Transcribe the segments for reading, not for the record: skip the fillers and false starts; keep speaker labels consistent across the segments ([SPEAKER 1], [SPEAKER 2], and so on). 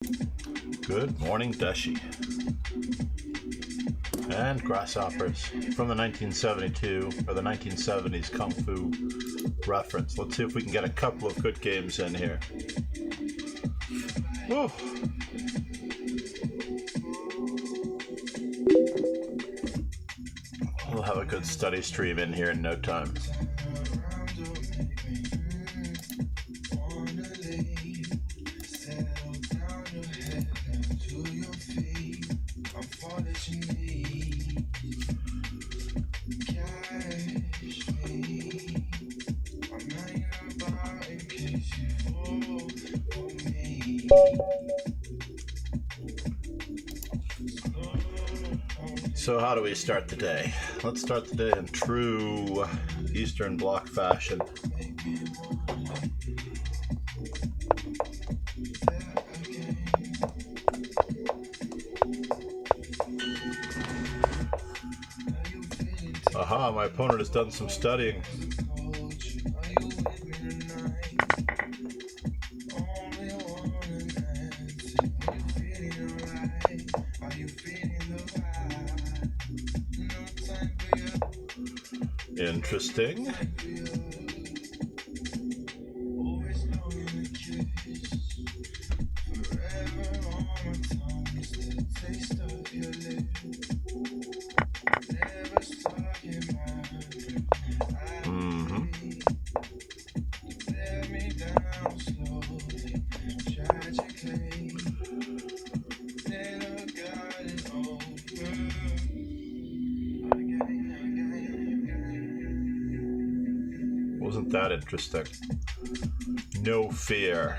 [SPEAKER 1] Good morning, Dashi. And grasshoppers from the 1972 or the 1970s Kung Fu reference. Let's see if we can get a couple of good games in here. Woo. We'll have a good study stream in here in no time. So how do we start the day? Let's start the day in true Eastern Bloc fashion. Aha, my opponent has done some studying. Interesting. Wasn't that interesting? No fear.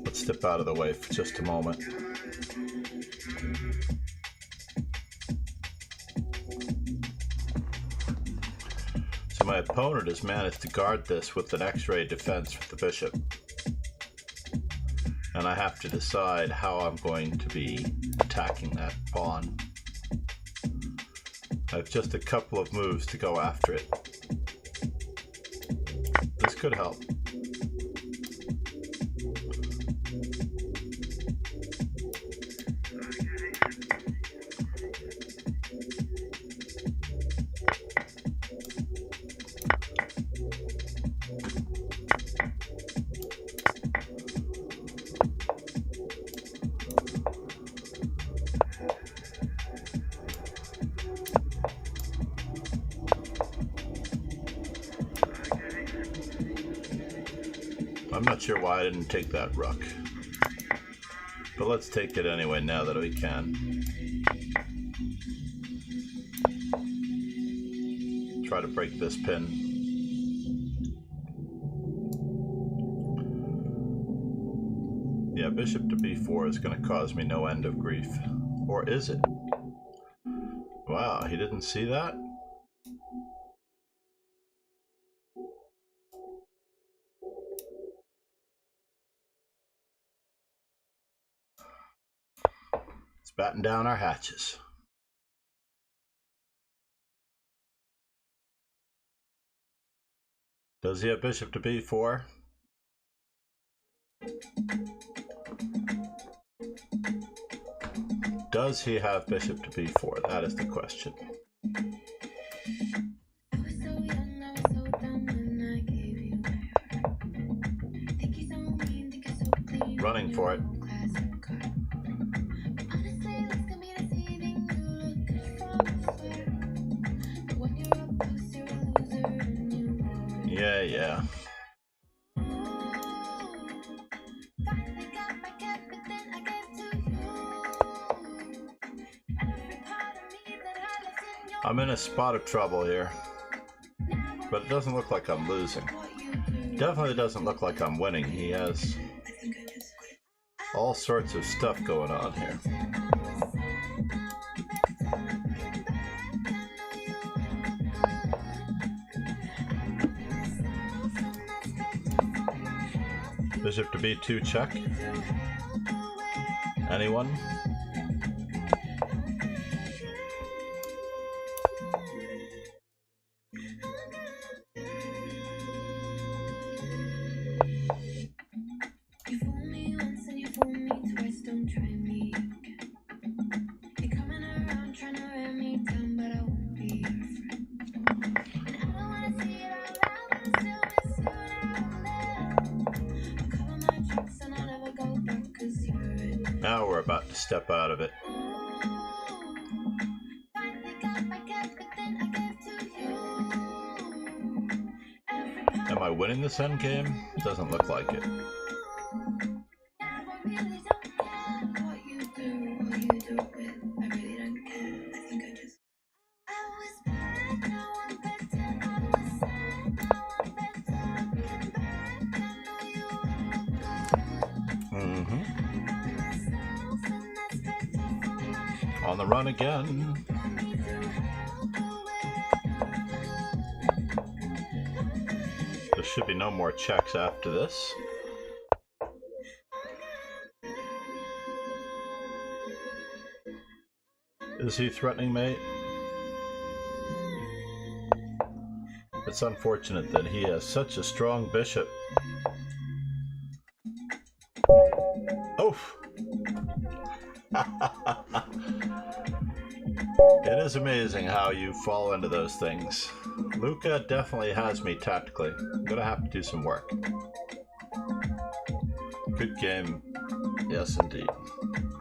[SPEAKER 1] Let's step out of the way for just a moment. So my opponent has managed to guard this with an X-ray defense with the bishop. And I have to decide how I'm going to be attacking that pawn. I have just a couple of moves to go after it. This could help. I'm not sure why I didn't take that rook, but let's take it anyway now that we can. Try to break this pin. Yeah, bishop to b4 is going to cause me no end of grief. Or is it? Wow, he didn't see that? Batten down our hatches. Does he have bishop to b4? Does he have bishop to b4? That is the question. Running for it. Yeah. I'm in a spot of trouble here, but it doesn't look like I'm losing. Definitely doesn't look like I'm winning. He has all sorts of stuff going on here. Bishop to b2 check. Anyone? step out of it. Am I winning this endgame? It doesn't look like it. On the run again. There should be no more checks after this. Is he threatening mate? It's unfortunate that he has such a strong bishop. Oof! It is amazing how you fall into those things. Luca definitely has me tactically. I'm gonna have to do some work. Good game. Yes, indeed.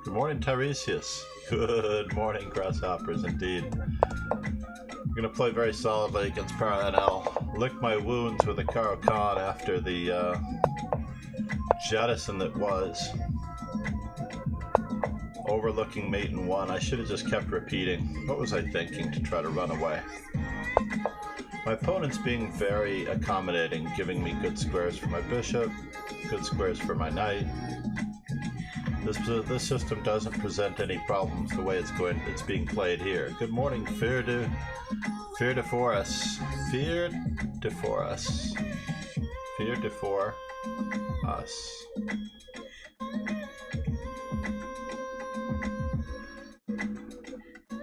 [SPEAKER 1] Good morning, Tiresias. Good morning, Grasshoppers, indeed. I'm gonna play very solidly against Paranel. Lick my wounds with a Karo Khan after the jettison that was. Overlooking mate in one. I should have just kept repeating. What was I thinking to try to run away? My opponent's being very accommodating, giving me good squares for my bishop, good squares for my knight. This system doesn't present any problems the way it's being played here. Good morning, Fear de Forest. Fear de Forest. Fear de for us.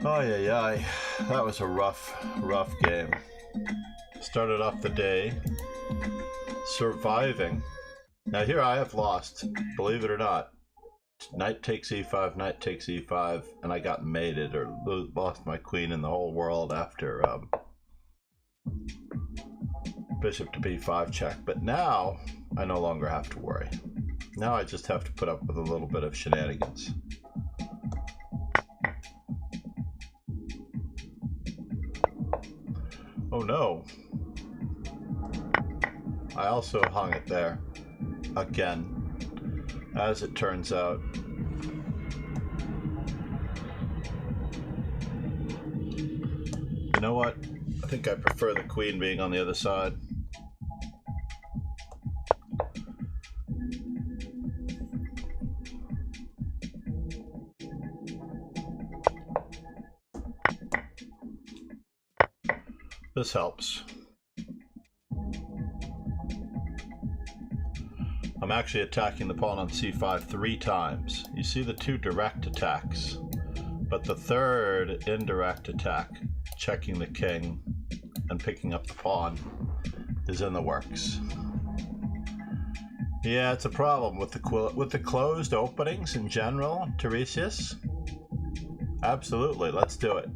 [SPEAKER 1] Ay, ay, ay. That was a rough game. Started off the day surviving. Now here I have lost, believe it or not. Knight takes e5, knight takes e5, and I got mated or lost my queen in the whole world after bishop to b5 check. But now I no longer have to worry. Now I just have to put up with a little bit of shenanigans. Oh no. I also hung it there. Again. As it turns out. You know what? I think I prefer the queen being on the other side. This helps. I'm actually attacking the pawn on c5 3 times. You see the 2 direct attacks, but the third indirect attack, checking the king and picking up the pawn, is in the works. Yeah, it's a problem with the closed openings in general, Tiresias. Absolutely, let's do it.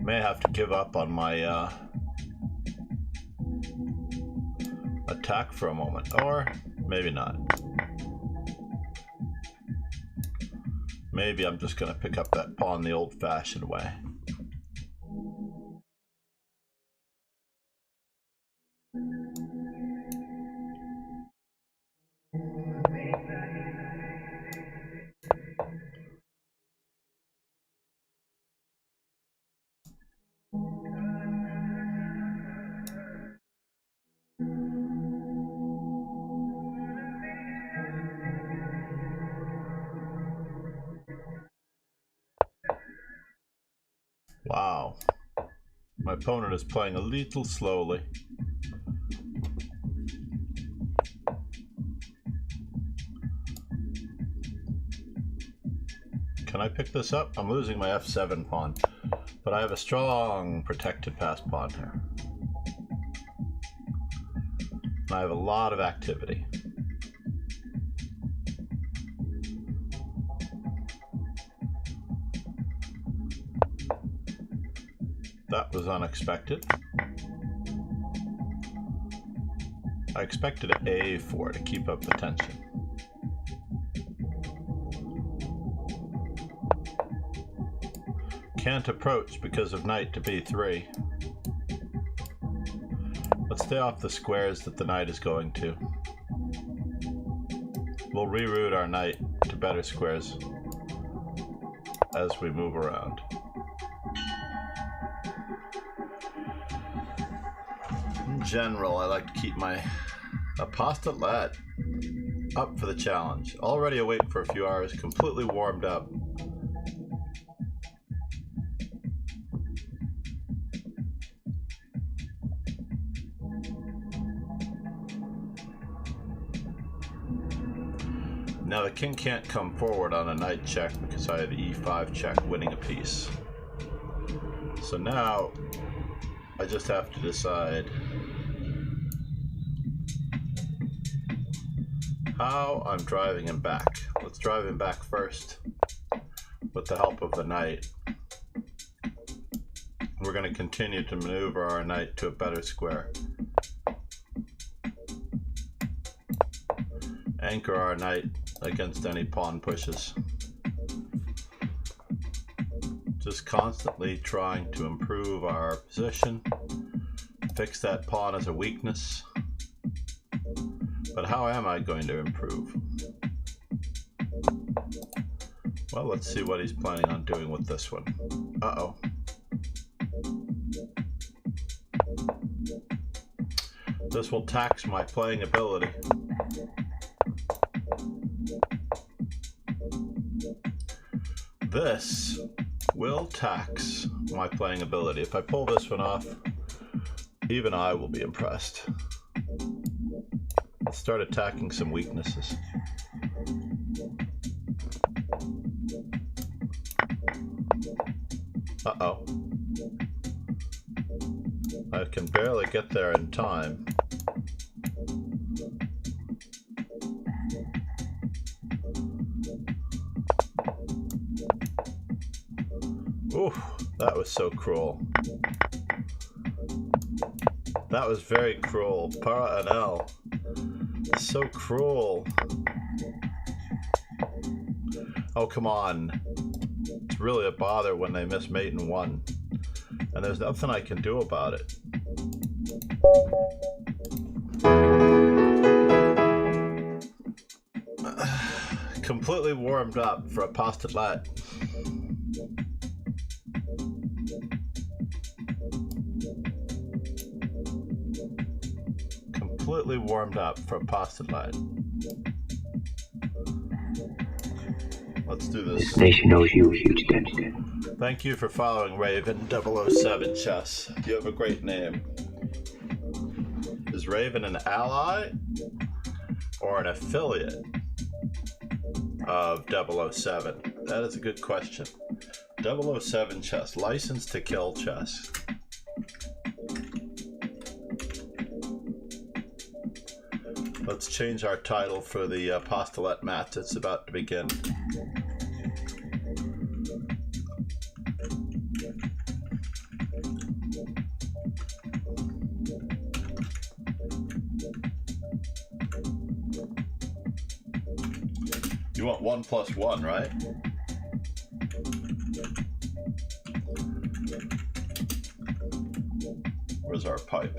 [SPEAKER 1] May have to give up on my attack for a moment, or maybe not. Maybe I'm just going to pick up that pawn the old-fashioned way. Wow. My opponent is playing a little slowly. Can I pick this up? I'm losing my f7 pawn, but I have a strong protected pass pawn here. I have a lot of activity. That was unexpected. I expected an A4 to keep up the tension. Can't approach because of knight to B3. Let's stay off the squares that the knight is going to. We'll reroute our knight to better squares as we move around. In general, I like to keep my apostolet up for the challenge. Already awake for a few hours, completely warmed up. Now the king can't come forward on a knight check because I have e5 check winning a piece. So now I just have to decide how I'm driving him back. Let's drive him back first with the help of the knight. We're going to continue to maneuver our knight to a better square. Anchor our knight against any pawn pushes. Just constantly trying to improve our position, fix that pawn as a weakness. But how am I going to improve? Well, let's see what he's planning on doing with this one. Uh-oh. This will tax my playing ability. This will tax my playing ability. If I pull this one off, even I will be impressed. Let's start attacking some weaknesses. Uh-oh. I can barely get there in time. Ooh, that was so cruel. That was very cruel. Para and L. So cruel. Oh, come on. It's really a bother when they miss mate in one. And there's nothing I can do about it. Completely warmed up for apostolet. Completely warmed up for apostolet. Let's do this.
[SPEAKER 2] This nation owes you a huge debt.
[SPEAKER 1] Thank you for following Raven 007 Chess. You have a great name. Is Raven an ally or an affiliate of 007? That is a good question. 007 Chess, licensed to kill chess. Let's change our title for the apostolet match. It's about to begin. You want 1 + 1, right? Where's our pipe?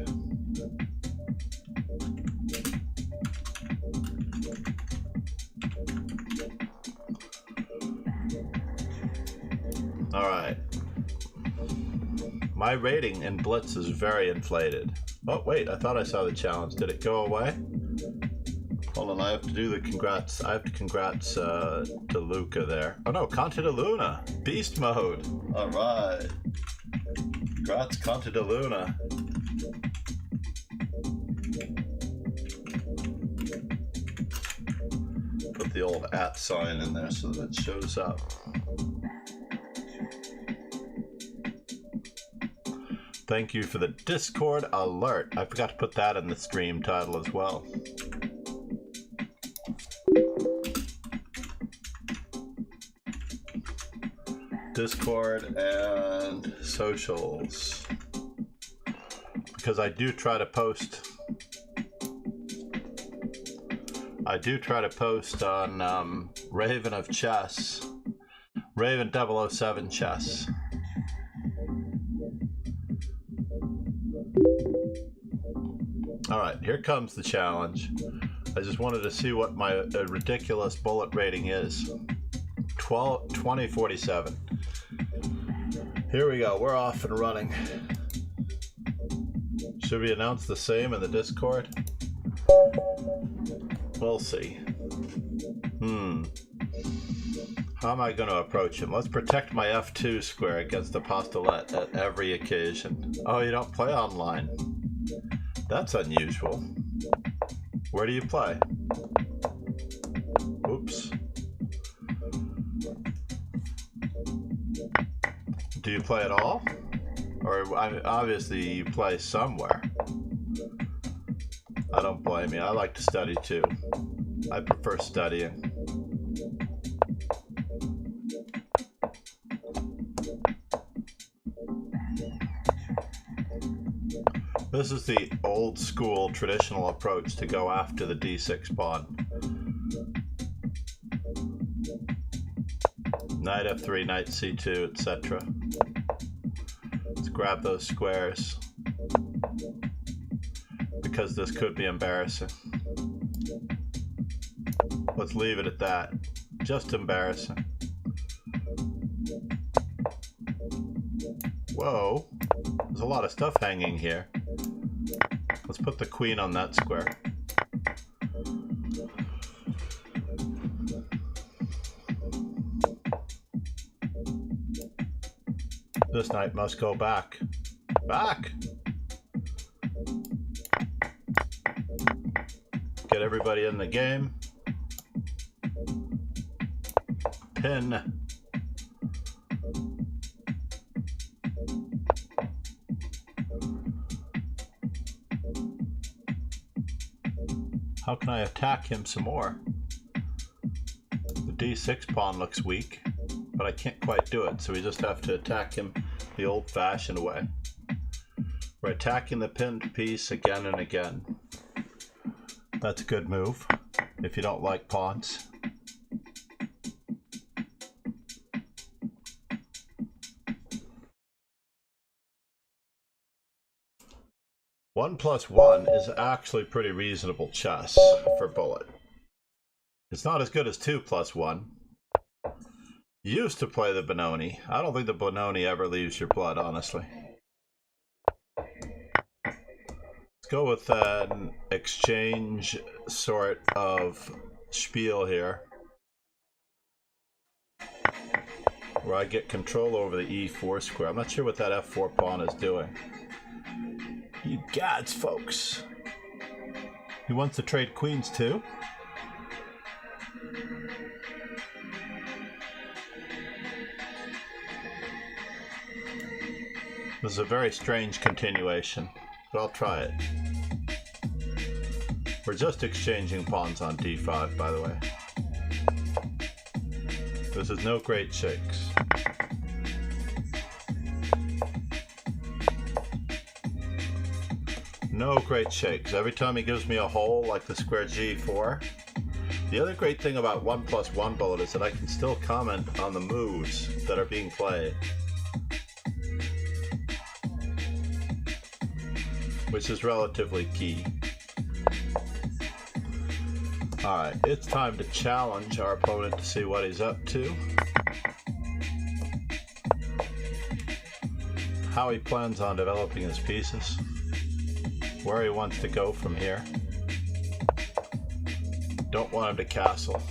[SPEAKER 1] All right. My rating in Blitz is very inflated. Oh, wait, I thought I saw the challenge. Did it go away? Hold on, I have to do the congrats. I have to congrats to Luca there. Oh no, Conte de Luna. Beast mode. All right. Congrats, Conte de Luna. Put the old @ sign in there so that it shows up. Thank you for the Discord alert. I forgot to put that in the stream title as well. Discord and socials. Because I do try to post on Raven of Chess, Raven 007 Chess. Alright, here comes the challenge. I just wanted to see what my ridiculous bullet rating is. 2047. Here we go, we're off and running. Should we announce the same in the Discord? We'll see. How am I going to approach him? Let's protect my F2 square against the postulate at every occasion. Oh, you don't play online? That's unusual. Where do you play? Oops. Do you play at all? Or obviously you play somewhere. I don't blame you. I like to study too. I prefer studying. This is the old school traditional approach to go after the d6 pawn. Knight f3, knight c2, etc. Let's grab those squares, because this could be embarrassing. Let's leave it at that. Just embarrassing. Whoa, there's a lot of stuff hanging here. Let's put the queen on that square. This knight must go back. Back! Get everybody in the game. Pin. How can I attack him some more? The d6 pawn looks weak, but I can't quite do it, so we just have to attack him the old-fashioned way. We're attacking the pinned piece again and again. That's a good move, if you don't like pawns. One plus one is actually pretty reasonable chess for bullet. It's not as good as 2 plus 1. Used to play the Benoni. I don't think the Benoni ever leaves your blood, honestly. Let's go with an exchange sort of spiel here, where I get control over the e4 square. I'm not sure what that f4 pawn is doing. You gods, folks. He wants to trade queens too. This is a very strange continuation, but I'll try it. We're just exchanging pawns on d5, by the way. This is no great shakes. No great shakes. Every time he gives me a hole like the square g4. The other great thing about 1 plus 1 bullet is that I can still comment on the moves that are being played, which is relatively key. Alright, it's time to challenge our opponent to see what he's up to, how he plans on developing his pieces, where he wants to go from here. Don't want him to castle.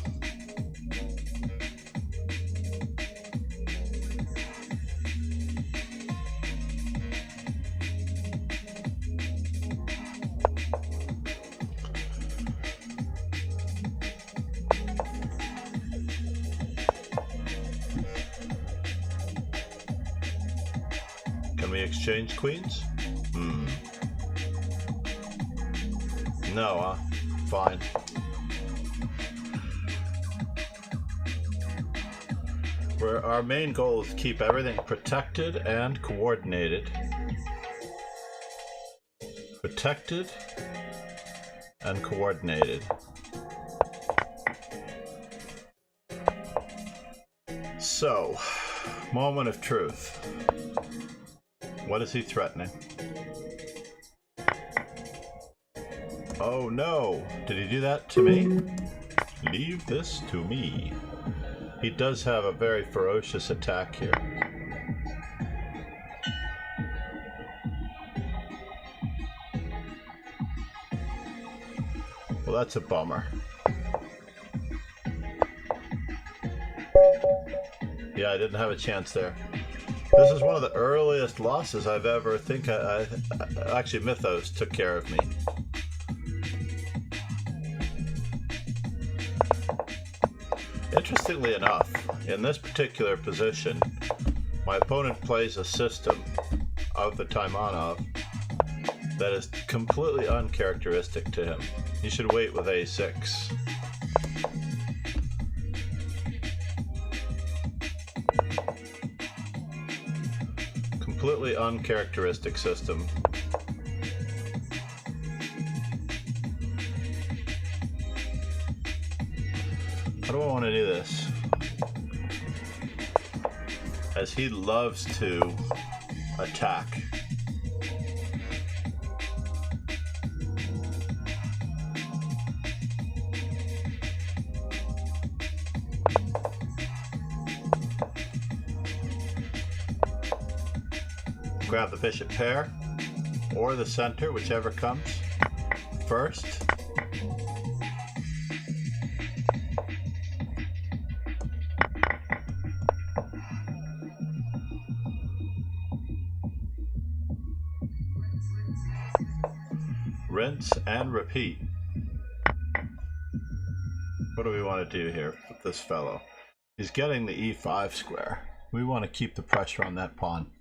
[SPEAKER 1] Can we exchange queens? No, fine. Our main goal is to keep everything protected and coordinated. Protected and coordinated. So, moment of truth. What is he threatening? Oh no! Did he do that to me? Leave this to me. He does have a very ferocious attack here. Well, that's a bummer. Yeah, I didn't have a chance there. This is one of the earliest losses I've ever actually Mythos took care of me. Interestingly enough, in this particular position, my opponent plays a system of the Taimanov that is completely uncharacteristic to him. He should wait with A6. Completely uncharacteristic system. How do I want to do this? As he loves to attack. Grab the bishop pair or the center, whichever comes first. Rinse and repeat. What do we want to do here with this fellow? He's getting the e5 square. We want to keep the pressure on that pawn.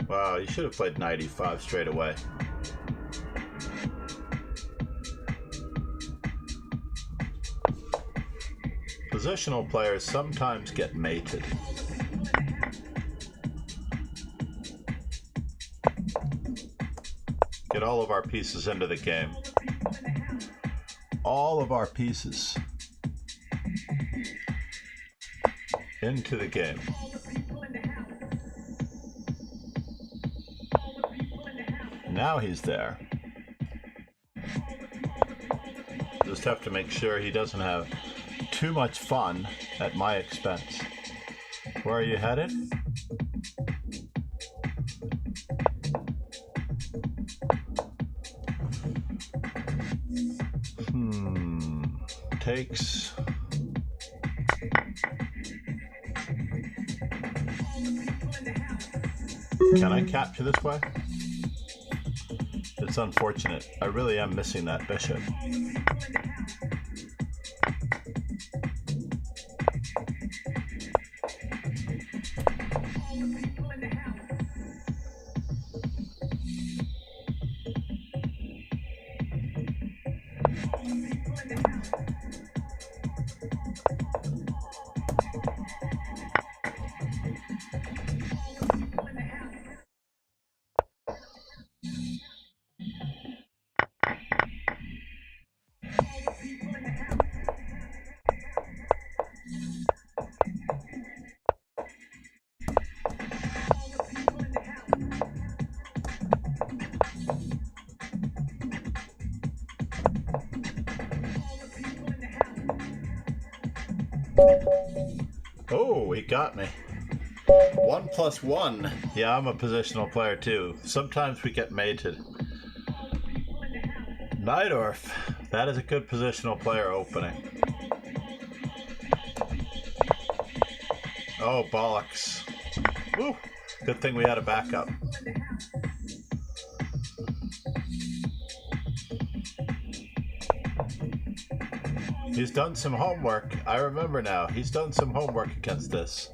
[SPEAKER 1] Wow, you should have played knight e5 straight away. Positional players sometimes get mated. Get all of our pieces into the game. All of our pieces into the game. Now he's there. Just have to make sure he doesn't have too much fun at my expense. Where are you headed? Takes. Can I capture this way? It's unfortunate. I really am missing that bishop. Oh, he got me. 1+1. Yeah, I'm a positional player too. Sometimes we get mated. Najdorf. That is a good positional player opening. Oh, bollocks. Woo. Good thing we had a backup. He's done some homework. I remember now. He's done some homework against this.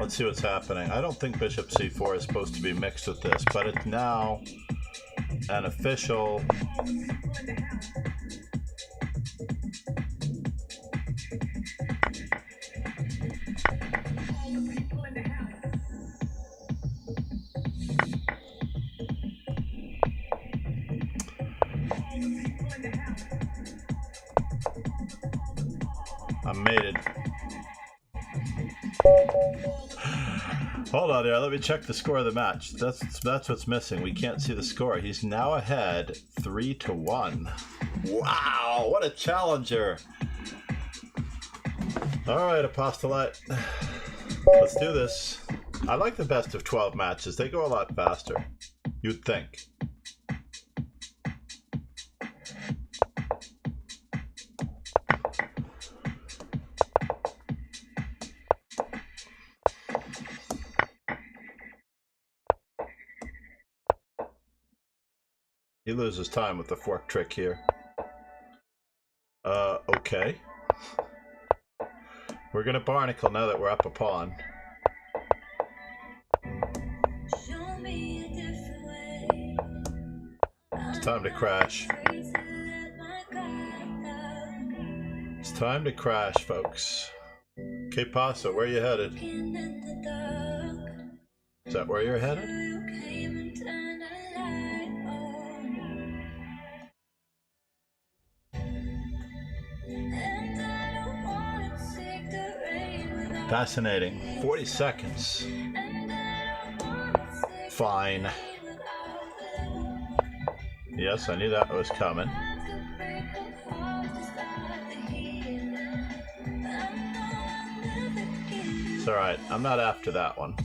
[SPEAKER 1] Let's see what's happening. I don't think bishop c4 is supposed to be mixed with this, but it's now an official... I'm mated. Hold on there, let me check the score of the match. That's what's missing. We can't see the score. He's now ahead 3-1. Wow, what a challenger. Alright, Apostolate. Let's do this. I like the best of 12 matches. They go a lot faster. You'd think. He loses time with the fork trick here. Okay. We're gonna barnacle now that we're up a pawn. It's time to crash. It's time to crash, folks. Que pasa? Where are you headed? Is that where you're headed? Fascinating. 40 seconds. Fine. Yes, I knew that was coming. It's alright. I'm not after that one.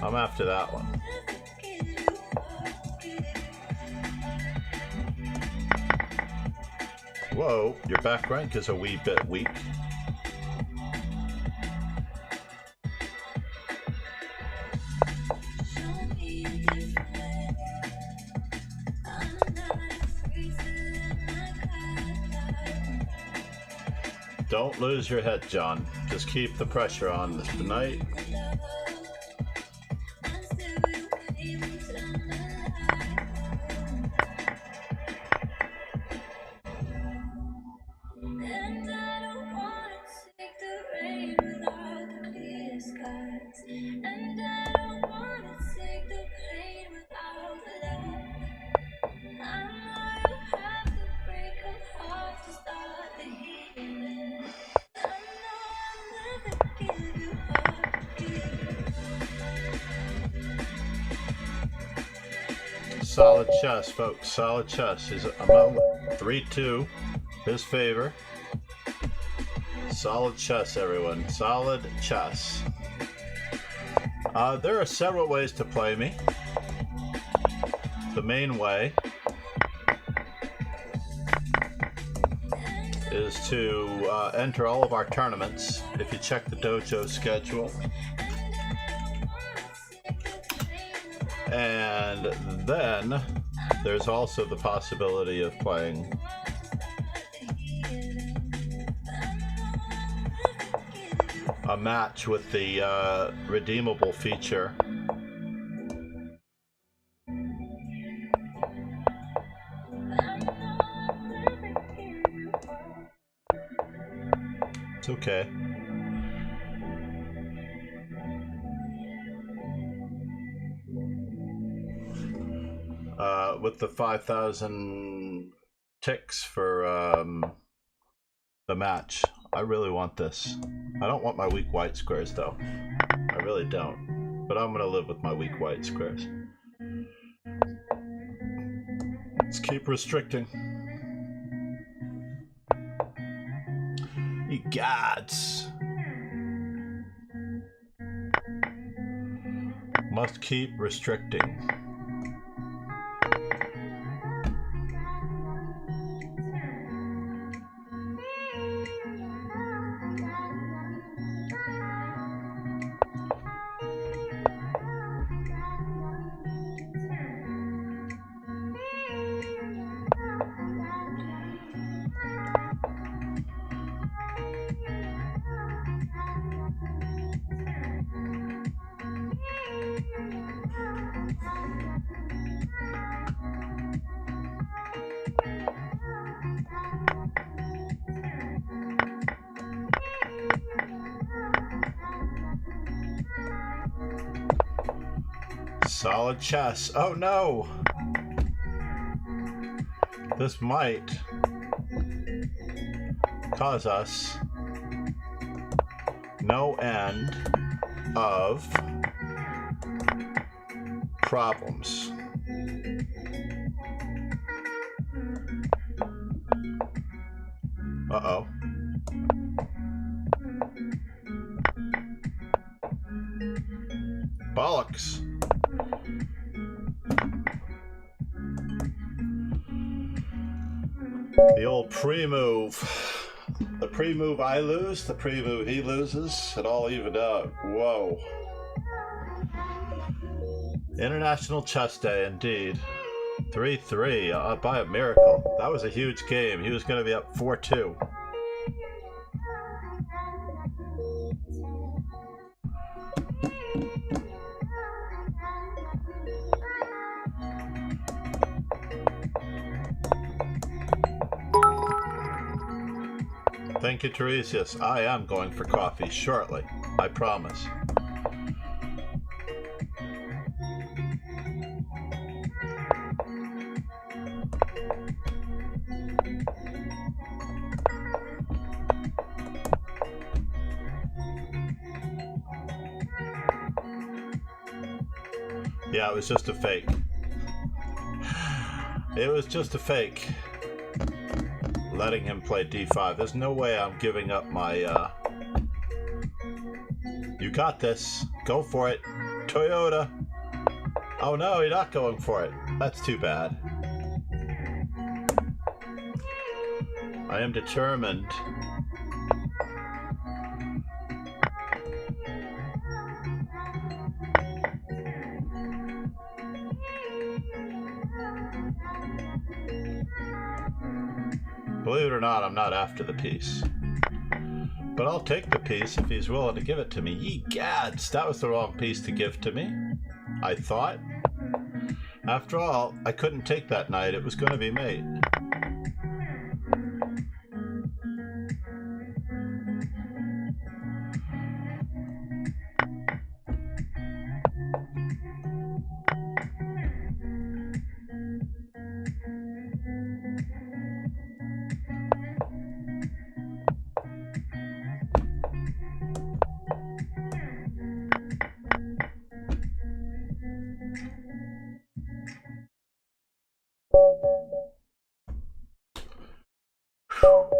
[SPEAKER 1] I'm after that one. Whoa, your back rank is a wee bit weak. Don't lose your head, John. Just keep the pressure on this tonight. Solid chess, folks. Solid chess. He's about 3-2. His favor. Solid chess, everyone. Solid chess. There are several ways to play me. The main way is to enter all of our tournaments. If you check the dojo schedule. And then there's also the possibility of playing a match with the redeemable feature. It's okay. With the 5,000 ticks for the match. I really want this. I don't want my weak white squares though. I really don't. But I'm gonna live with my weak white squares. Let's keep restricting. You gods. Must keep restricting. Solid chess. Oh no! This might cause us no end of problems. Uh-oh. Bollocks. The old pre-move. The pre-move I lose, the pre-move he loses, it all evened out. Whoa. International Chess Day, indeed. 3-3, by a miracle. That was a huge game. He was going to be up 4-2. Thank you, Teresius. I am going for coffee shortly. I promise. Yeah, it was just a fake. It was just a fake. Letting him play d5. There's no way I'm giving up my, You got this. Go for it. Toyota. Oh no, you're not going for it. That's too bad. I am determined. Believe it or not, I'm not after the piece. But I'll take the piece if he's willing to give it to me. Ye gads, that was the wrong piece to give to me, I thought. After all, I couldn't take that knight. It was going to be mate.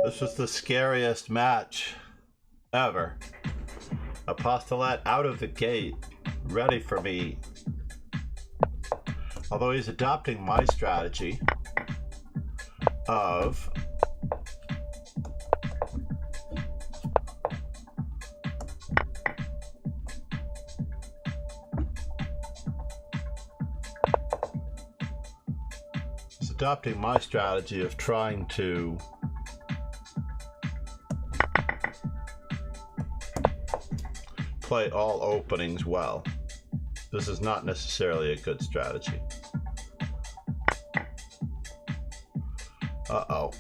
[SPEAKER 1] This was the scariest match ever. Apostolat out of the gate, ready for me. Although he's adopting my strategy of trying to play all openings well. This is not necessarily a good strategy. Uh-oh.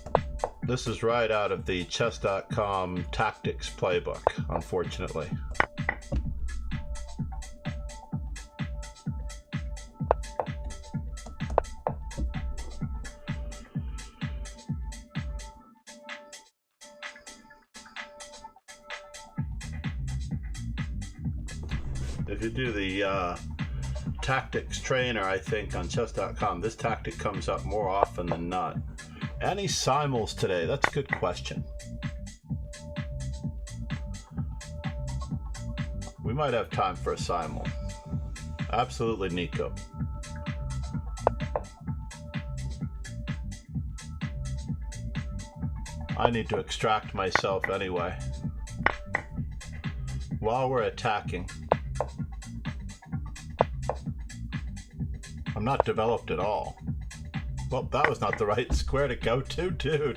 [SPEAKER 1] This is right out of the chess.com tactics playbook, unfortunately. If you do the tactics trainer, I think, on chess.com, this tactic comes up more often than not. Any simuls today? That's a good question. We might have time for a simul. Absolutely, Nico. I need to extract myself anyway. While we're attacking. I'm not developed at all. Well, that was not the right square to go to, dude.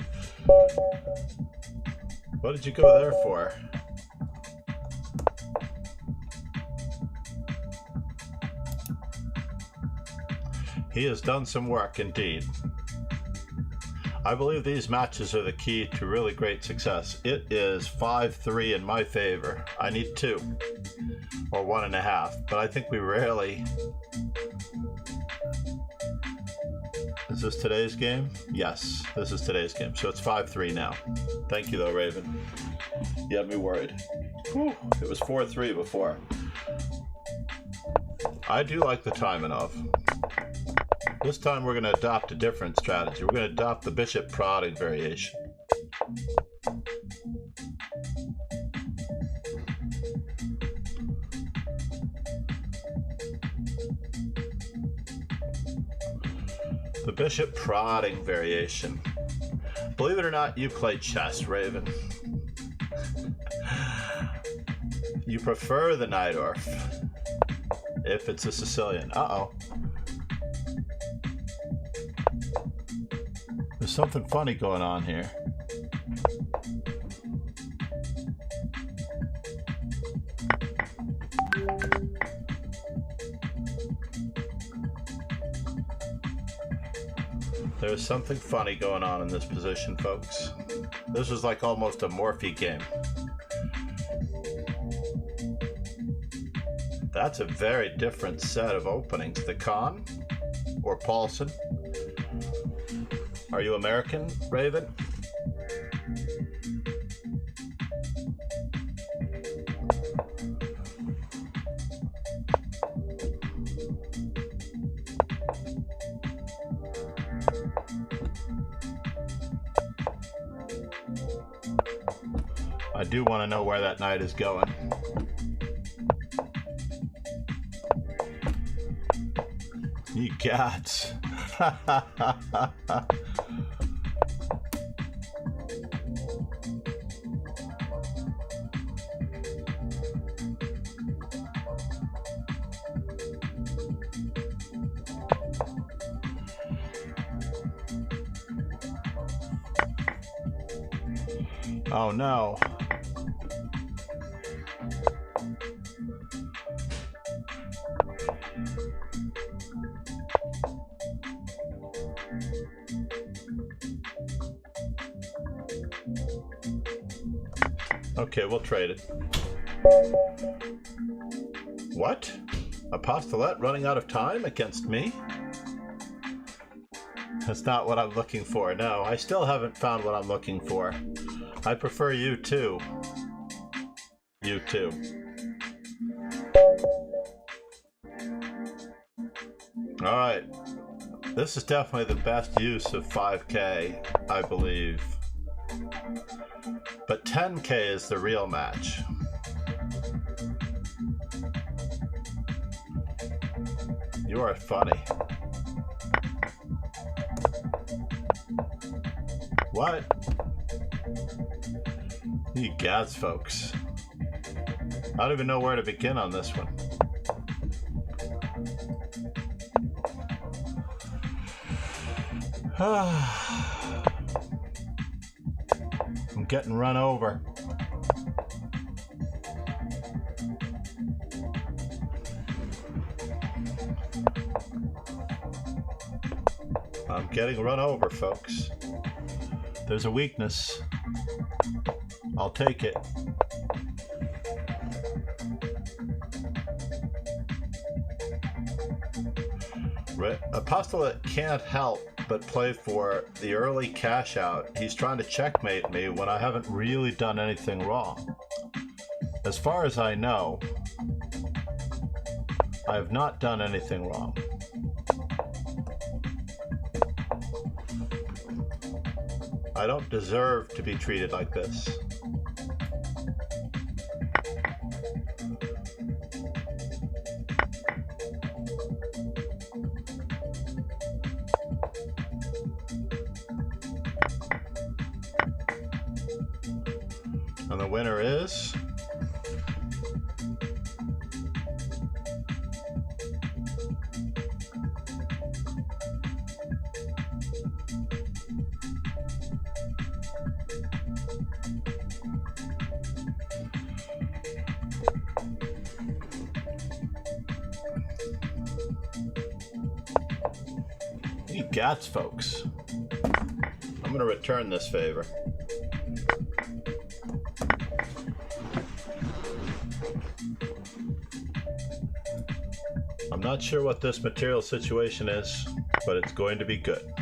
[SPEAKER 1] What did you go there for? He has done some work indeed. I believe these matches are the key to really great success. It is 5-3 in my favor. I need 2 or 1.5, but I think we rarely Is this today's game? Yes, this is today's game. So it's 5-3 now. Thank you, though, Raven. You had me worried. Whew. It was 4-3 before. I do like the timing of. This time we're going to adopt a different strategy. We're going to adopt the bishop prodding variation. The bishop prodding variation. Believe it or not, you play chess, Raven. You prefer the Najdorf if it's a Sicilian. Uh-oh. There's something funny going on here. There's something funny going on in this position, folks. This was like almost a Morphe game. That's a very different set of openings. The Khan or Paulson? Are you American, Raven? I do want to know where that knight is going. Ye gods. Oh no. Okay, we'll trade it. What? Apostolate running out of time against me? That's not what I'm looking for. No, I still haven't found what I'm looking for. I prefer you too. You too. Alright. This is definitely the best use of 5K, I believe. But 10K is the real match. You are funny. What? You gods, folks. I don't even know where to begin on this one. I'm getting run over. I'm getting run over, folks. There's a weakness. I'll take it. Apostolate can't help but play for the early cash out. He's trying to checkmate me when I haven't really done anything wrong. As far as I know, I have not done anything wrong. I don't deserve to be treated like this. And the winner is... You gots, folks. I'm going to return this favor. I'm not sure what this material situation is, but it's going to be good.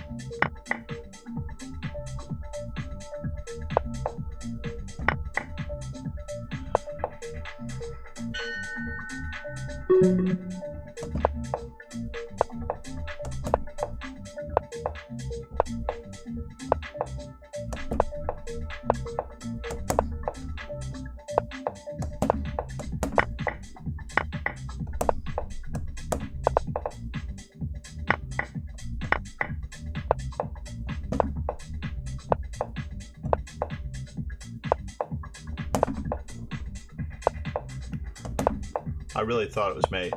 [SPEAKER 1] I really thought it was mate.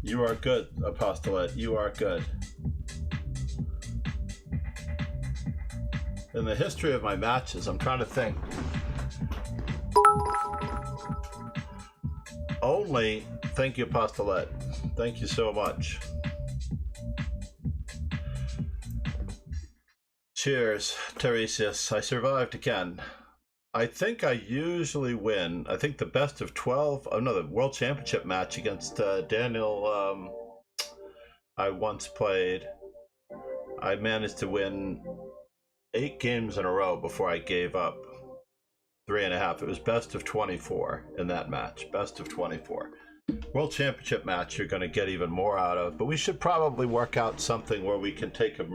[SPEAKER 1] You are good, Apostolate. You are good. In the history of my matches, I'm trying to think. Only, thank you, Apostolate. Thank you so much. Cheers, Tiresias. I survived again. I think I usually win. I think the best of 12, the World Championship match against Daniel I once played. I managed to win 8 games in a row before I gave up 3.5. It was best of 24 in that match. Best of 24. World Championship match you're going to get even more out of, but we should probably work out something where we can take a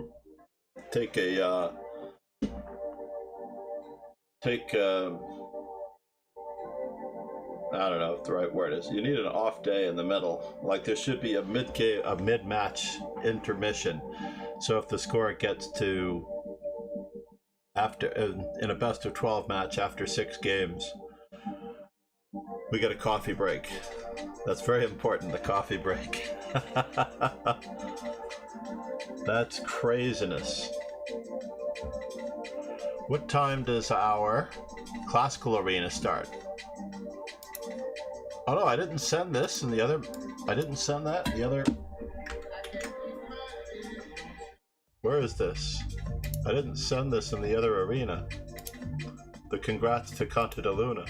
[SPEAKER 1] I don't know if the right word is. You need an off day in the middle. Like there should be a mid-match intermission. So if the score gets to after in a best of 12 match after 6 games, we get a coffee break. That's very important, the coffee break. That's craziness. What time does our classical arena start? Oh no, I didn't send this and the other. I didn't send that. The other. Where is this? I didn't send this in the other arena. The congrats to Conta de Luna.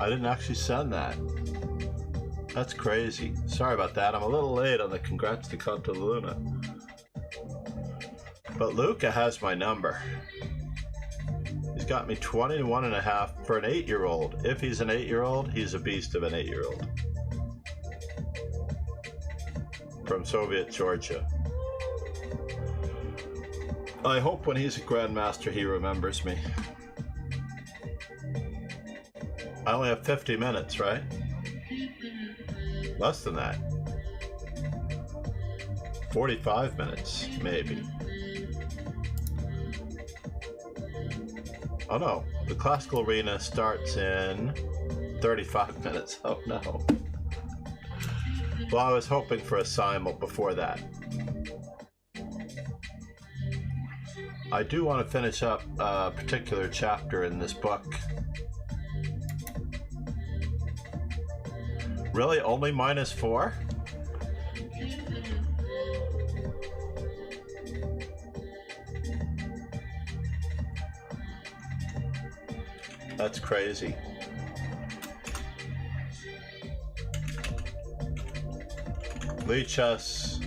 [SPEAKER 1] I didn't actually send that. That's crazy. Sorry about that. I'm a little late on the congrats to Conta de Luna. But Luca has my number. He's got me 21.5 for an 8-year-old. If he's an 8-year-old, he's a beast of an 8-year-old. From Soviet Georgia. I hope when he's a grandmaster he remembers me. I only have 50 minutes, right? Less than that. 45 minutes, maybe. Oh no, the classical arena starts in 35 minutes. Oh no. Well, I was hoping for a simul before that. I do want to finish up a particular chapter in this book. Really? Only -4? That's crazy. Lee Chess,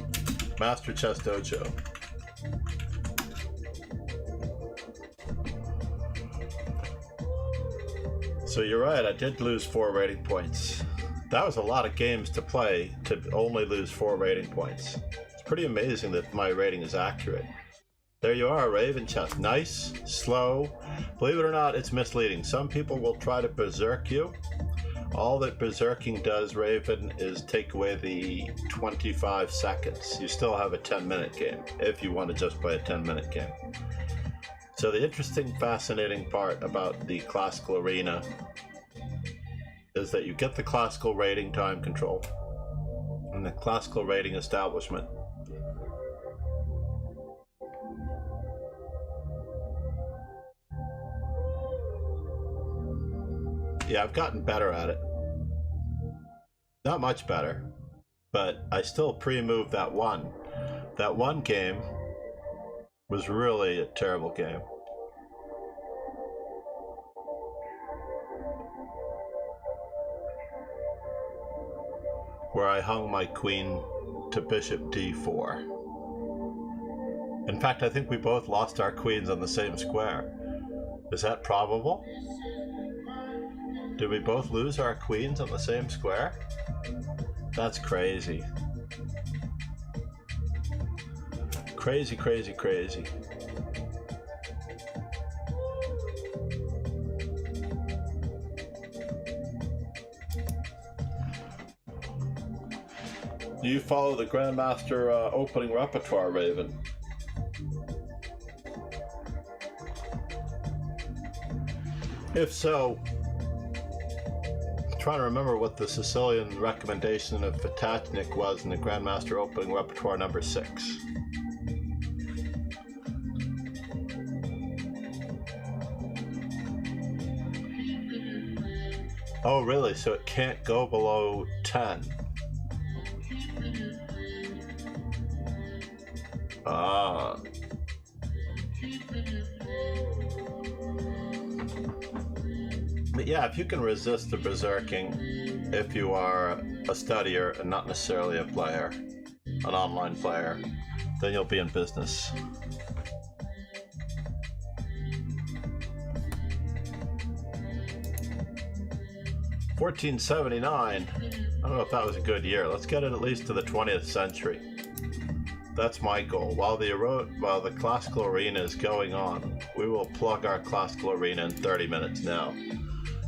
[SPEAKER 1] Master Chess Dojo. So you're right, I did lose 4 rating points. That was a lot of games to play to only lose 4 rating points. It's pretty amazing that my rating is accurate. There you are, Raven Chess. Nice, slow. Believe it or not, it's misleading. Some people will try to berserk you. All that berserking does, Raven, is take away the 25 seconds. You still have a 10-minute game if you want to just play a 10-minute game. So the interesting, fascinating part about the classical arena is that you get the classical rating time control and the classical rating establishment. Yeah, I've gotten better at it. Not much better, but I still pre-move that 1 That one game was really a terrible game. Where I hung my queen to bishop d4. In fact, I think we both lost our queens on the same square. Is that probable? Did we both lose our queens on the same square? That's crazy. Crazy, crazy, crazy. Do you follow the Grandmaster opening repertoire, Raven? If so, I'm trying to remember what the Sicilian recommendation of Fatachnik was in the Grandmaster opening repertoire number 6. Oh, really? So it can't go below 10. Ah. But yeah, if you can resist the berserking, if you are a studier and not necessarily a player, an online player, then you'll be in business. $14.79. I don't know if that was a good year. Let's get it at least to the 20th century. That's my goal. While the classical arena is going on, we will plug our classical arena in 30 minutes now.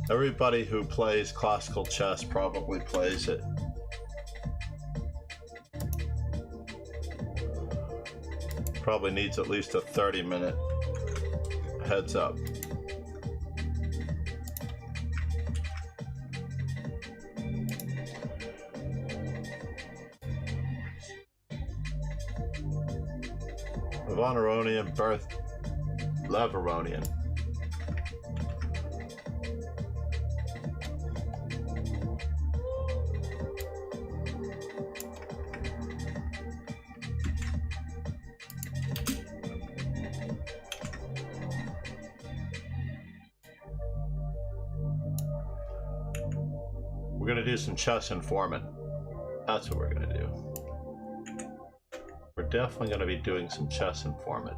[SPEAKER 1] Everybody who plays classical chess probably plays it. Probably needs at least a 30-minute heads up. Von Aronian, birth Lev Aronian. We're gonna do some chess informant. That's what we're gonna do. We're definitely going to be doing some chess informant.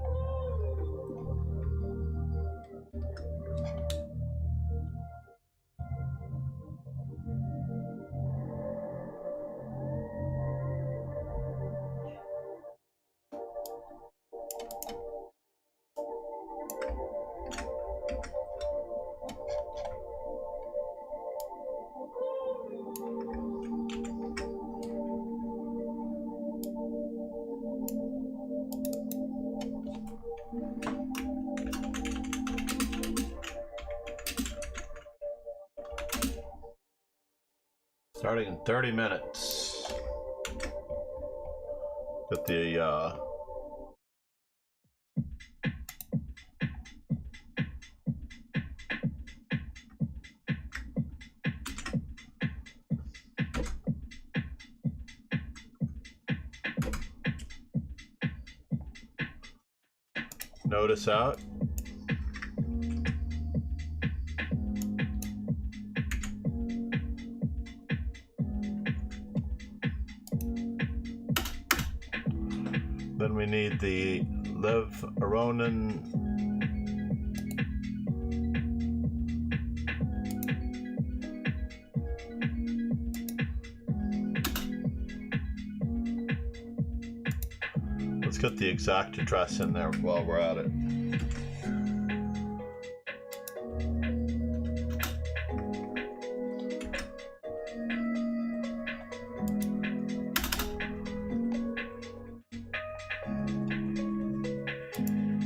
[SPEAKER 1] Starting in 30 minutes. Get the notice out. Then we need the Lev Aronin. Let's get the exact address in there while we're at it.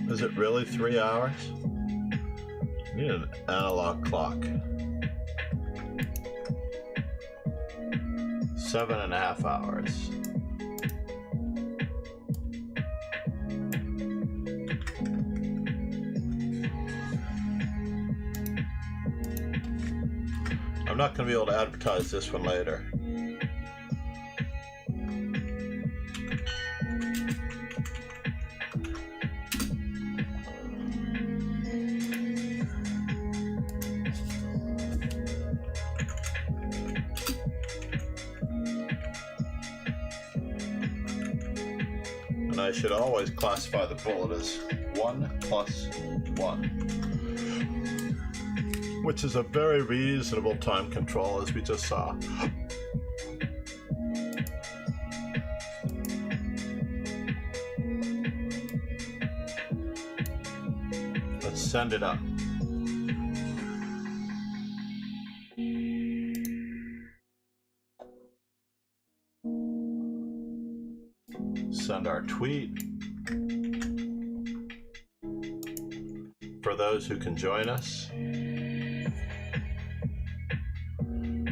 [SPEAKER 1] Is it really 3 hours? I need an analog clock. 7.5 hours. I'm not going to be able to advertise this one later. I should always classify the bullet as 1 plus 1, which is a very reasonable time control, as we just saw. Let's send it up. Send our tweet. For those who can join us.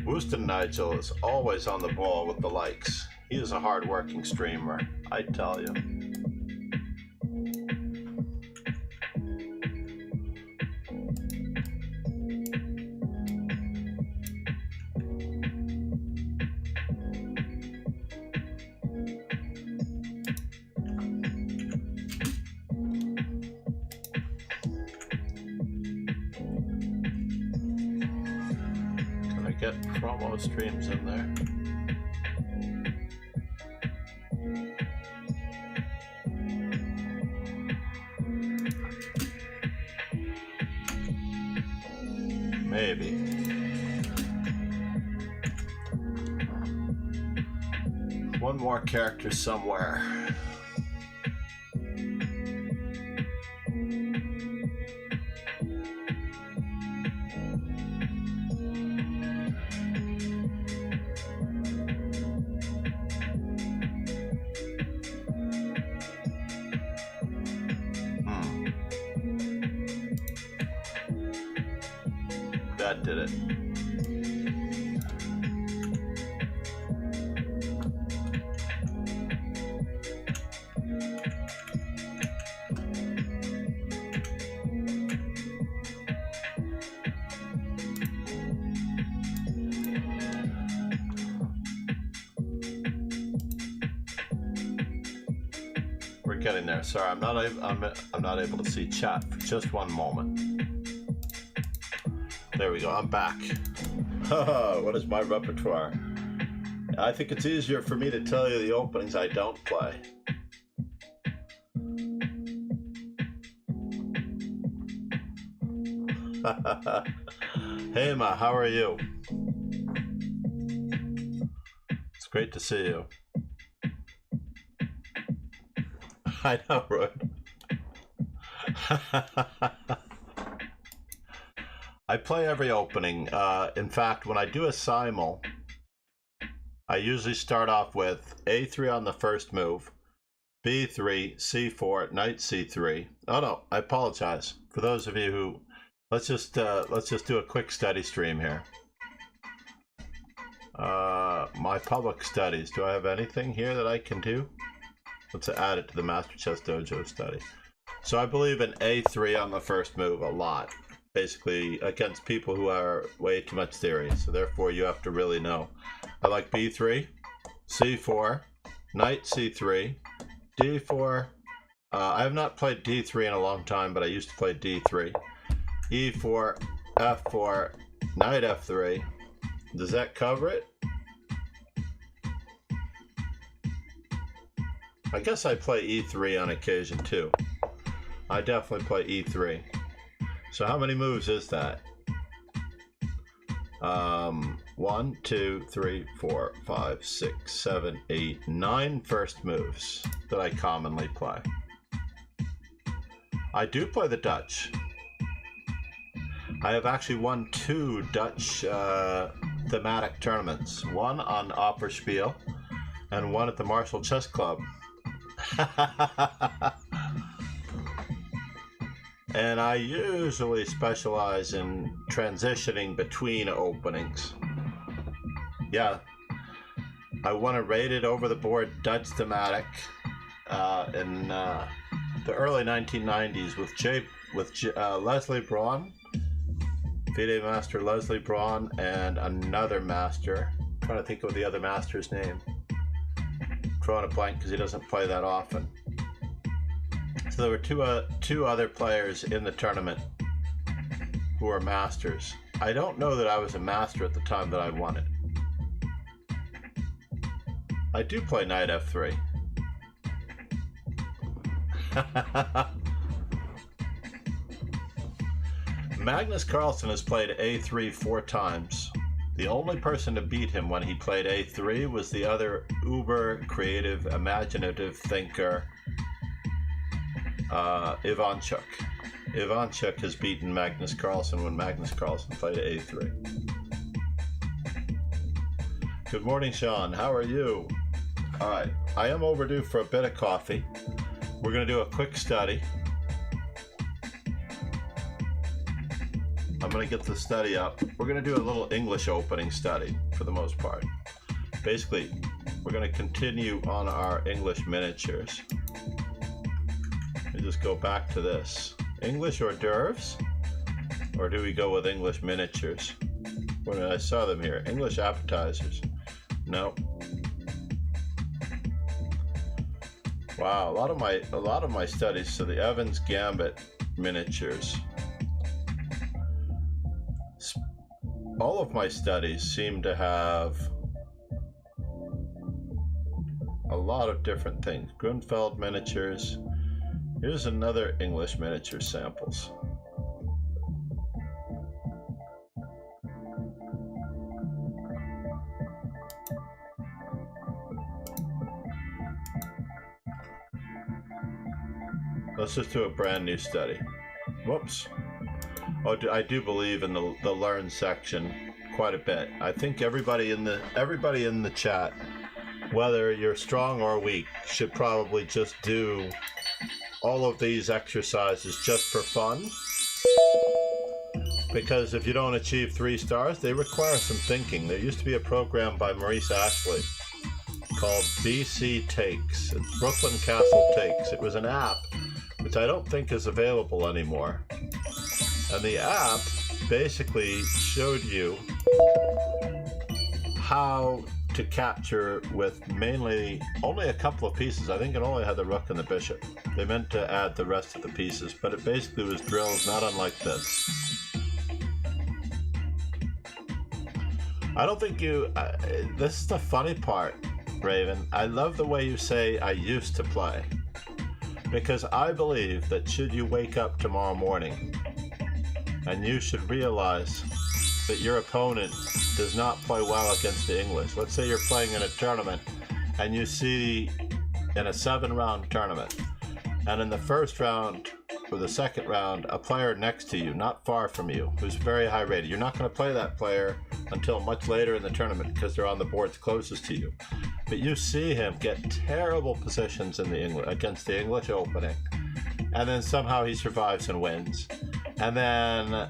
[SPEAKER 1] Wooston Nigel is always on the ball with the likes. He is a hard-working streamer, I tell you. Get promo streams in there. Maybe. One more character somewhere. That did it. We're getting there. Sorry, I'm not able to see chat for just one moment. There we go, I'm back. What is my repertoire? I think it's easier for me to tell you the openings I don't play. Hey Ma, how are you? It's great to see you. I know, right? I play every opening. In fact, when I do a simul, I usually start off with A3 on the first move, B3, C4, knight C3. Oh no, I apologize. For those of you who, let's just do a quick study stream here. My public studies. Do I have anything here that I can do? Let's add it to the Master Chess Dojo study. So I believe in A3 on the first move a lot. Basically against people who are way too much theory, so therefore you have to really know. I like B3, C4, knight C3, D4. I have not played D3 in a long time, but I used to play D3, E4, F4, knight F3. Does that cover it? I guess I play E3 on occasion too. I definitely play E3. So how many moves is that? 1, 2, 3, 4, 5, 6, 7, 8, 9 first moves that I commonly play. I do play the Dutch. I have actually won 2 Dutch thematic tournaments. One on Opperspiel and one at the Marshall Chess Club. And I usually specialize in transitioning between openings. Yeah, I won a rated over the board Dutch thematic in the early 1990s with Leslie Braun, FIDE master Leslie Braun, and another master. I'm trying to think of the other master's name. Drawing a blank because he doesn't play that often. So there were two other players in the tournament who were masters. I don't know that I was a master at the time that I won it. I do play knight F3. Magnus Carlsen has played A3 4 times. The only person to beat him when he played A3 was the other uber creative, imaginative thinker, Ivanchuk. Ivanchuk has beaten Magnus Carlsen when Magnus Carlsen played A3. Good morning, Sean. How are you? All right. I am overdue for a bit of coffee. We're going to do a quick study. I'm going to get the study up. We're going to do a little English opening study for the most part. Basically, we're going to continue on our English miniatures. Let me just go back to this. English hors d'oeuvres? Or do we go with English miniatures? When I saw them here. English appetizers. No. Wow, a lot of my studies. So the Evans Gambit miniatures. All of my studies seem to have a lot of different things. Grunfeld miniatures. Here's another English miniature samples. Let's just do a brand new study. Whoops. Oh, I do believe in the learn section quite a bit. I think everybody in the chat, whether you're strong or weak, should probably just do all of these exercises just for fun. Because if you don't achieve 3 stars, they require some thinking. There used to be a program by Maurice Ashley called BC Takes. It's Brooklyn Castle Takes. It was an app, which I don't think is available anymore. And the app basically showed you how to capture with mainly only a couple of pieces. I think it only had the rook and the bishop. They meant to add the rest of the pieces, but it basically was drills not unlike this. I don't think you... this is the funny part, Raven. I love the way you say, I used to play. Because I believe that should you wake up tomorrow morning and you should realize that your opponent does not play well against the English. Let's say you're playing in a tournament and you see in a 7-round tournament, and in the first round or the second round, a player next to you, not far from you, who's very high rated. You're not going to play that player until much later in the tournament because they're on the boards closest to you. But you see him get terrible positions in against the English opening, and then somehow he survives and wins. And then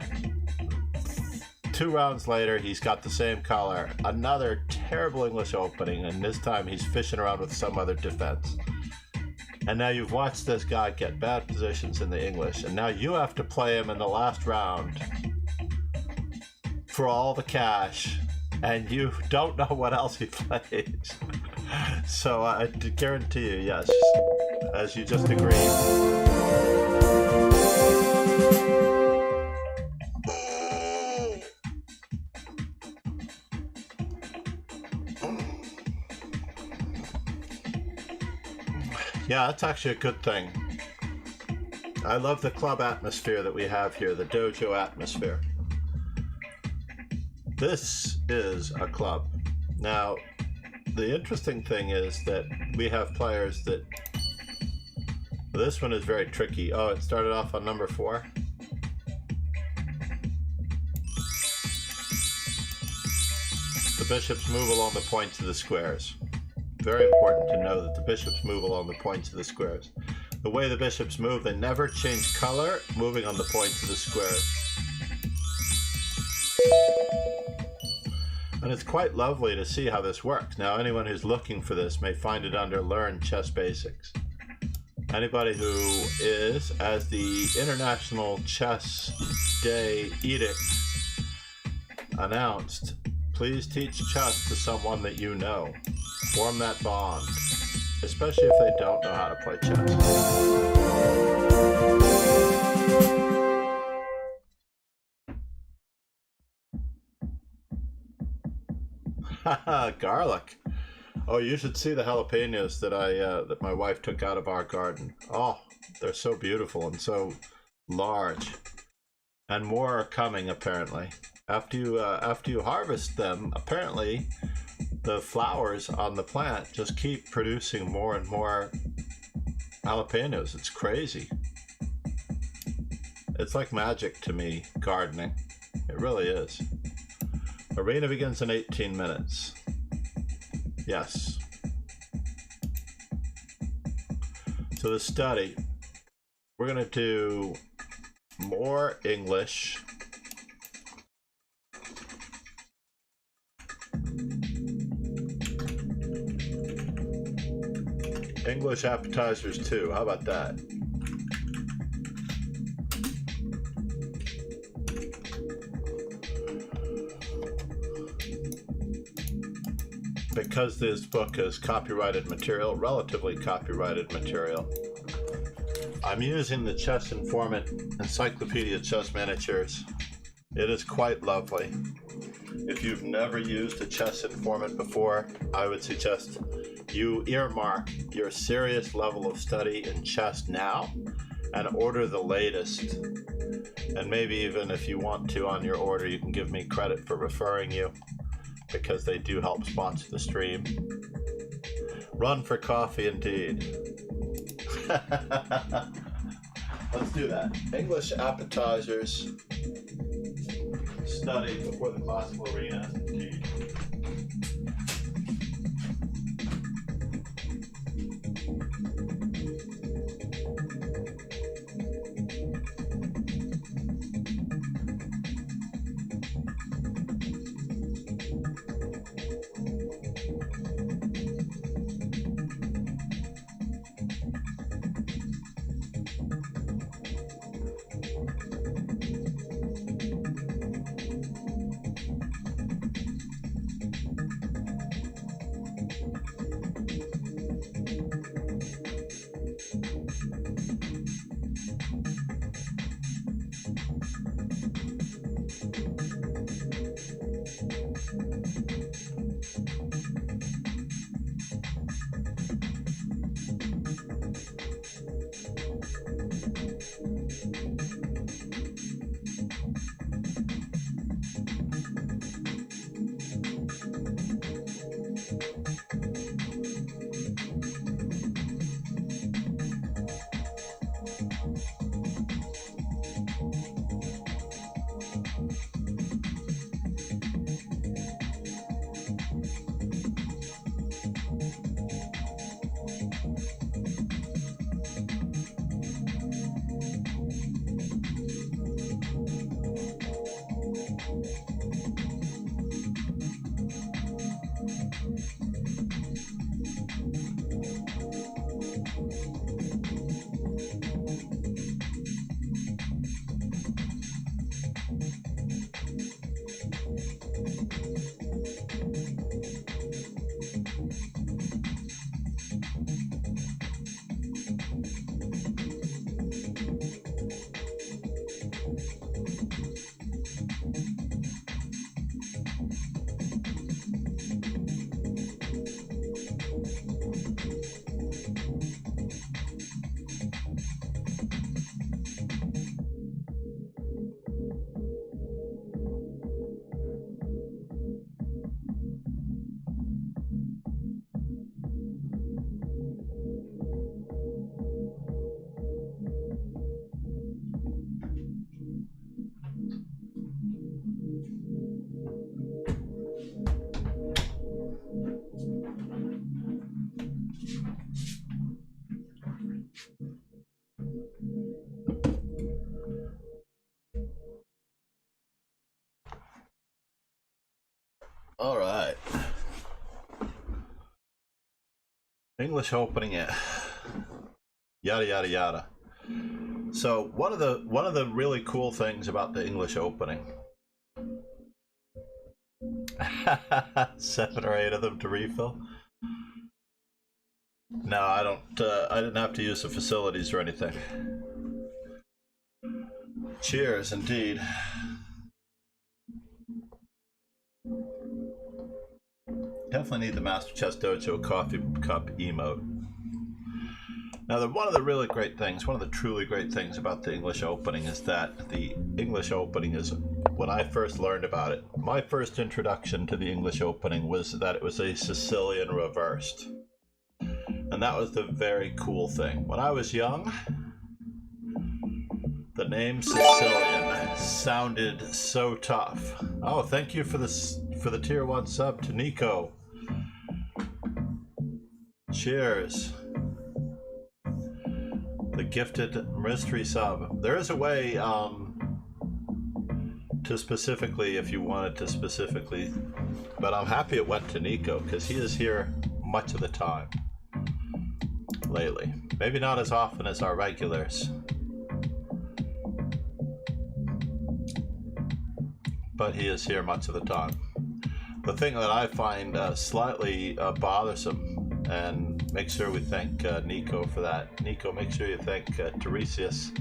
[SPEAKER 1] 2 rounds later, he's got the same color, another terrible English opening, and this time he's fishing around with some other defense. And now you've watched this guy get bad positions in the English, and now you have to play him in the last round for all the cash, and you don't know what else he plays. So I guarantee you, yes, as you just agreed. Yeah, that's actually a good thing. I love the club atmosphere that we have here, the dojo atmosphere. This is a club. Now, the interesting thing is that we have players that... This one is very tricky. Oh, it started off on number 4. The bishops move along the points of the squares. Very important to know that the bishops move along the points of the squares. The way the bishops move, they never change color, moving on the points of the squares. And it's quite lovely to see how this works. Now, anyone who's looking for this may find it under Learn Chess Basics. Anybody who is, as the International Chess Day Edict announced, please teach chess to someone that you know. Form that bond, especially if they don't know how to play chess. Haha, garlic. Oh, you should see the jalapenos that that my wife took out of our garden. Oh, they're so beautiful and so large, and more are coming apparently. After you harvest them, apparently the flowers on the plant just keep producing more and more jalapenos. It's crazy. It's like magic to me, gardening. It really is. Arena begins in 18 minutes. Yes. So the study, we're going to do more English. English appetizers too. How about that? Because this book is copyrighted material, relatively copyrighted material, I'm using the Chess Informant Encyclopedia Chess Miniatures. It is quite lovely. If you've never used a Chess Informant before, I would suggest you earmark your serious level of study in chess now and order the latest. And maybe even if you want to on your order, you can give me credit for referring you, because they do help sponsor the stream. Run for coffee indeed. Let's do that. English appetizers study before the classical arena indeed. All right. English opening it. Yada yada yada. So one of the really cool things about the English opening, 7 or 8 of them to refill. No, I don't. I didn't have to use the facilities or anything. Cheers, indeed. Definitely need the Master Chess Dojo coffee cup emote. Now, one of the really great things, one of the truly great things about the English opening is that the English opening is, when I first learned about it, my first introduction to the English opening was that it was a Sicilian reversed. And that was the very cool thing. When I was young, the name Sicilian sounded so tough. Oh, thank you for the tier 1 sub to Nico. Cheers. The gifted mystery sub. There is a way to specifically, if you wanted to specifically, but I'm happy it went to Nico because he is here much of the time lately. Maybe not as often as our regulars, but he is here much of the time. The thing that I find slightly bothersome, and make sure we thank Nico for that. Nico, make sure you thank Tiresias.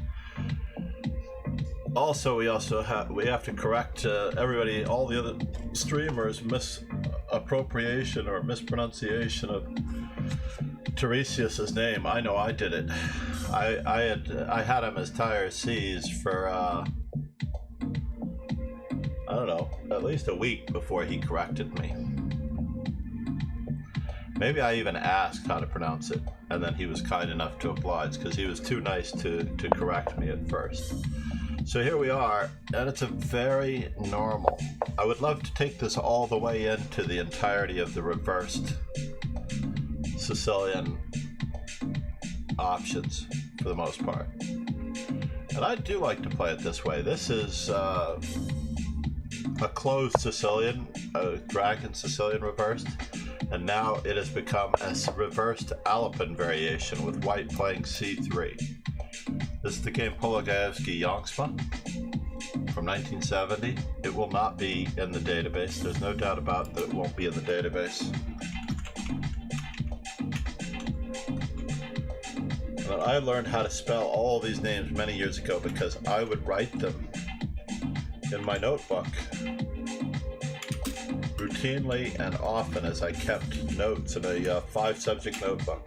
[SPEAKER 1] Also, we have to correct everybody, all the other streamers' misappropriation or mispronunciation of Tiresias's name. I know I did it. I had him as Tire C's for I don't know, at least a week before he corrected me. Maybe I even asked how to pronounce it, and then he was kind enough to oblige because he was too nice to correct me at first. So here we are, and it's a very normal. I would love to take this all the way into the entirety of the reversed Sicilian options for the most part. And I do like to play it this way. This is a closed Sicilian, a dragon Sicilian reversed. And now it has become a reversed Alpin variation with white playing c3. This is the game Polagaevsky Yongsma from 1970. It will not be in the database. There's no doubt about that it won't be in the database. But I learned how to spell all these names many years ago because I would write them in my notebook routinely and often as I kept notes in a 5-subject notebook.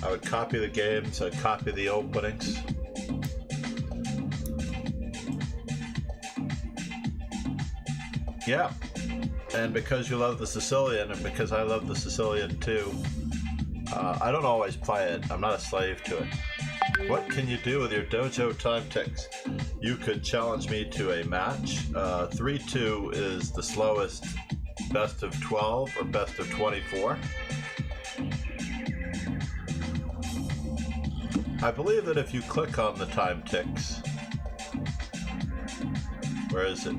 [SPEAKER 1] I would copy the games, I'd copy the openings. Yeah, and because you love the Sicilian and because I love the Sicilian too, I don't always play it. I'm not a slave to it. What can you do with your dojo time ticks? You could challenge me to a match. 3-2 is the slowest best of 12 or best of 24. I believe that if you click on the time ticks, where is it?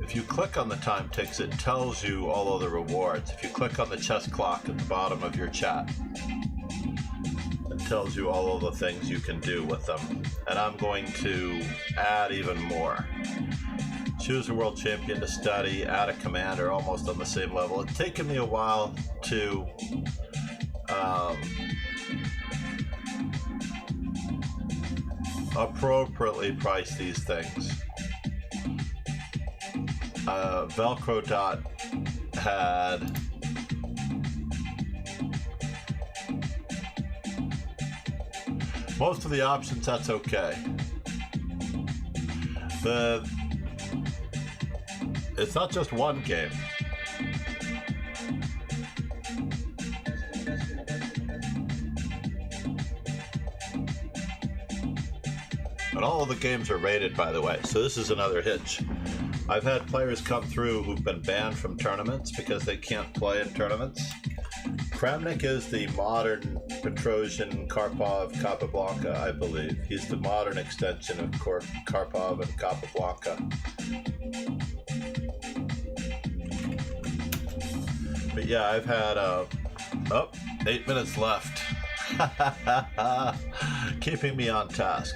[SPEAKER 1] If you click on the time ticks, it tells you all of the rewards. If you click on the chess clock at the bottom of your chat, it tells you all of the things you can do with them. And I'm going to add even more. Choose a world champion to study, add a commander almost on the same level. It's taken me a while to appropriately price these things. Velcro Dot had most of the options. That's okay. It's not just one game. And all of the games are rated, by the way, so this is another hitch. I've had players come through who've been banned from tournaments because they can't play in tournaments. Kramnik is the modern Petrosian, Karpov, Capablanca, I believe. He's the modern extension of Karpov and Capablanca. But yeah, I've had 8 minutes left. Keeping me on task.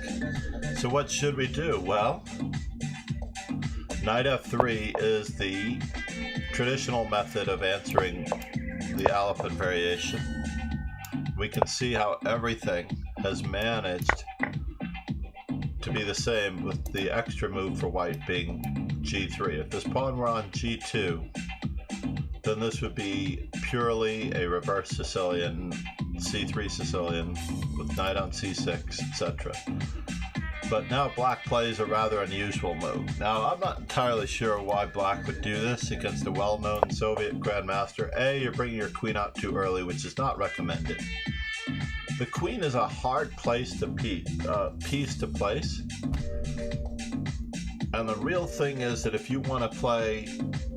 [SPEAKER 1] So what should we do? Well, Knight F3 is the traditional method of answering the Alpin variation. We can see how everything has managed to be the same, with the extra move for white being g3. If this pawn were on g2, then this would be purely a reverse Sicilian, c3 Sicilian, with knight on c6, etc. But now black plays a rather unusual move. Now, I'm not entirely sure why black would do this against a well-known Soviet grandmaster. A, you're bringing your queen out too early, which is not recommended. The queen is a hard piece to place. And the real thing is that if you want to play,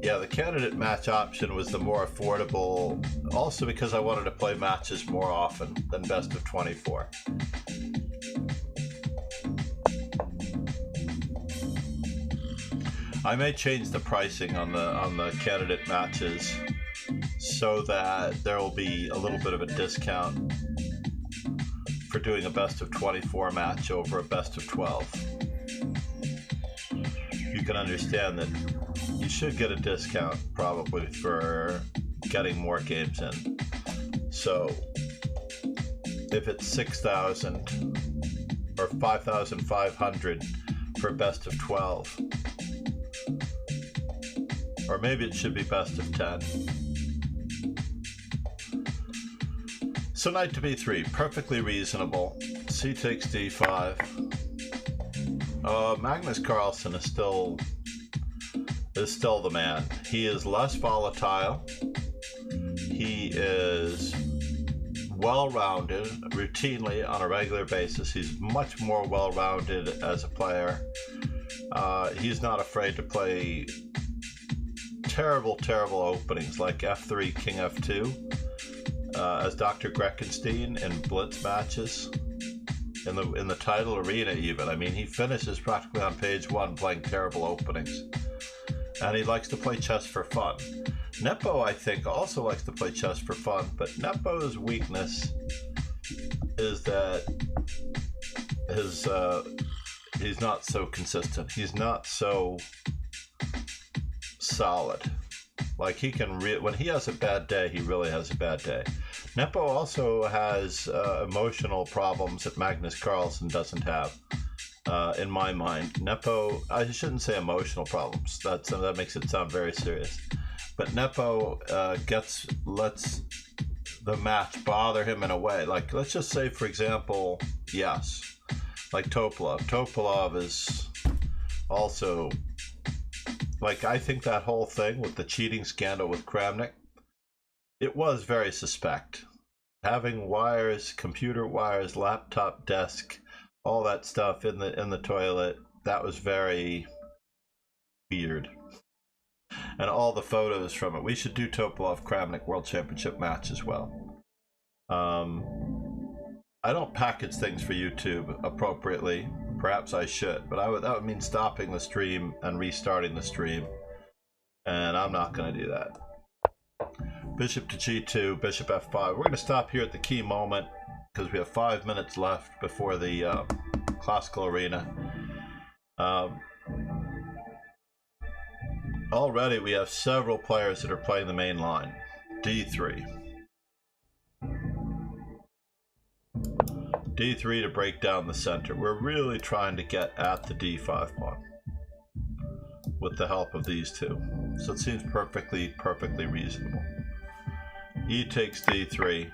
[SPEAKER 1] yeah, the candidate match option was the more affordable, also because I wanted to play matches more often than best of 24. I may change the pricing on the candidate matches so that there will be a little bit of a discount for doing a best of 24 match over a best of 12. You can understand that you should get a discount probably for getting more games in. So if it's 6,000 or 5,500 for best of 12, or maybe it should be best of 10. So knight to b3, perfectly reasonable. C takes d5. Magnus Carlsen is still the man. He is less volatile. He is well-rounded routinely on a regular basis. He's much more well-rounded as a player. He's not afraid to play terrible openings like f3, king f2, as Dr. Greckenstein in Blitz matches. In the title arena even. I mean, he finishes practically on page 1 playing terrible openings. And he likes to play chess for fun. Nepo, I think, also likes to play chess for fun, but Nepo's weakness is that he's not so consistent. He's not so solid. Like, he can when he has a bad day, he really has a bad day. Nepo also has emotional problems that Magnus Carlsen doesn't have, in my mind. Nepo, I shouldn't say emotional problems. That makes it sound very serious. But Nepo lets the match bother him in a way. Like, let's just say, for example, yes, like Topalov. Topalov is also, like, I think that whole thing with the cheating scandal with Kramnik, it was very suspect. Having wires, computer wires, laptop desk, all that stuff in the toilet, that was very weird. And all the photos from it. We should do Topalov Kramnik World Championship match as well. I don't package things for YouTube appropriately. Perhaps I should, but that would mean stopping the stream and restarting the stream. And I'm not going to do that. Bishop to g2, bishop f5. We're going to stop here at the key moment because we have 5 minutes left before the classical arena. Already we have several players that are playing the main line. d3. d3 to break down the center. We're really trying to get at the d5 pawn with the help of these two. So it seems perfectly reasonable. E takes d3.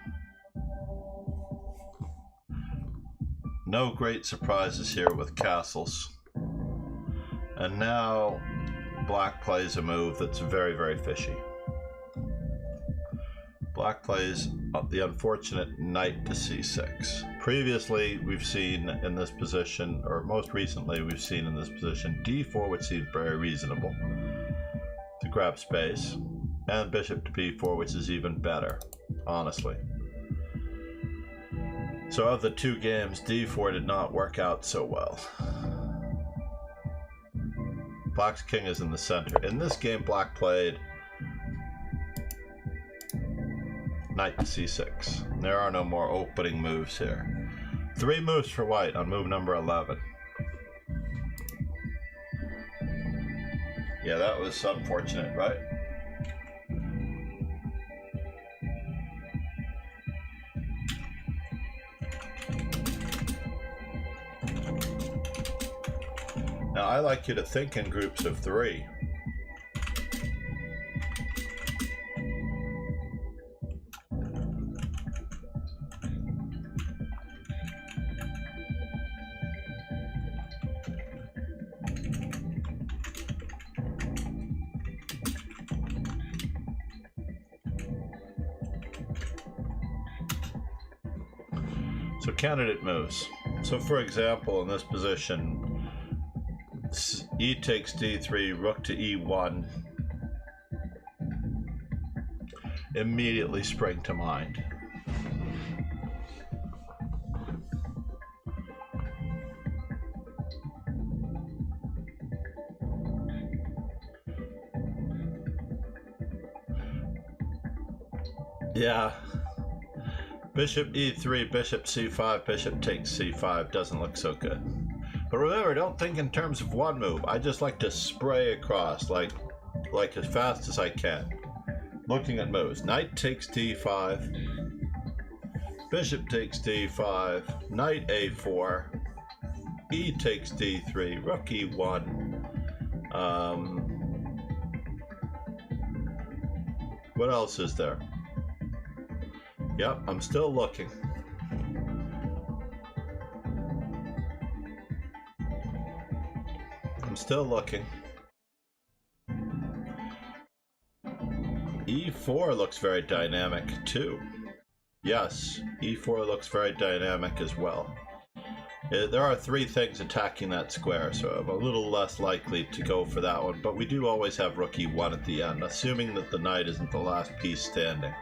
[SPEAKER 1] No great surprises here with castles. And now black plays a move that's very fishy. Black plays the unfortunate knight to c6. Previously, we've seen in this position, or most recently we've seen in this position, d4, which seems very reasonable to grab space, and bishop to b4, which is even better, honestly. So of the two games, d4 did not work out so well. Black's king is in the center. In this game, black played knight to c6. There are no more opening moves here. 3 moves for white on move number 11. Yeah, that was unfortunate, right? Now I like you to think in groups of 3. So candidate moves. So for example, in this position, e takes d3, rook to e1. Immediately spring to mind. Yeah. Bishop e3, bishop c5, bishop takes c5 doesn't look so good. But remember, don't think in terms of one move. I just like to spray across like as fast as I can. Looking at moves. Knight takes d5, bishop takes d5, knight a4, e takes d3, rook e1. What else is there? Yep, I'm still looking. I'm still looking. E4 looks very dynamic too. Yes, E4 looks very dynamic as well. There are 3 things attacking that square, so I'm a little less likely to go for that one, but we do always have rook e1 at the end, assuming that the knight isn't the last piece standing.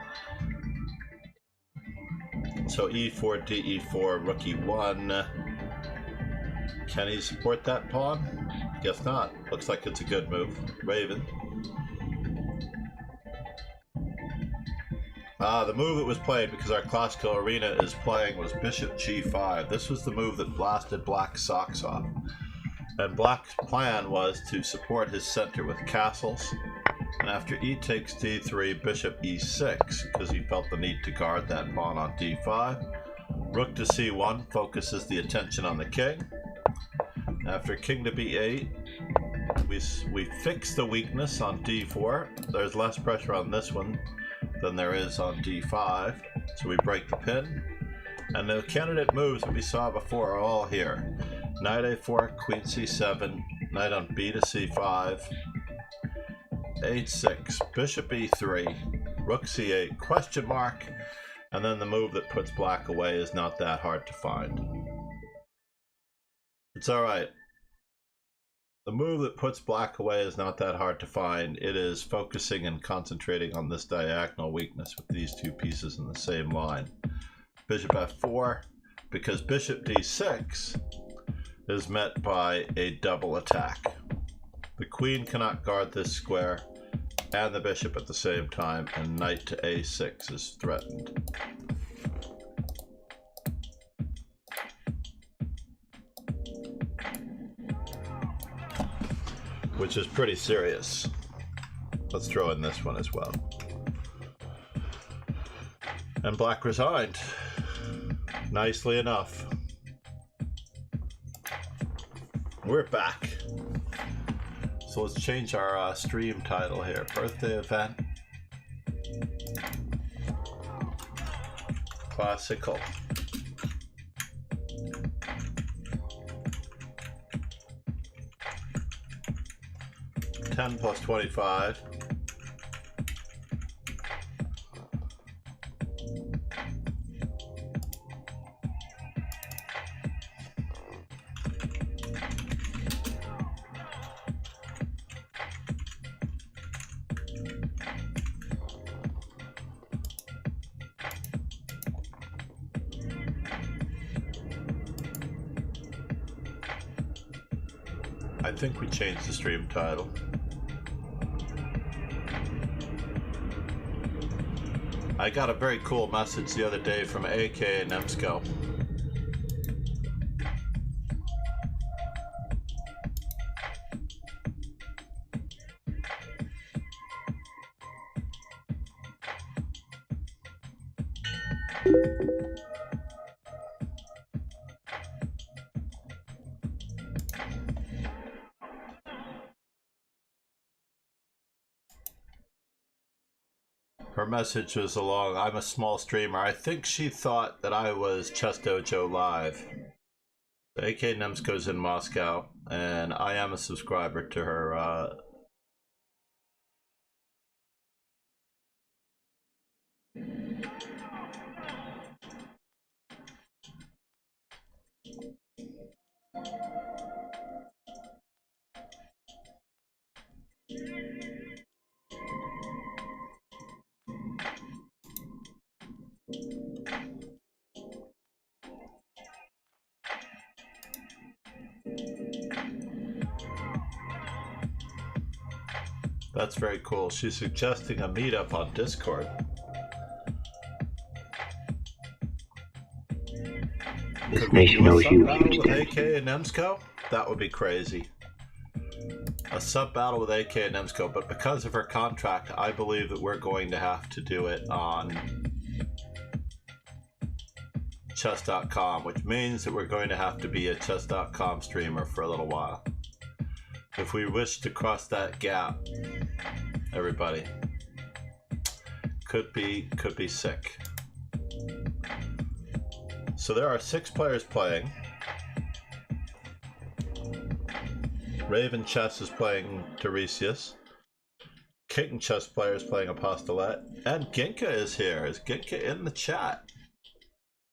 [SPEAKER 1] So e4, de4, rook e1. Can he support that pawn? Guess not. Looks like it's a good move. Raven. The move that was played, because our classical arena is playing, was bishop g5. This was the move that blasted Black's socks off. And Black's plan was to support his center with castles. And after e takes d3, bishop e6, because he felt the need to guard that pawn on d5. Rook to c1 focuses the attention on the king. After king to b8, we fix the weakness on d4. There's less pressure on this one than there is on d5, so we break the pin. And the candidate moves that we saw before are all here. Knight a4, queen c7, knight on b to c5, h6, bishop e3, rook c8, question mark, and then the move that puts Black away is not that hard to find. It's alright. The move that puts Black away is not that hard to find. It is focusing and concentrating on this diagonal weakness with these 2 pieces in the same line. Bishop f4, because bishop d6 is met by a double attack. The queen cannot guard this square and the bishop at the same time, and knight to a6 is threatened. Which is pretty serious. Let's throw in this one as well. And Black resigned. Nicely enough. We're back. So let's change our stream title here. Birthday event. Classical. 10 plus 25. I think we changed the stream title. I got a very cool message the other day from AK and Nemsko. Her message was along, I'm a small streamer. I think she thought that I was Chess Dojo Live. AK Nemsko's in Moscow, and I am a subscriber to her. That's very cool. She's suggesting a meetup on Discord.
[SPEAKER 2] This nation knows you.
[SPEAKER 1] With AK and Nemsko? That would be crazy. A sub battle with AK and Nemsko, but because of her contract, I believe that we're going to have to do it on chess.com, which means that we're going to have to be a chess.com streamer for a little while. If we wish to cross that gap, everybody, could be sick. So there are 6 players playing. Raven Chess is playing Tiresias. Kitten Chess player is playing Apostolette. And Ginka is here. Is Ginka in the chat?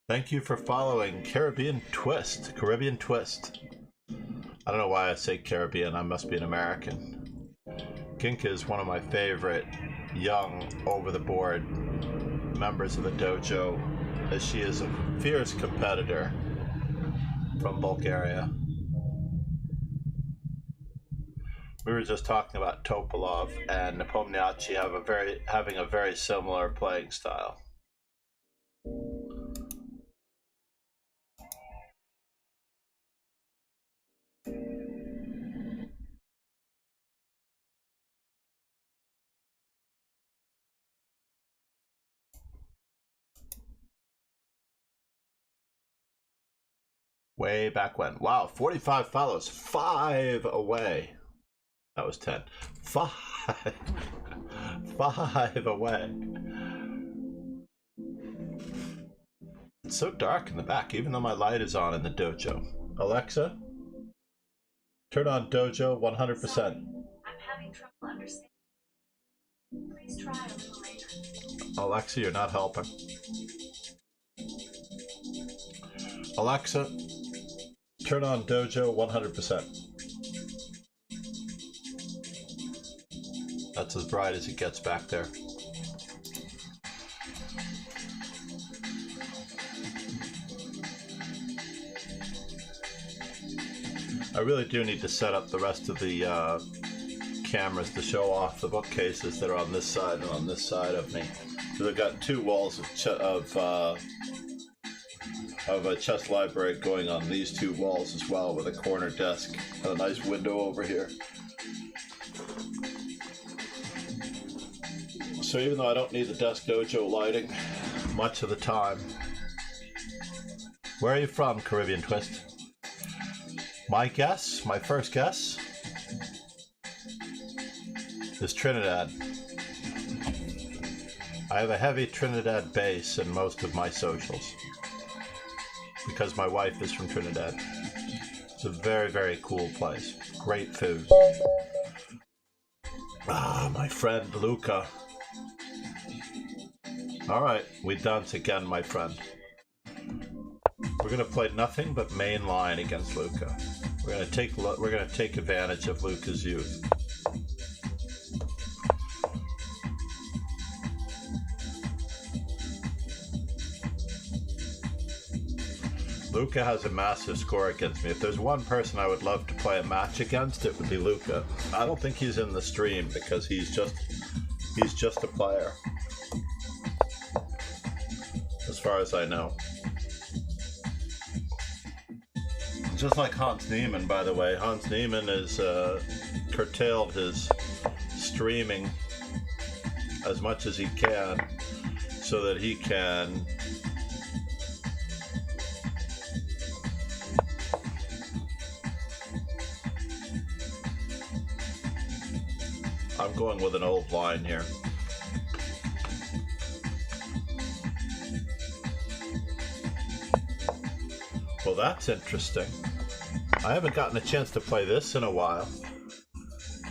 [SPEAKER 1] Thank you for following Caribbean Twist. Caribbean Twist. I don't know why I say Caribbean. I must be an American. Ginka is one of my favorite young, over-the-board members of the dojo, as she is a fierce competitor from Bulgaria. We were just talking about Topalov and Nepomniachtchi having a very similar playing style. Way back when. Wow, 45 follows. 5 away. That was 10. 5. 5 away. It's so dark in the back, even though my light is on in the dojo. Alexa, turn on dojo 100%.
[SPEAKER 3] Sorry, I'm having trouble understanding. Please try a little later.
[SPEAKER 1] Alexa, you're not helping. Alexa, turn on dojo 100%. That's as bright as it gets back there. I really do need to set up the rest of the cameras to show off the bookcases that are on this side and on this side of me. So I've got 2 walls of a chess library going on these 2 walls as well, with a corner desk and a nice window over here. So even though I don't need the desk dojo lighting much of the time. Where are you from, Caribbean Twist? My guess, my first guess, is Trinidad. I have a heavy Trinidad base in most of my socials because my wife is from Trinidad. It's a very, very cool place. Great food. Ah, my friend Luca. All right, we dance again, my friend. We're gonna play nothing but main line against Luca. We're gonna take advantage of Luca's youth. Luca has a massive score against me. If there's one person I would love to play a match against, it would be Luca. I don't think he's in the stream because he's just a player, as far as I know. Just like Hans Niemann, by the way. Hans Niemann has curtailed his streaming as much as he can so that he can I'm going with an old line here. Well, that's interesting. I haven't gotten a chance to play this in a while.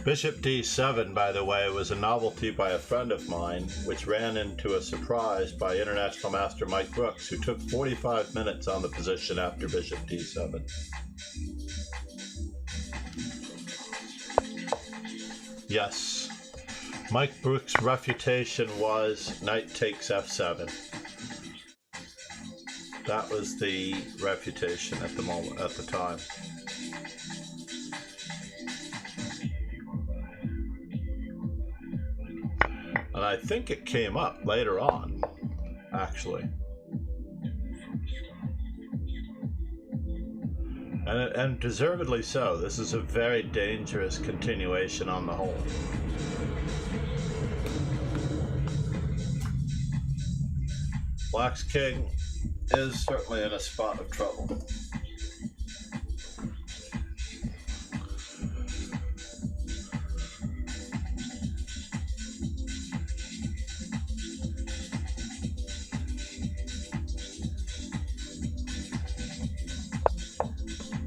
[SPEAKER 1] Bishop d7, by the way, was a novelty by a friend of mine, which ran into a surprise by international master Mike Brooks, who took 45 minutes on the position after Bishop d7. Yes. Mike Brooks' refutation was knight takes f7. That was the refutation at the moment, at the time. And I think it came up later on, actually. And deservedly so. This is a very dangerous continuation on the whole. Black's king is certainly in a spot of trouble.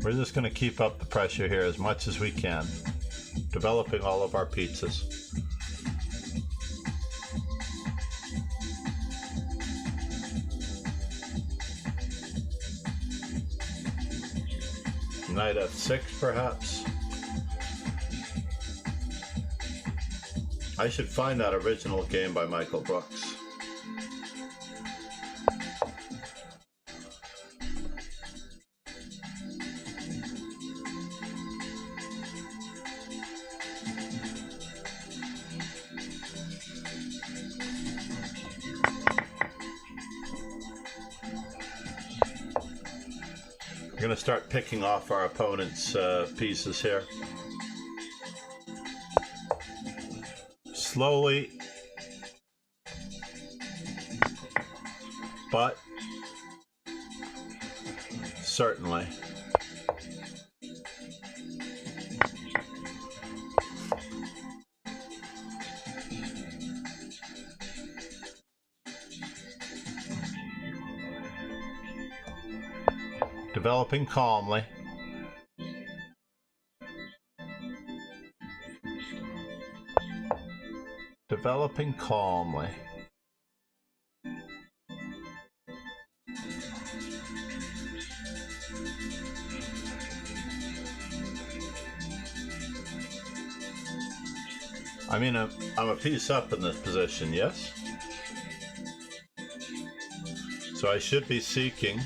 [SPEAKER 1] We're just going to keep up the pressure here as much as we can, developing all of our pizzas. Knight f6, perhaps. I should find that original game by Michael Brooks. We're going to start picking off our opponent's pieces here. Slowly, but certainly. Developing calmly. Developing calmly. I mean, I'm a piece up in this position, yes? So I should be seeking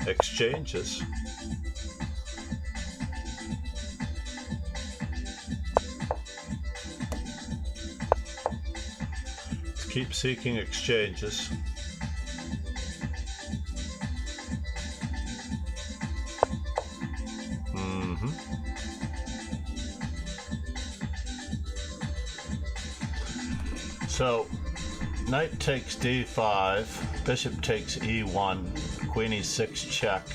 [SPEAKER 1] exchanges. Let's keep seeking exchanges. So, knight takes d5, bishop takes e1, queen e6 check.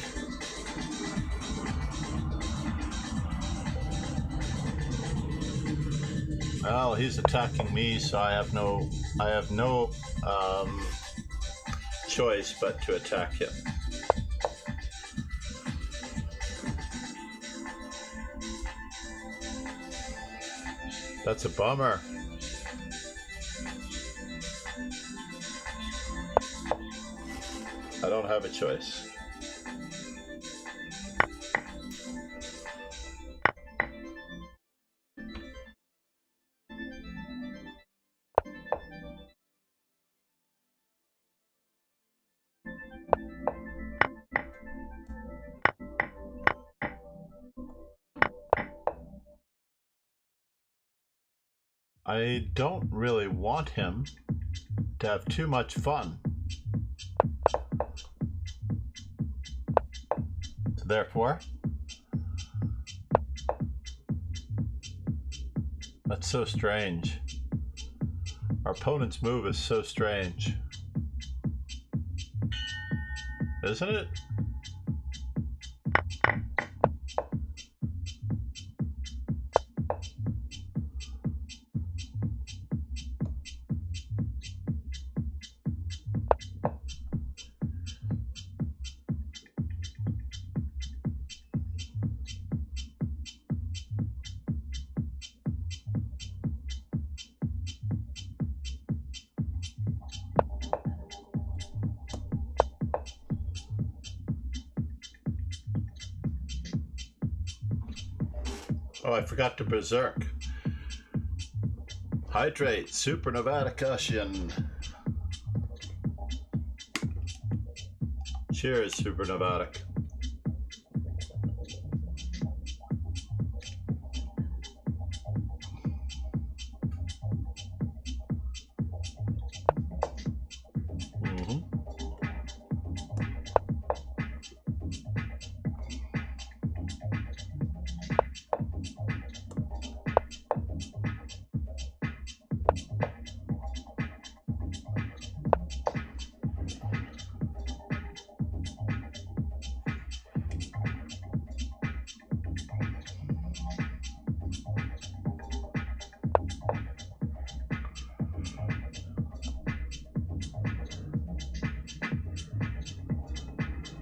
[SPEAKER 1] Well, he's attacking me, so I have no choice but to attack him. That's a bummer. I don't have a choice. I don't really want him to have too much fun. So therefore, that's so strange. Our opponent's move is so strange. Isn't it? Oh, I forgot to berserk. Hydrate, Supernovatic Ocean. Cheers, Supernovatic.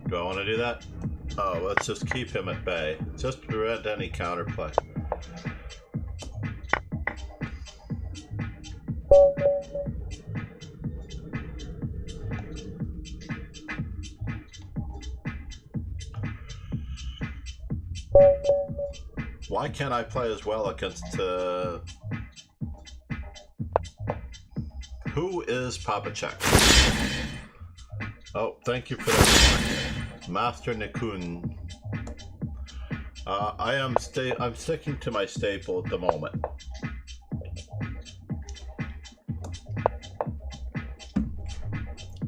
[SPEAKER 1] Do I want to do that? Oh, let's just keep him at bay. Just to prevent any counterplay. Why can't I play as well against... Who is Papacek? Oh, thank you for that. Master Nikun. I'm sticking to my staple at the moment.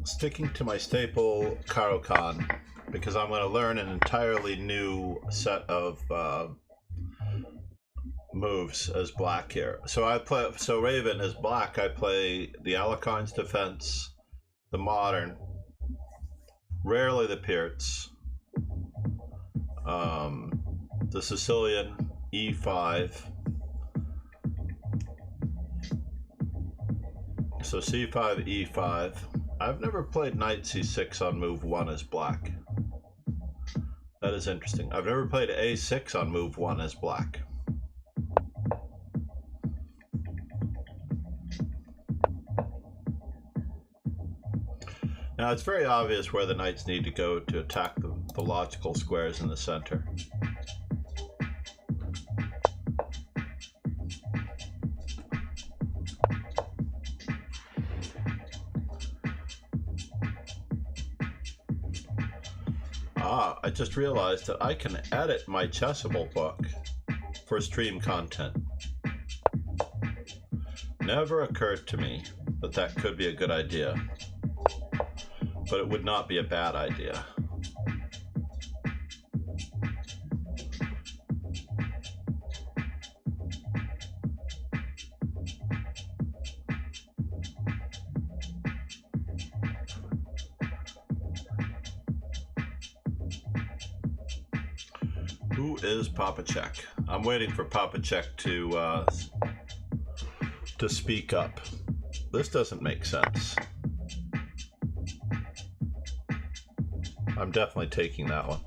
[SPEAKER 1] Sticking to my staple Karokan because I'm going to learn an entirely new set of moves as black here. So Raven as black. I play the Alakon's Defense, the Modern, rarely the Pirts, the Sicilian E5. So C5, E5. I've never played Knight C6 on move 1 as black. That is interesting. I've never played A6 on move 1 as black. Now it's very obvious where the knights need to go to attack the logical squares in the center. I just realized that I can edit my Chessable book for stream content. Never occurred to me that that could be a good idea, but it would not be a bad idea. Who is Papacek? I'm waiting for Papacek to speak up. This doesn't make sense. I'm definitely taking that one.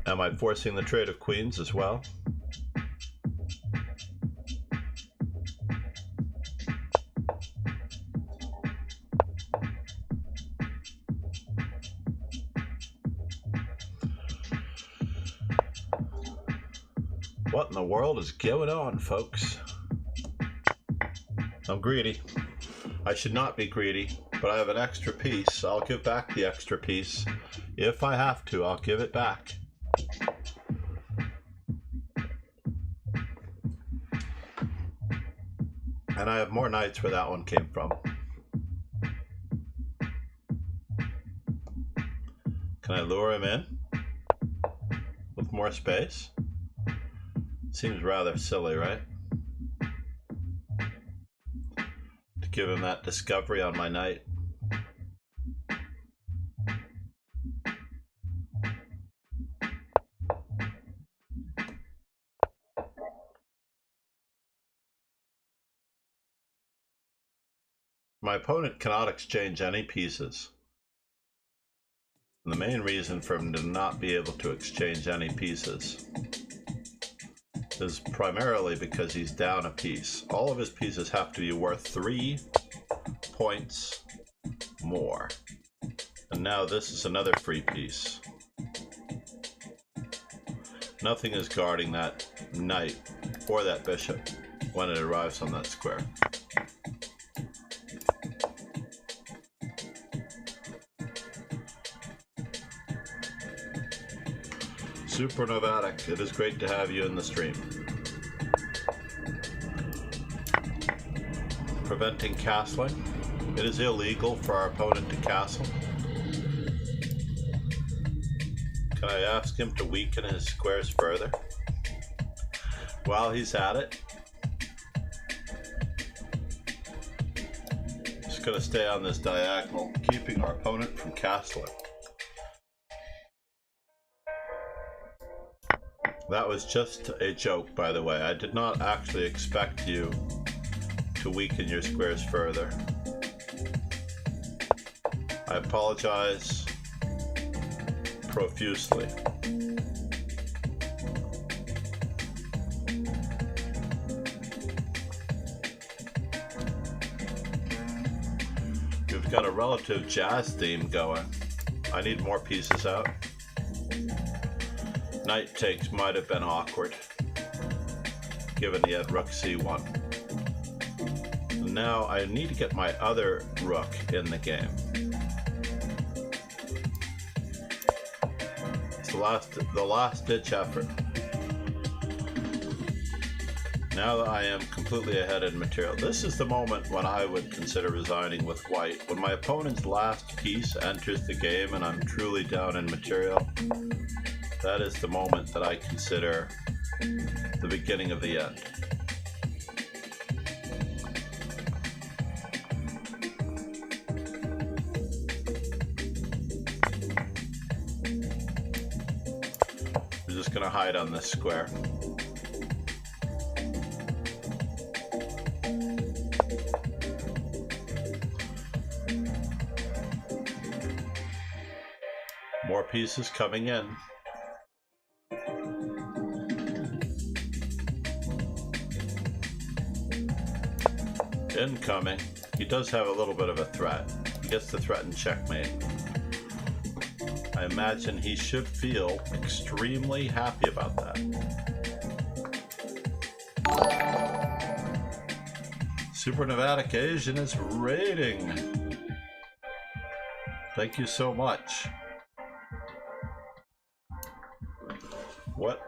[SPEAKER 1] Am I forcing the trade of queens as well? What in the world is going on, folks? I'm greedy. I should not be greedy, but I have an extra piece. I'll give back the extra piece. If I have to, I'll give it back. And I have more knights where that one came from. Can I lure him in with more space? Seems rather silly, right? To give him that discovery on my knight. My opponent cannot exchange any pieces. And the main reason for him to not be able to exchange any pieces is primarily because he's down a piece. All of his pieces have to be worth 3 points more. And now this is another free piece. Nothing is guarding that knight or that bishop when it arrives on that square. Super Novatic, it is great to have you in the stream. Preventing castling. It is illegal for our opponent to castle. Can I ask him to weaken his squares further? While he's at it, just going to stay on this diagonal, keeping our opponent from castling. That was just a joke, by the way. I did not actually expect you to weaken your squares further. I apologize profusely. You've got a relative jazz theme going. I need more pieces out. Knight takes might have been awkward, given he had rook c1. Now I need to get my other rook in the game. It's the last ditch effort. Now that I am completely ahead in material, this is the moment when I would consider resigning with white. When my opponent's last piece enters the game and I'm truly down in material, that is the moment that I consider the beginning of the end. We're just going to hide on this square. More pieces coming in. Incoming. He does have a little bit of a threat. He gets to threaten checkmate. I imagine he should feel extremely happy about that. Super Novatic Asian is raiding. Thank you so much. What?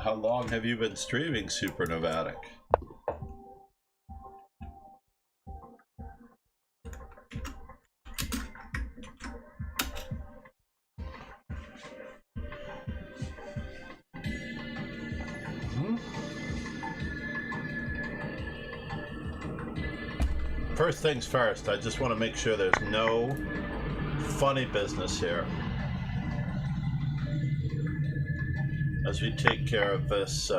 [SPEAKER 1] How long have you been streaming, Super Novatic? First things first, I just want to make sure there's no funny business here as we take care of this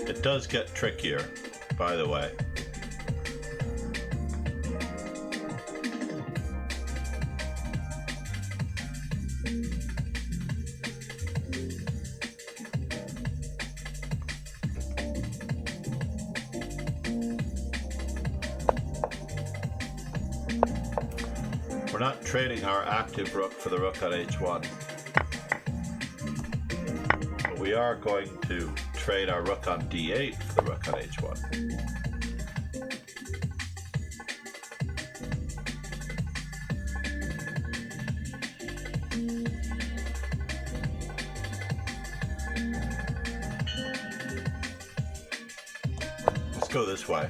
[SPEAKER 1] It does get trickier, by the way. We're not trading our active rook for the rook on h1. But we are going to trade our rook on d8 for the rook on h1. Let's go this way.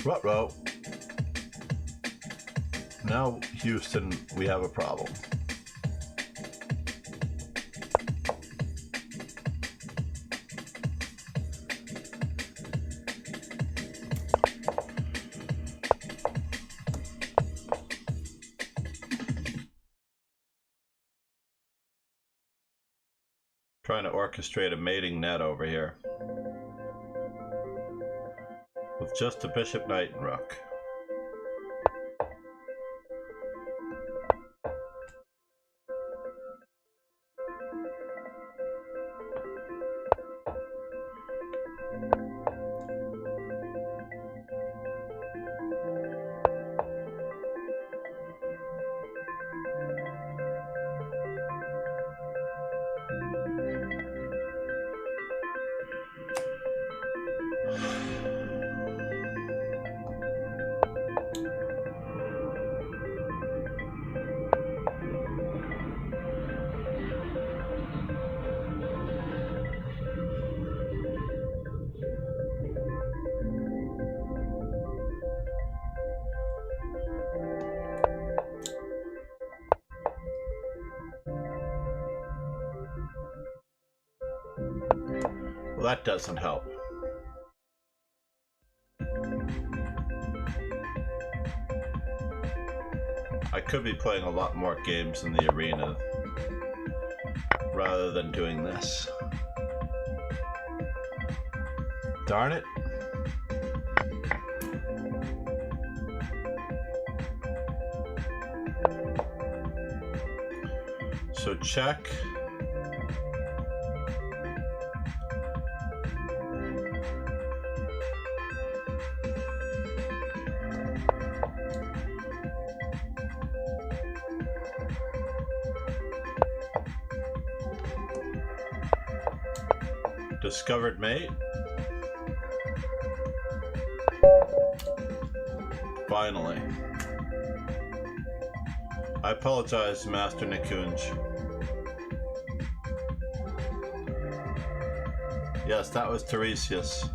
[SPEAKER 1] Ruh-roh. Now, Houston, we have a problem. Trying to orchestrate a mating net over here. with just a bishop, knight, and rook. Well, that doesn't help. I could be playing a lot more games in the arena rather than doing this. Darn it. So check. Discovered mate. Finally. I apologize, Master Nikunj. Yes, that was Tiresias.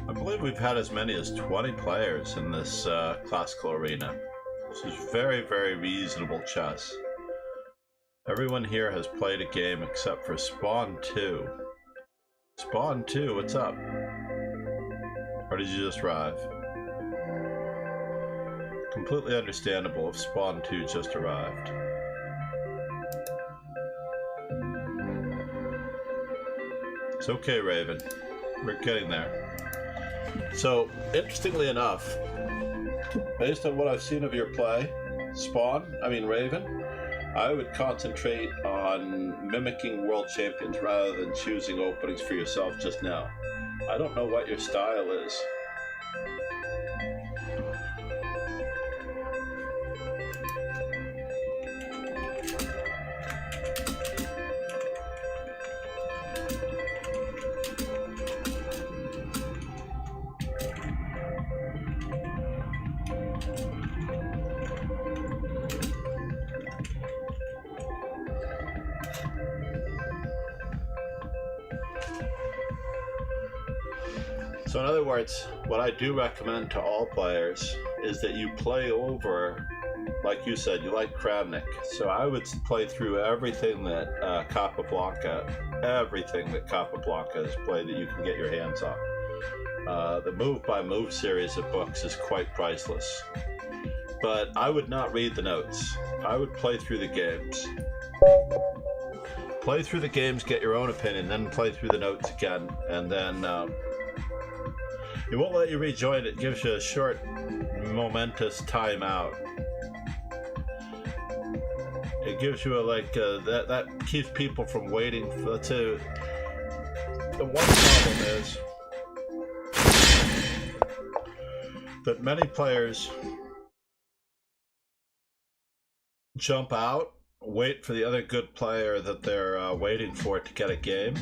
[SPEAKER 1] I believe we've had as many as 20 players in this classical arena. This is very, very reasonable chess. Everyone here has played a game except for Spawn 2. Spawn 2, what's up? Or did you just arrive? Completely understandable if Spawn 2 just arrived. It's okay, Raven. We're getting there. So, interestingly enough, based on what I've seen of your play, Raven, I would concentrate on mimicking world champions rather than choosing openings for yourself just now. I don't know what your style is. So in other words, what I do recommend to all players is that you play over, like you said, you like Kramnik. So I would play through everything that Capablanca has played that you can get your hands on. The Move by Move series of books is quite priceless. But I would not read the notes. I would play through the games. Play through the games, get your own opinion, then play through the notes again, and then it won't let you rejoin. It gives you a short, momentous timeout. It gives you a that keeps people from waiting for the one problem is that many players jump out, wait for the other good player that they're waiting for to get a game.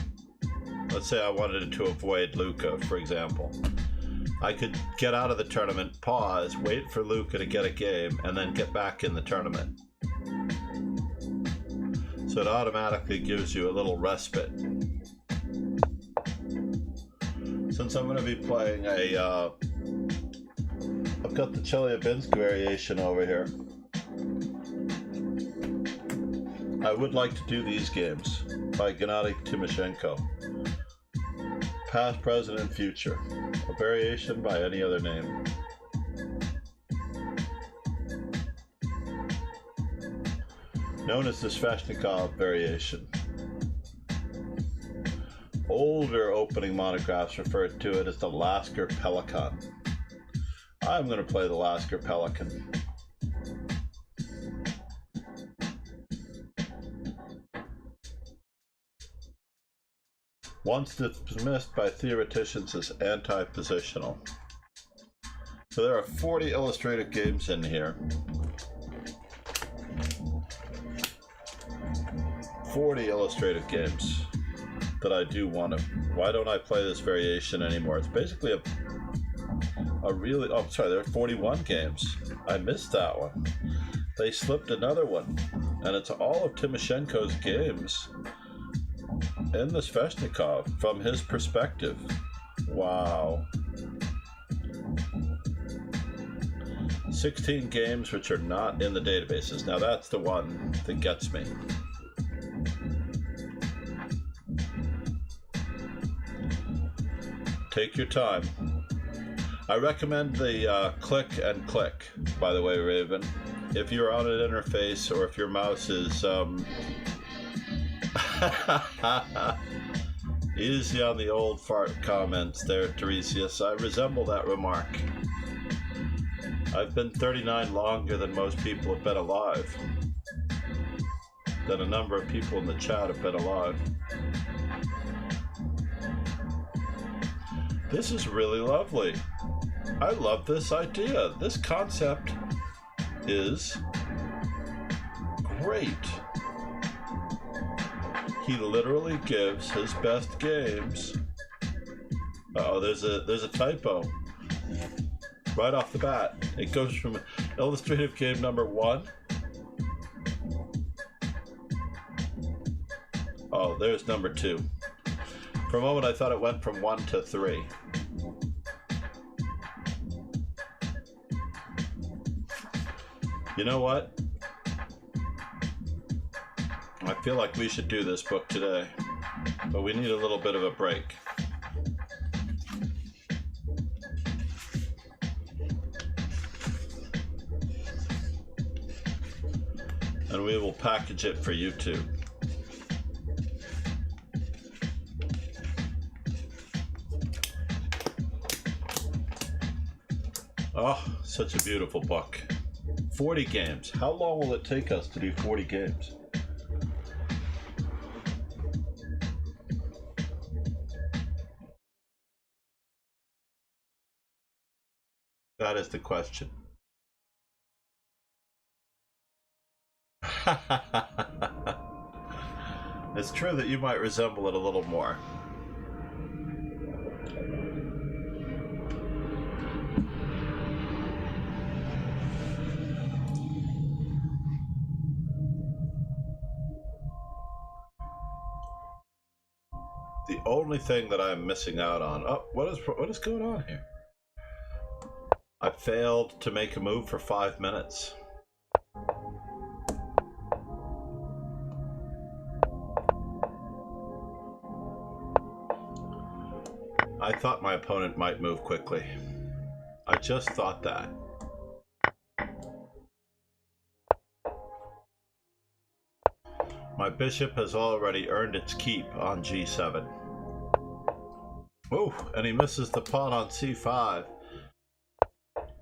[SPEAKER 1] Let's say I wanted to avoid Luca, for example. I could get out of the tournament, pause, wait for Luca to get a game, and then get back in the tournament. So it automatically gives you a little respite. Since I'm going to be playing I've got the Chelyabinsk variation over here. I would like to do these games by Gennady Timoshenko. Past, present, and future. A variation by any other name. Known as the Sveshnikov variation. Older opening monographs referred to it as the Lasker Pelican. I'm going to play the Lasker Pelican. Once dismissed by theoreticians as anti-positional. So there are 40 illustrated games in here. 40 illustrated games that I do want to. Why don't I play this variation anymore? It's basically a really. Oh, sorry, there are 41 games. I missed that one. They slipped another one, and it's all of Timoshenko's games in the Sveshnikov from his perspective. Wow. 16 games which are not in the databases. Now that's the one that gets me. Take your time. I recommend the click and click, by the way, Raven. If you're on an interface or if your mouse is easy on the old fart comments there, Tiresias. I resemble that remark. I've been 39 longer than most people have been alive. Than a number of people in the chat have been alive. This is really lovely. I love this idea. This concept is great. He literally gives his best games. Uh-oh, there's a typo. Right off the bat. It goes from illustrative game number 1. Oh, there's number 2. For a moment I thought it went from 1 to 3. You know what? I feel like we should do this book today, but we need a little bit of a break. And we will package it for YouTube. Oh, such a beautiful book. 40 games. How long will it take us to do 40 games? That is the question. It's true that you might resemble it a little more. The only thing that I'm missing out on. Oh, what is going on here? I failed to make a move for 5 minutes. I thought my opponent might move quickly. I just thought that. My bishop has already earned its keep on g7. Oh, and he misses the pawn on c5.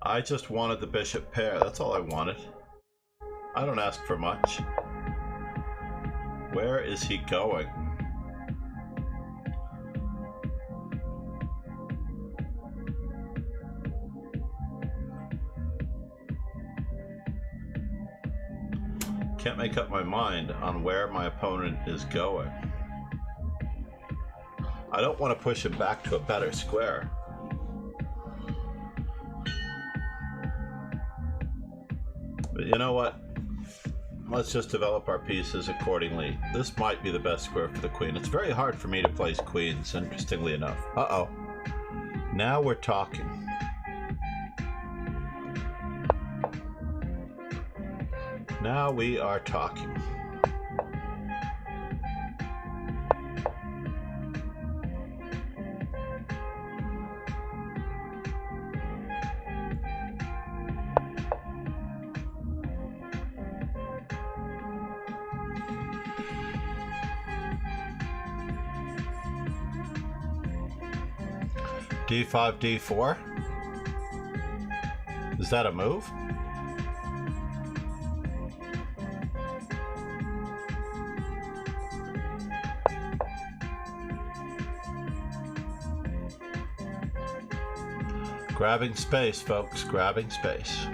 [SPEAKER 1] I just wanted the bishop pair. That's all I wanted. I don't ask for much. Where is he going? Can't make up my mind on where my opponent is going. I don't want to push him back to a better square. But you know what? Let's just develop our pieces accordingly. This might be the best square for the queen. It's very hard for me to place queens, interestingly enough. Uh-oh. Now we're talking. Now we are talking. D5, D4? Is that a move? Grabbing space, folks, grabbing space.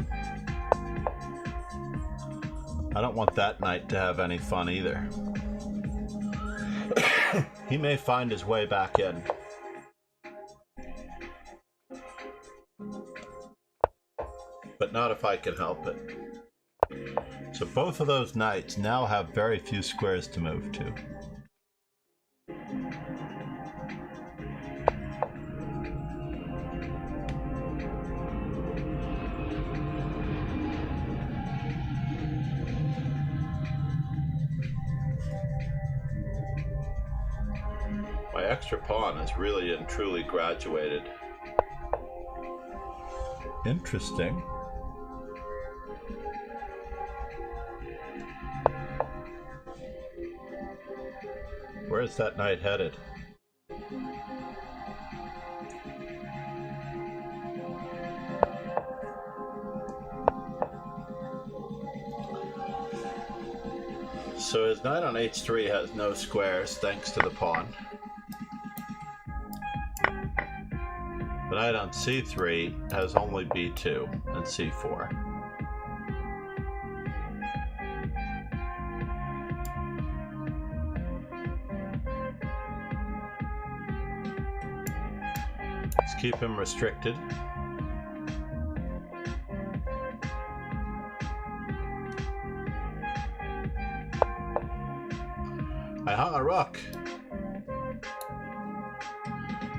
[SPEAKER 1] I don't want that knight to have any fun either. He may find his way back in. But not if I can help it. So both of those knights now have very few squares to move to. My extra pawn is really and truly graduated. Interesting. Where's that knight headed? So his knight on h3 has no squares thanks to the pawn. The knight on c3 has only b2 and c4. Let's keep him restricted. I hung a rook.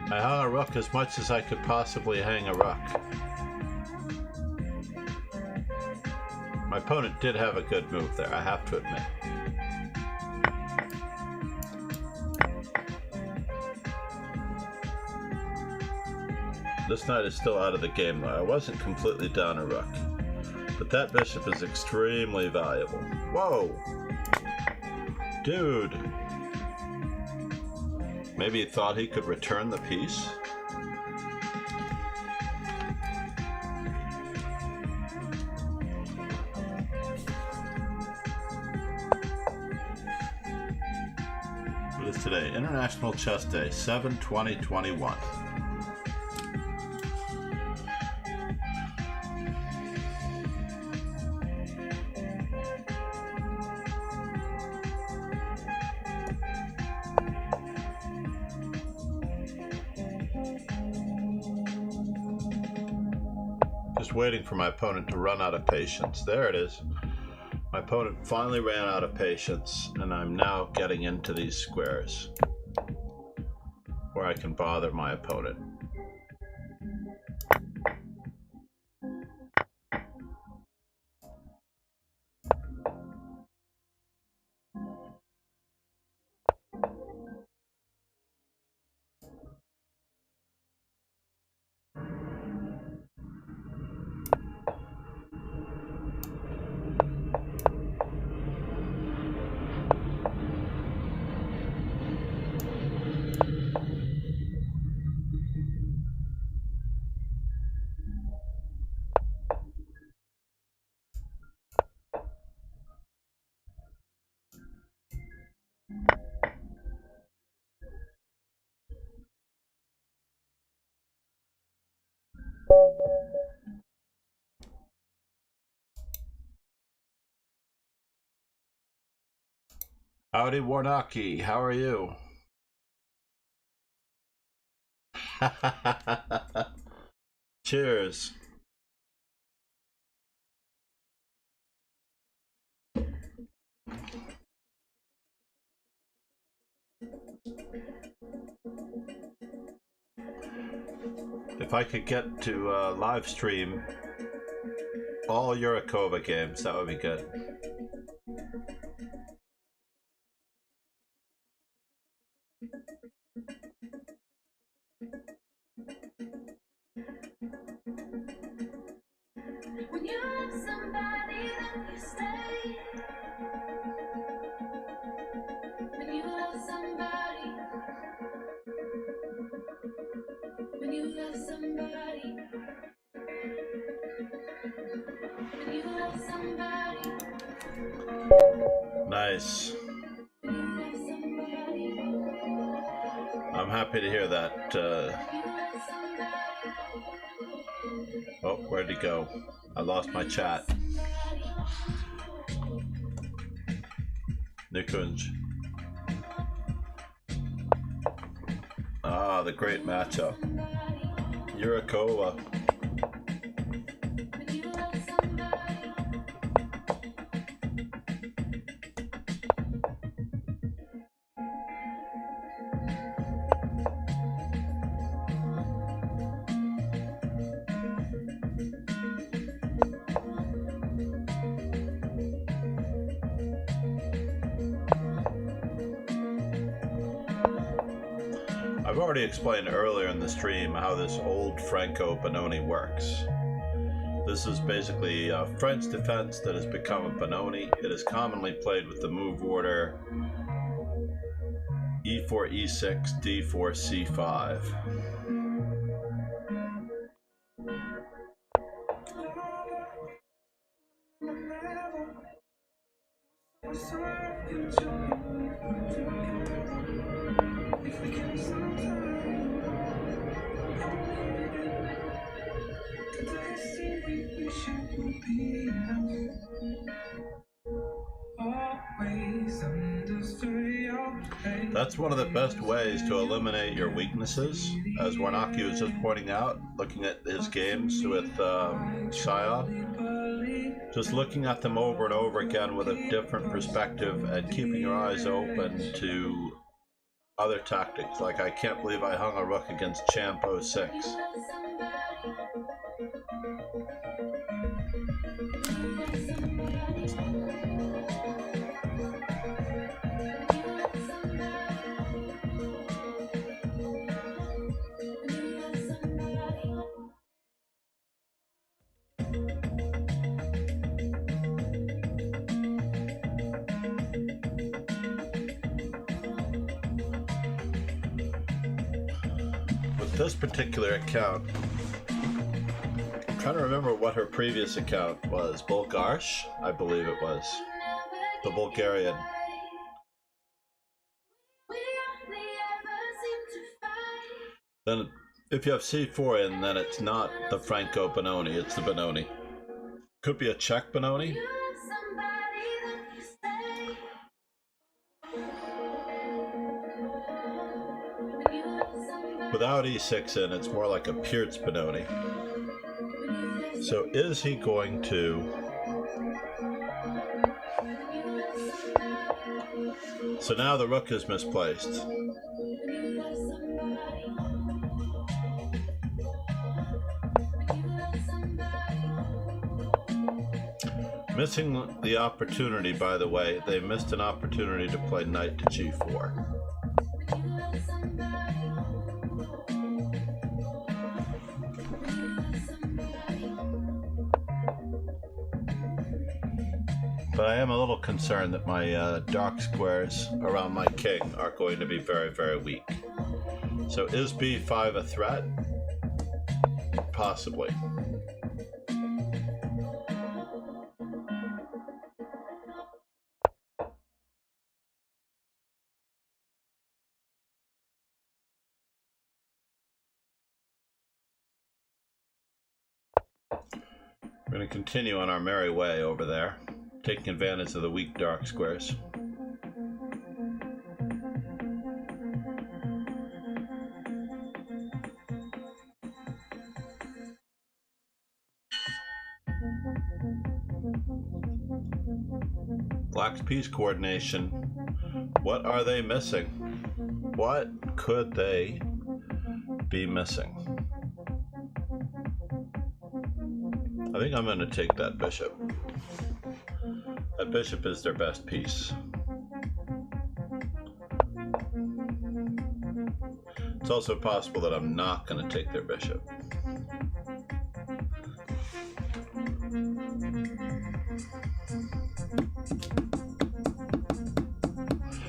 [SPEAKER 1] I hung a rook as much as I could possibly hang a rook. My opponent did have a good move there, I have to admit. This knight is still out of the game though. I wasn't completely down a rook. But that bishop is extremely valuable. Whoa! Dude! Maybe he thought he could return the piece? What is today? International Chess Day, 7/20/21. Just waiting for my opponent to run out of patience. There it is. My opponent finally ran out of patience, and I'm now getting into these squares where I can bother my opponent. Howdy, Warnocky. How are you? Cheers. If I could get to live stream all Yurikova games, that would be good.
[SPEAKER 3] When you love somebody, then you stay. When you love somebody, when you
[SPEAKER 1] Nice. I'm happy to hear that. Oh, where'd he go? I lost my chat. Nikunj. Ah, the great matchup. Yurikova. I've already explained earlier in the stream how this old Franco Benoni works. This is basically a French defense that has become a Benoni. It is commonly played with the move order e4, e6, d4, c5. That's one of the best ways to eliminate your weaknesses, as Warnaki was just pointing out, looking at his games with Sion. Just looking at them over and over again with a different perspective and keeping your eyes open to other tactics. Like, I can't believe I hung a rook against Champ 06. This particular account, I'm trying to remember what her previous account was. Bulgarsh, I believe it was. The Bulgarian. Then if you have c4 in, then it's not the Franco Benoni, it's the Benoni. Could be a Czech Benoni. Without e6 in, it's more like a Pirtz Benoni. So is he going to... So now the rook is misplaced. Missing the opportunity, by the way. They missed an opportunity to play knight to g4. But I am a little concerned that my dark squares around my king are going to be very, very weak. So is b5 a threat? Possibly. We're going to continue on our merry way over there, taking advantage of the weak dark squares. Black's piece coordination. What are they missing? What could they be missing? I think I'm going to take that bishop. That bishop is their best piece. It's also possible that I'm not going to take their bishop.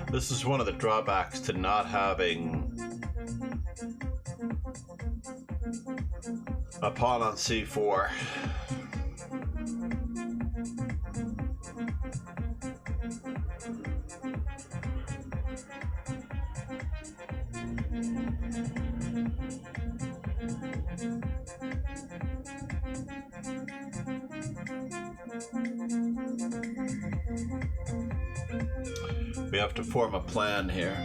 [SPEAKER 1] This is one of the drawbacks to not having A pawn on c4. We have to form a plan here.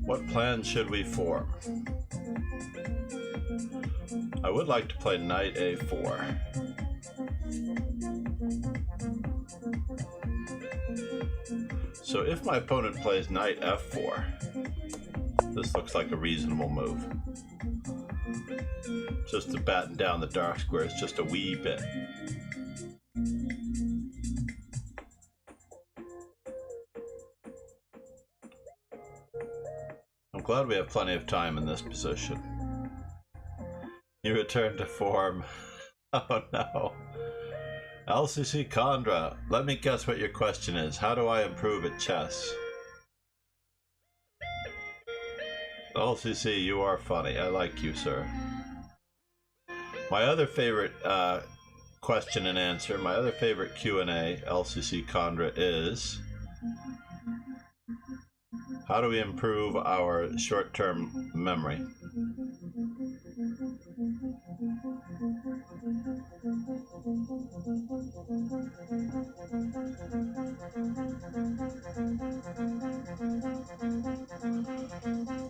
[SPEAKER 1] What plan should we form? I would like to play knight a4. So if my opponent plays knight f4, this looks like a reasonable move. Just to batten down the dark squares just a wee bit. I'm glad we have plenty of time in this position. You return to form. Oh no. LCC Condra, let me guess what your question is. How do I improve at chess? LCC, you are funny. I like you, sir. My other favorite question and answer, my other favorite Q&A, LCC Condra, is how do we improve our short-term memory?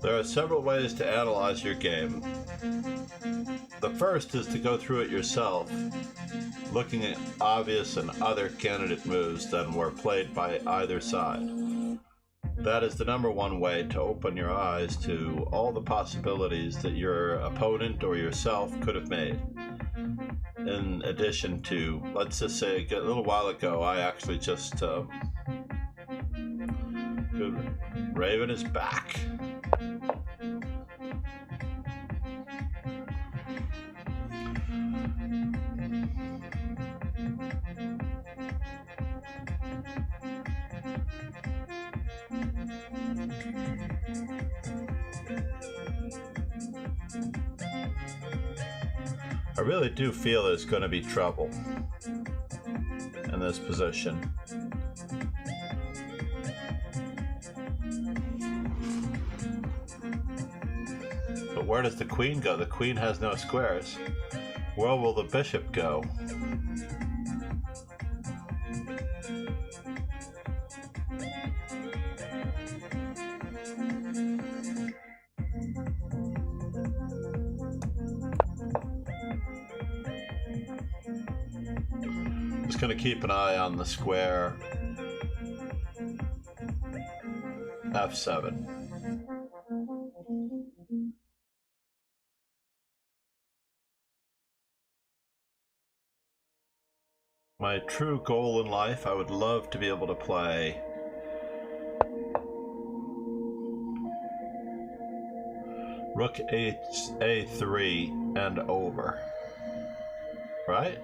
[SPEAKER 1] There are several ways to analyze your game. The first is to go through it yourself, looking at obvious and other candidate moves that were played by either side. That is the #1 way to open your eyes to all the possibilities that your opponent or yourself could have made. In addition to, let's just say a little while ago, I actually just... Raven is back. I really do feel there's going to be trouble in this position. But where does the queen go? The queen has no squares. Where will the bishop go? Just going to keep an eye on the square f7. My true goal in life, I would love to be able to play rook a3 and over, right?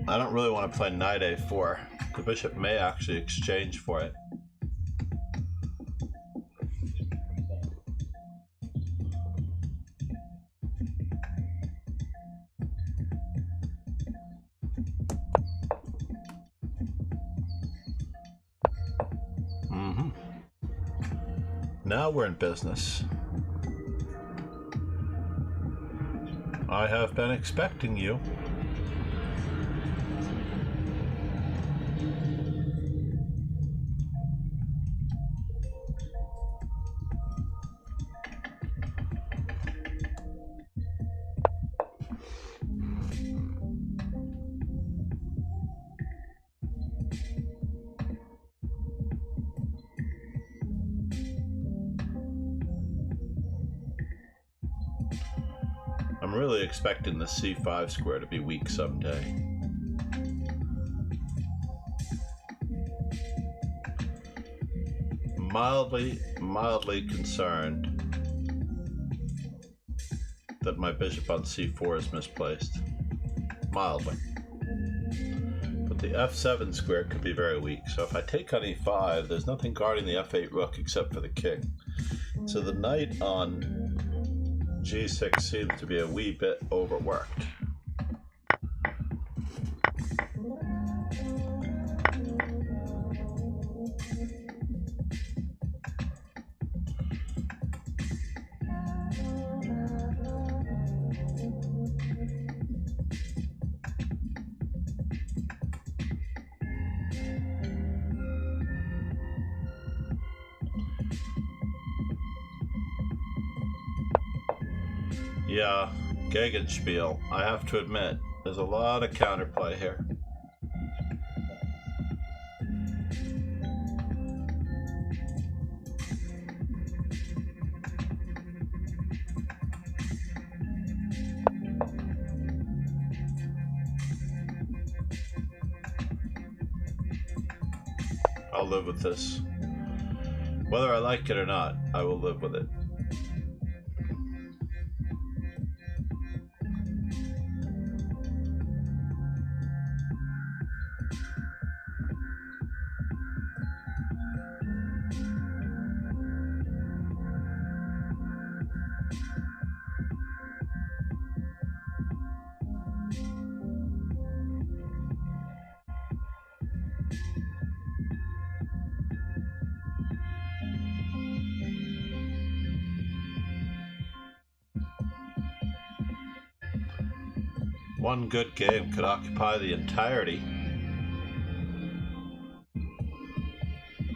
[SPEAKER 1] I don't really want to play knight a4. The bishop may actually exchange for it. Now we're in business. I have been expecting you. I'm really expecting the c5 square to be weak someday. mildly concerned that my bishop on c4 is misplaced. Mildly. But the f7 square could be very weak. So if I take on e5, there's nothing guarding the f8 rook except for the king. So the knight on g6 seems to be a wee bit overworked. Yeah, Gegenspiel. I have to admit, there's a lot of counterplay here. I'll live with this. Whether I like it or not, I will live with it. One good game could occupy the entirety.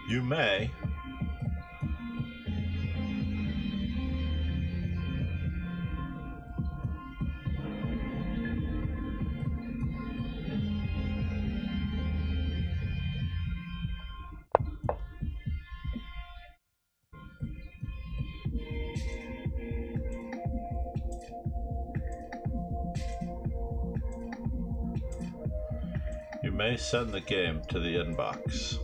[SPEAKER 1] You may. You may send the game to the inbox.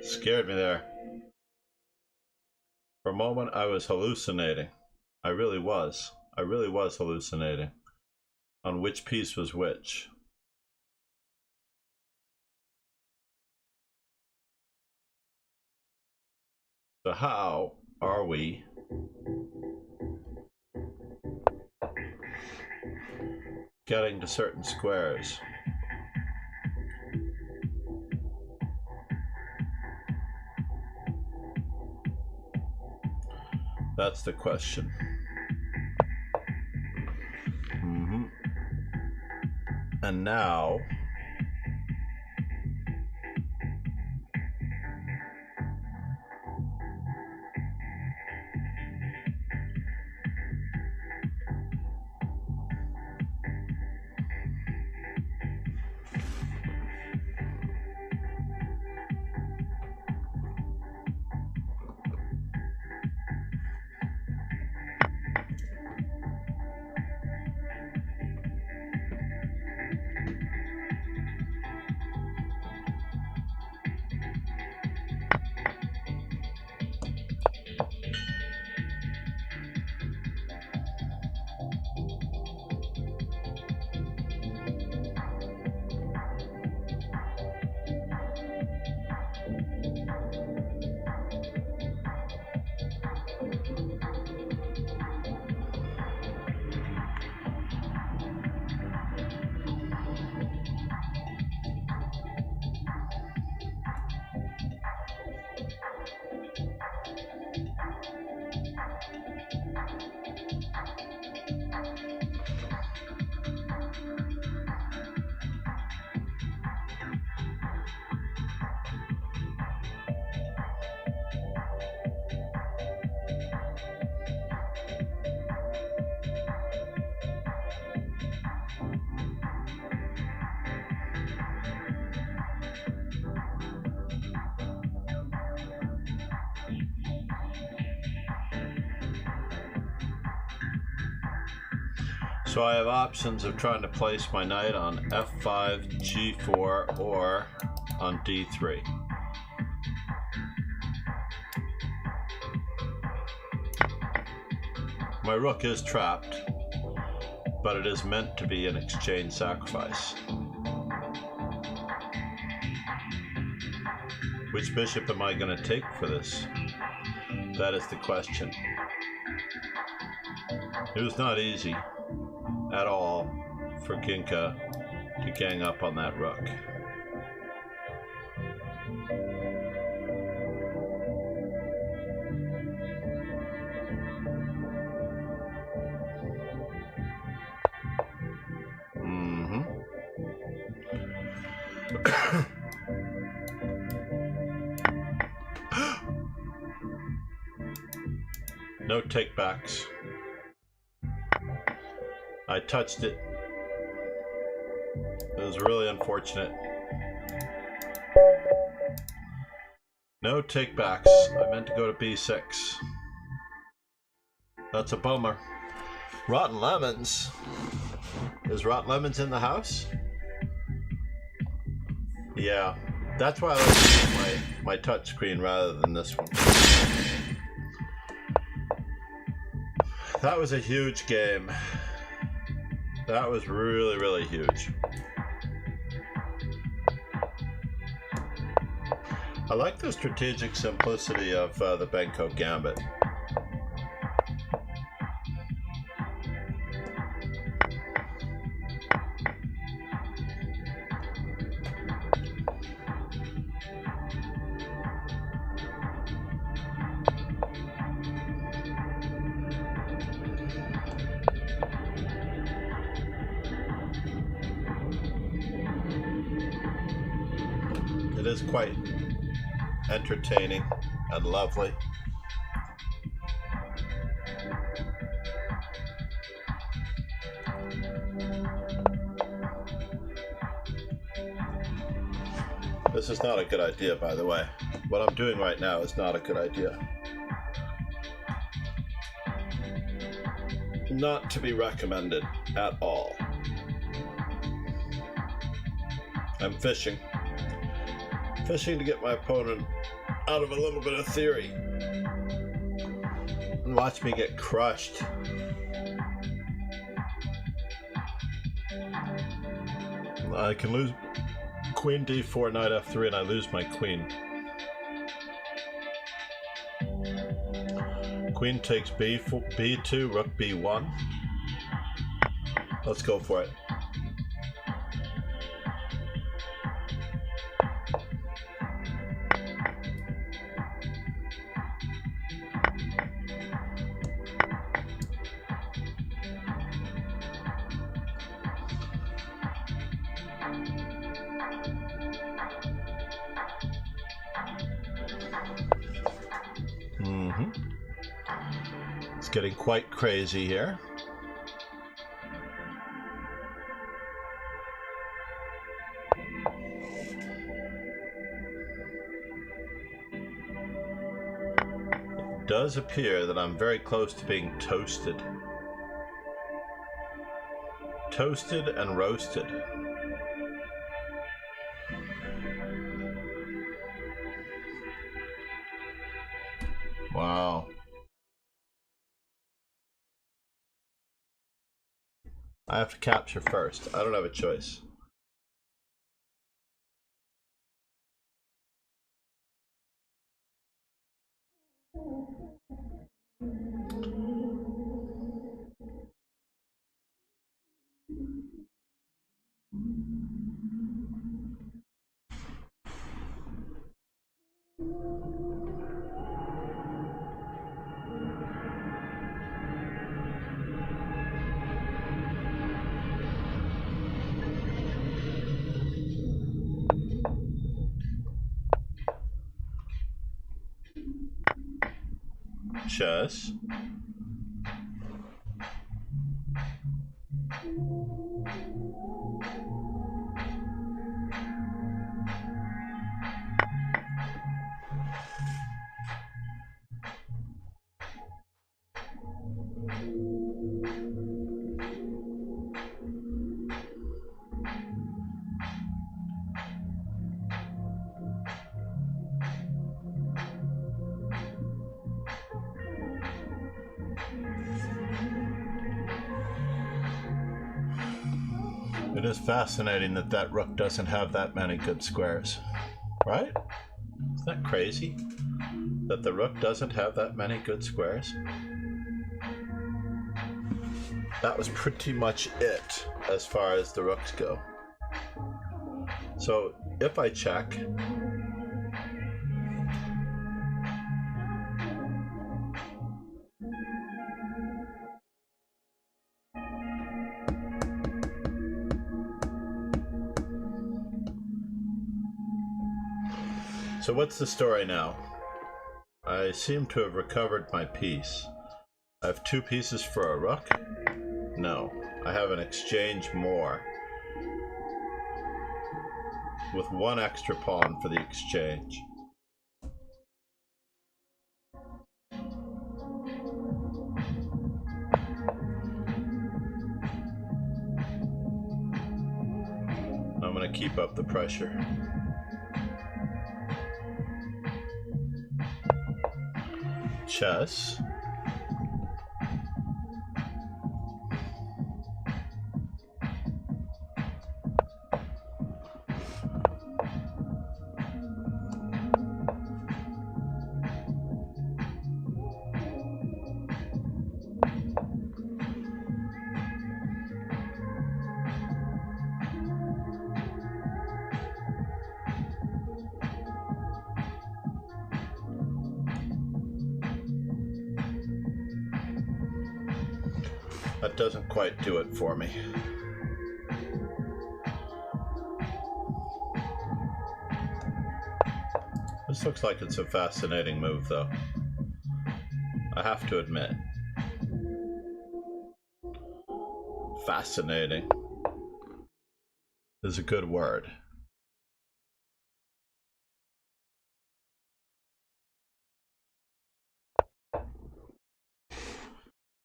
[SPEAKER 1] Scared me there. For a moment I was hallucinating. I really was hallucinating on which piece was which. So how are we getting to certain squares? That's the question. And now So I have options of trying to place my knight on f5, g4, or on d3. My rook is trapped, but it is meant to be an exchange sacrifice. Which bishop am I going to take for this? That is the question. It was not easy at all for Ginka to gang up on that rook. No takebacks. I touched it. It was really unfortunate. No takebacks. I meant to go to b6. That's a bummer. Rotten Lemons. Is Rotten Lemons in the house? Yeah. That's why I like to use my touch screen rather than this one. That was a huge game. That was really, really huge. I like the strategic simplicity of the Benko Gambit. It is quite entertaining and lovely. This is not a good idea, by the way. What I'm doing right now is not a good idea. Not to be recommended at all. I'm fishing. Fishing to get my opponent out of a little bit of theory. And watch me get crushed. I can lose queen d4, knight f3, and I lose my queen. Queen takes b2, rook b1. Let's go for it. It's getting quite crazy here. It does appear that I'm very close to being toasted. Toasted and roasted. Wow. I have to capture first. I don't have a choice. Chess. It is fascinating that that rook doesn't have that many good squares, right? Isn't that crazy? That the rook doesn't have that many good squares? That was pretty much it as far as the rooks go. So if I check, so what's the story now? I seem to have recovered my piece. I have 2 pieces for a rook? No, I have an exchange more with 1 extra pawn for the exchange. I'm going to keep up the pressure. Chess. That doesn't quite do it for me. This looks like it's a fascinating move, though. I have to admit. Fascinating is a good word.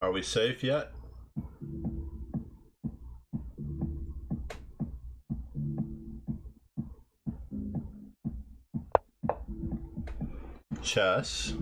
[SPEAKER 1] Are we safe yet? Chess.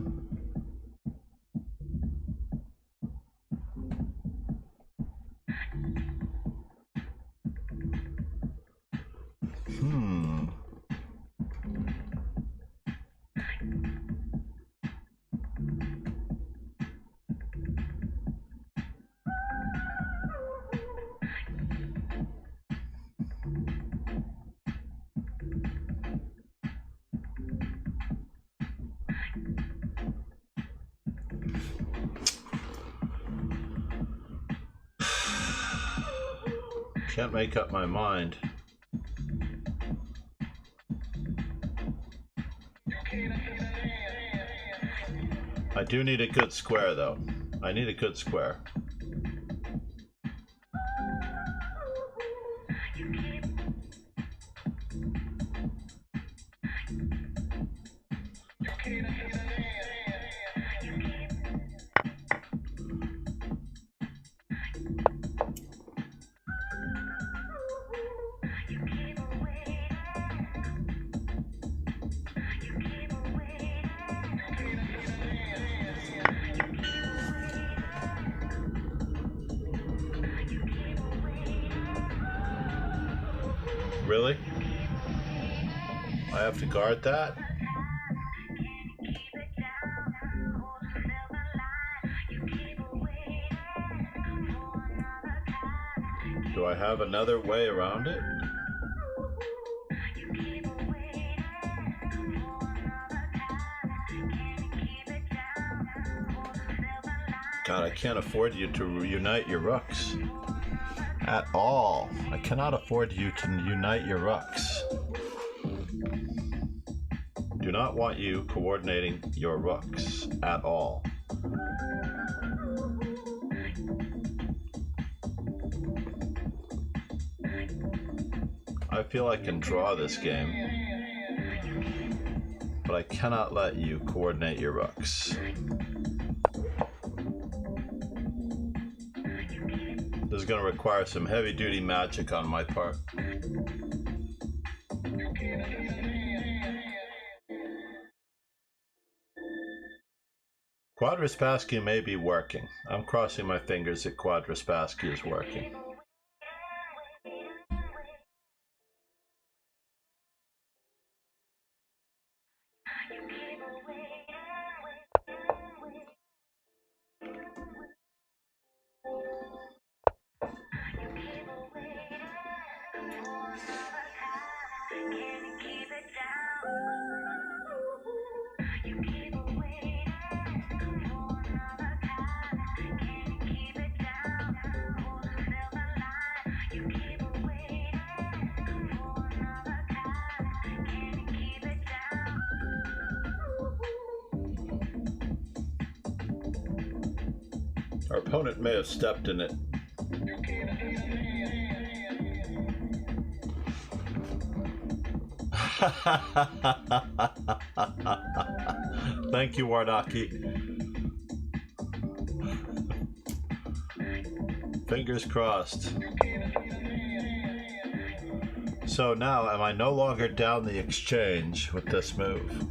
[SPEAKER 1] Can't make up my mind. I do need a good square, though. I need a good square. Really? I have to guard that? Do I have another way around it? God, I can't afford you to reunite your rooks. At all. I cannot afford you to unite your rooks. Do not want you coordinating your rooks at all. I feel I can draw this game, but I cannot let you coordinate your rooks. This is going to require some heavy-duty magic on my part. Quadrispaski may be working. I'm crossing my fingers that Quadrispaski is working. Our opponent may have stepped in it. Thank you, Wardaki. Fingers crossed. So now, am I no longer down the exchange with this move?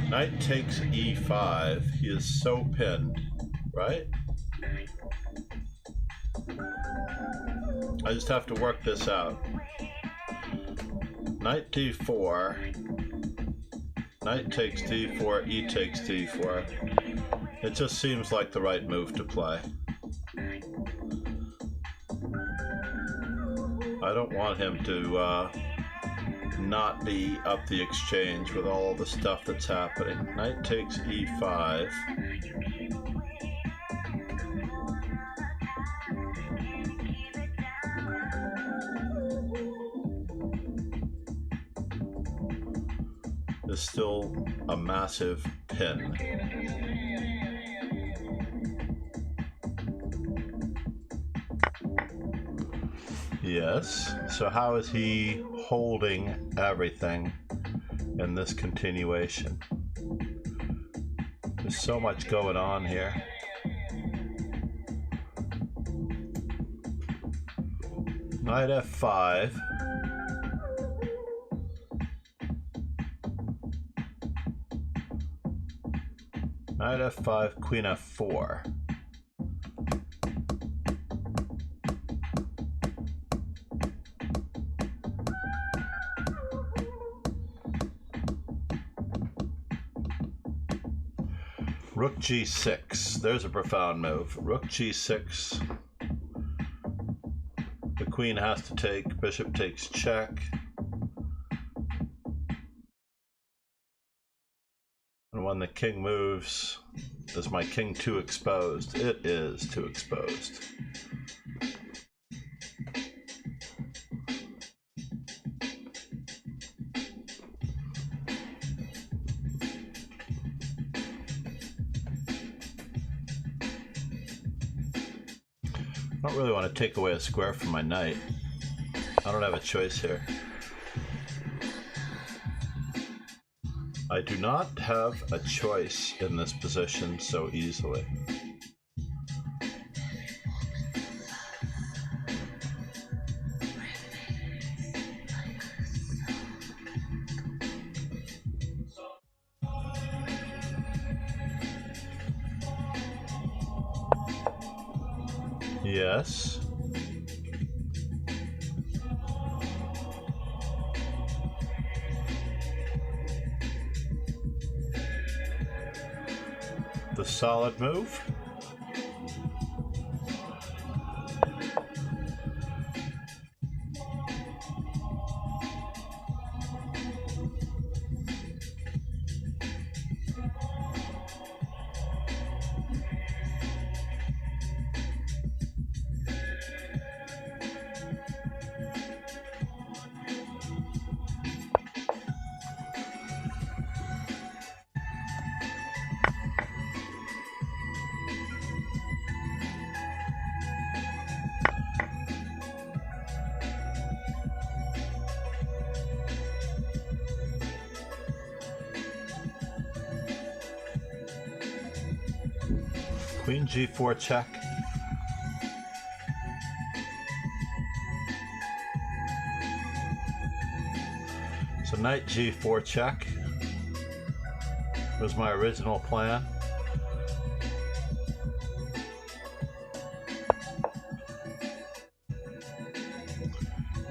[SPEAKER 1] Knight takes e5. He is so pinned, right? I just have to work this out. Knight d4. Knight takes d4, e takes d4. It just seems like the right move to play. I don't want him to not be up the exchange with all the stuff that's happening. Knight takes e5. Is still a massive pin. Yes. So how is he holding everything in this continuation? There's so much going on here. Knight f5. Knight f5, queen f4. Rook g6. There's a profound move. Rook g6. The queen has to take. Bishop takes check. And when the king moves, is my king too exposed? It is too exposed. I don't really want to take away a square from my knight. I don't have a choice here. I do not have a choice in this position so easily. Yes. The solid move. Queen g4 check. So knight g4 check was my original plan.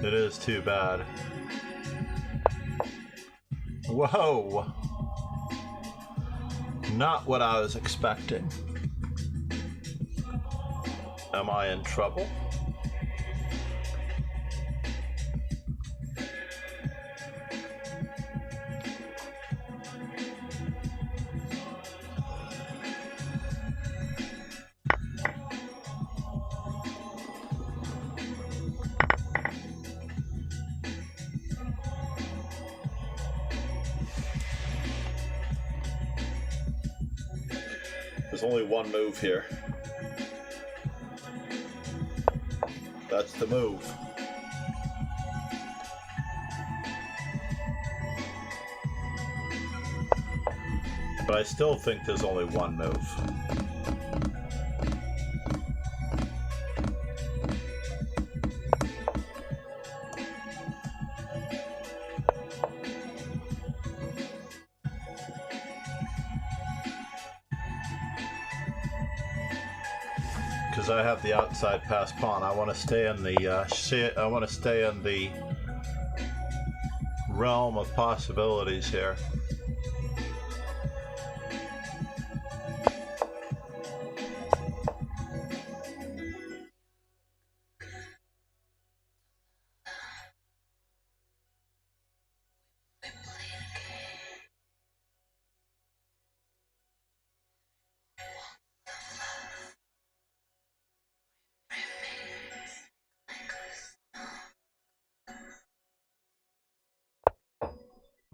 [SPEAKER 1] It is too bad. Whoa! Not what I was expecting. Am I in trouble? There's only one move here. That's the move. But I still think there's only one move. Because I have the outside pass pawn, I want to stay in the realm of possibilities here.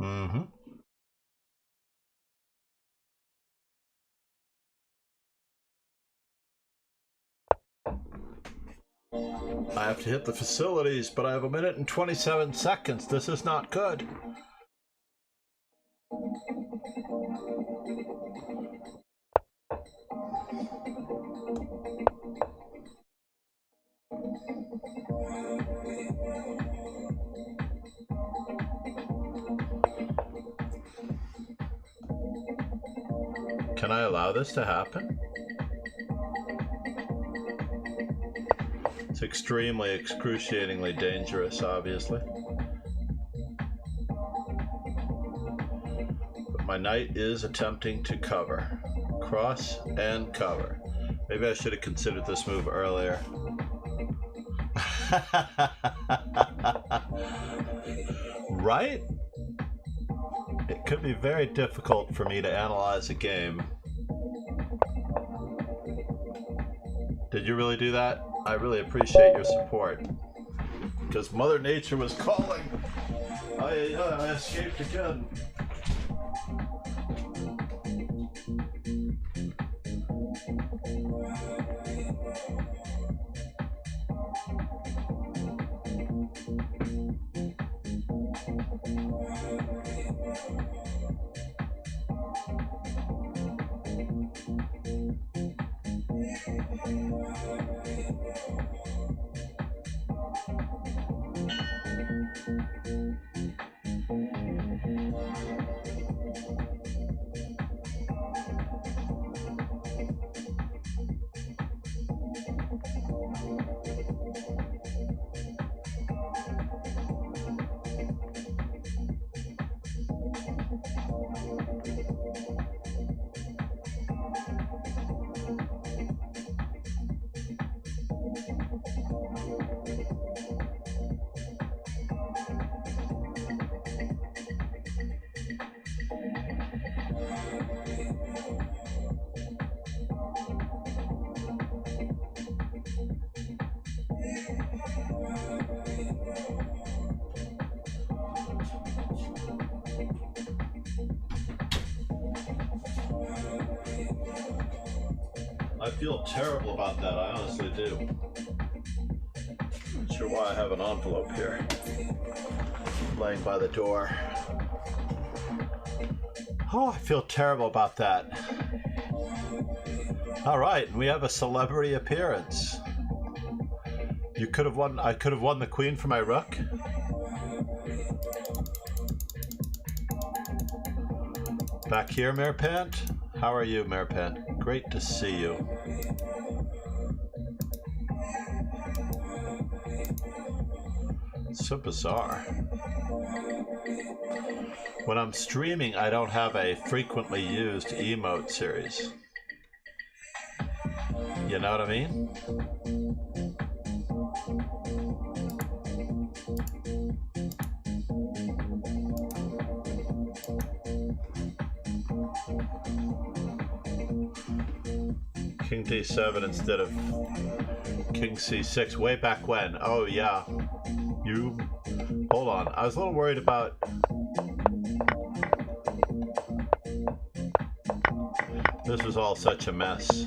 [SPEAKER 1] Mm-hmm. I have to hit the facilities, but I have 1 minute and 27 seconds. This is not good. Can I allow this to happen? It's extremely, excruciatingly dangerous, obviously. But my knight is attempting to cover. Cross and cover. Maybe I should have considered this move earlier. Right? It could be very difficult for me to analyze a game. Did you really do that? I really appreciate your support. Because Mother Nature was calling. I escaped again. I feel terrible about that, I honestly do. Not sure why I have an envelope here, laying by the door. Oh, I feel terrible about that. All right, we have a celebrity appearance. You could have won. I could have won the queen for my rook. Back here, Merpant. How are you, Merpant? Great to see you. So bizarre. When I'm streaming, I don't have a frequently used emote series. You know what I mean? King D7 instead of King C6 way back when. Oh yeah. You hold on. I was a little worried about this was all such a mess.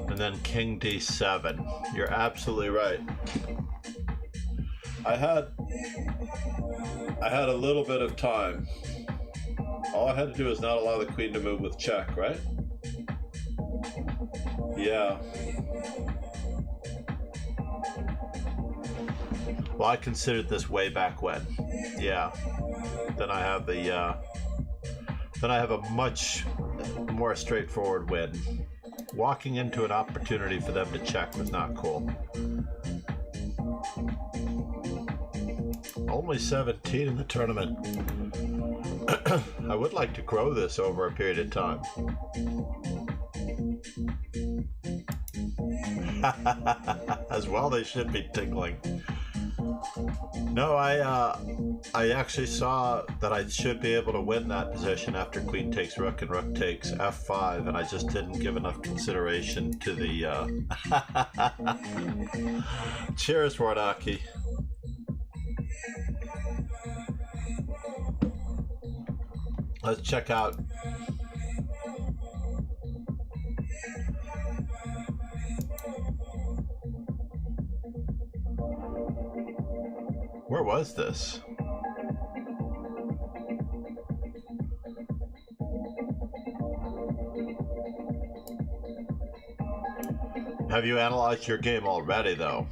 [SPEAKER 1] And then King D7. You're absolutely right. I had a little bit of time. All I had to do is not allow the queen to move with check, right? Yeah. Well, I considered this way back when. Yeah. Then I have a much more straightforward win. Walking into an opportunity for them to check was not cool. Only 17 in the tournament. I would like to grow this over a period of time. As well, they should be tingling. No, I actually saw that I should be able to win that position after queen takes rook and rook takes f5, and I just didn't give enough consideration to the Cheers, Wardaki. Let's check out. Where was this? Have you analyzed your game already, though?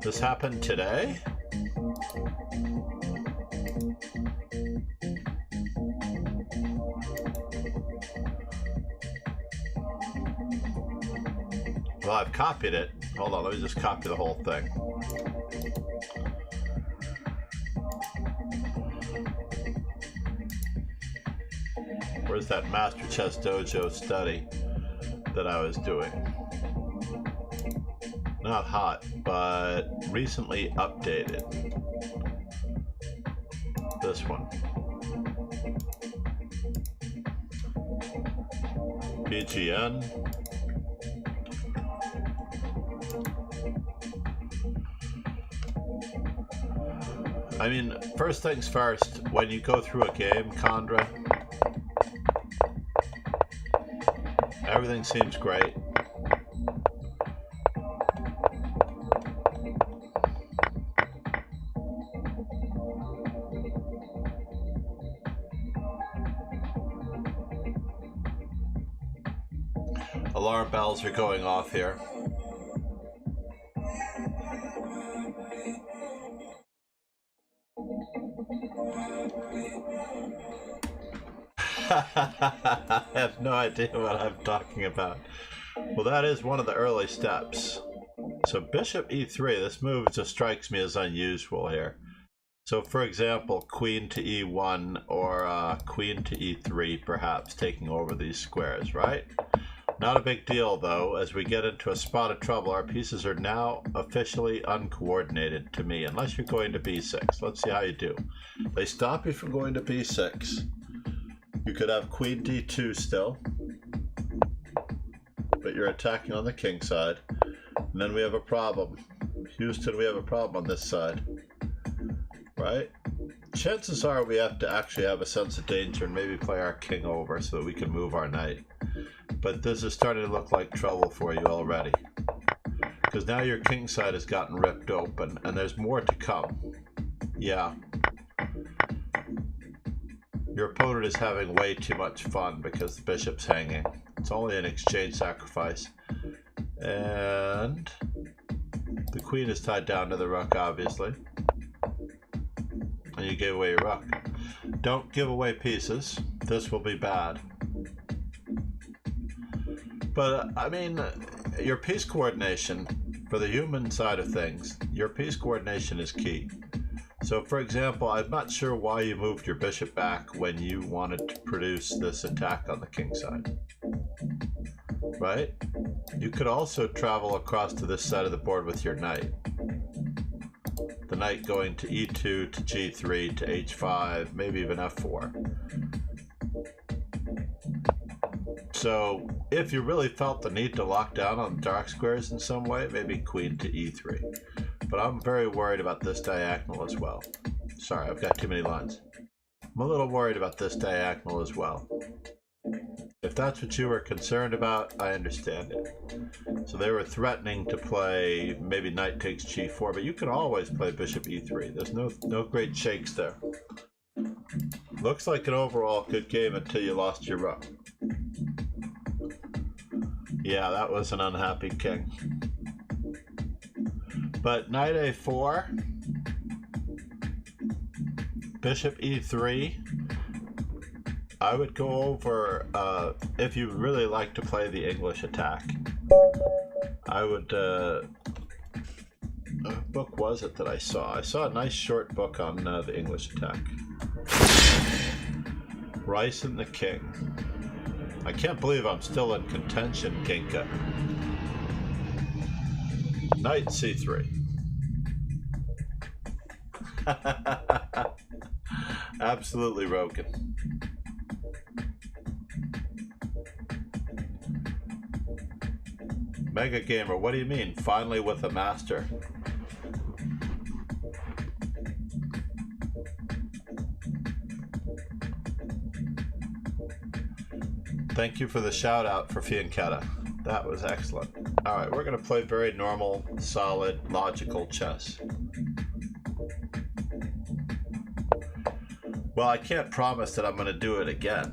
[SPEAKER 1] This happened today? Well, I've copied it. Hold on, let me just copy the whole thing. Where's that Master Chess Dojo study that I was doing? Not hot, but recently updated. This one. BGN. I mean, first things first, when you go through a game, Condra, everything seems great. Alarm bells are going off here. I have no idea what I'm talking about. Well, that is one of the early steps. So bishop e3, this move just strikes me as unusual here. So for example, queen to e1 or queen to e3 perhaps taking over these squares, right? Not a big deal though. As we get into a spot of trouble, our pieces are now officially uncoordinated to me, unless you're going to b6. Let's see how you do. They stop you from going to b6. You could have queen d2 still, but you're attacking on the king side. And then we have a problem. Houston, we have a problem on this side, right? Chances are we have to actually have a sense of danger and maybe play our king over so that we can move our knight. But this is starting to look like trouble for you already, because now your king side has gotten ripped open and there's more to come. Yeah. Your opponent is having way too much fun because the bishop's hanging. It's only an exchange sacrifice. And the queen is tied down to the rook, obviously. and you gave away your rook. Don't give away pieces. This will be bad. But, I mean, your piece coordination, for the human side of things, your piece coordination is key. So, for example, I'm not sure why you moved your bishop back when you wanted to produce this attack on the king side. Right? You could also travel across to this side of the board with your knight. The knight going to e2, to g3, to h5, maybe even f4. So, if you really felt the need to lock down on dark squares in some way, maybe queen to e3. But I'm very worried about this diagonal as well. Sorry, I've got too many lines. I'm a little worried about this diagonal as well. If that's what you were concerned about, I understand it. So they were threatening to play maybe knight takes g4, but you can always play bishop e3. There's no great shakes there. Looks like an overall good game until you lost your rook. Yeah, that was an unhappy king. But knight a4, bishop e3, I would go over, if you really like to play the English attack, I would, what book was it that I saw? I saw a nice short book on the English attack. Rice and the King. I can't believe I'm still in contention, Kinka. Knight c3. Absolutely broken. Mega Gamer, what do you mean? Finally with a master. Thank you for the shout out for Fiancetta. That was excellent. All right, we're going to play very normal, solid, logical chess. Well, I can't promise that I'm going to do it again.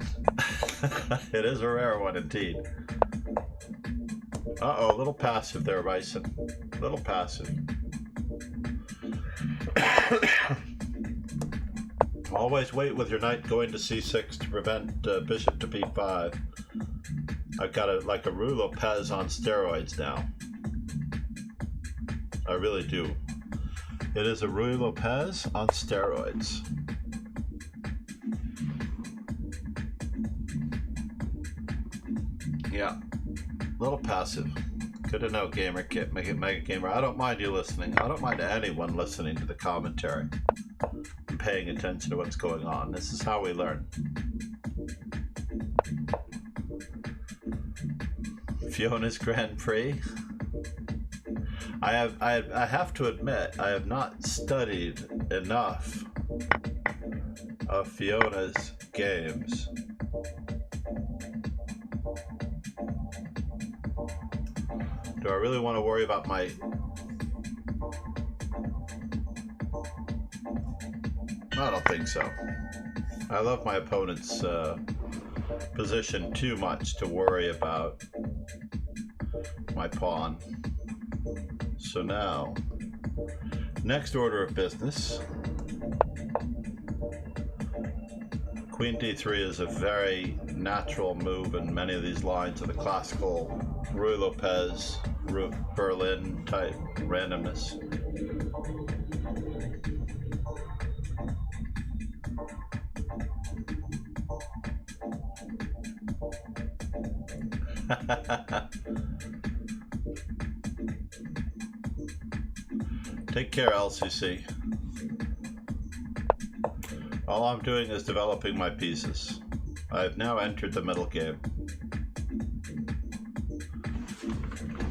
[SPEAKER 1] It is a rare one indeed. Uh-oh, a little passive there, Bison. A little passive. Always wait with your knight going to c6 to prevent bishop to b5. I've got like a Rue Lopez on steroids now. I really do. It is a Rue Lopez on steroids. Yeah, little passive. Good to know, Gamer Kit, Mega Gamer. I don't mind you listening. I don't mind anyone listening to the commentary and paying attention to what's going on. This is how we learn. Fiona's Grand Prix. I have to admit, I have not studied enough of Fiona's games. Do I really want to worry about my... I don't think so. I love my opponent's position too much to worry about my pawn. So now, next order of business. Queen d3 is a very natural move in many of these lines of the classical Rue Lopez, Berlin type randomness. Take care, LCC. All I'm doing is developing my pieces. I have now entered the middle game.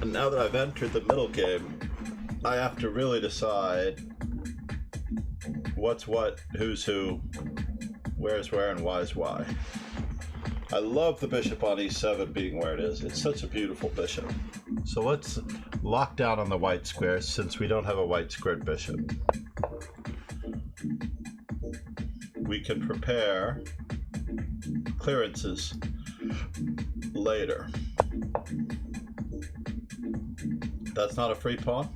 [SPEAKER 1] And now that I've entered the middle game, I have to really decide what's what, who's who, where's where, and why's why. I love the bishop on e7 being where it is. It's such a beautiful bishop. So let's lock down on the white squares since we don't have a white squared bishop. We can prepare clearances later. That's not a free pawn?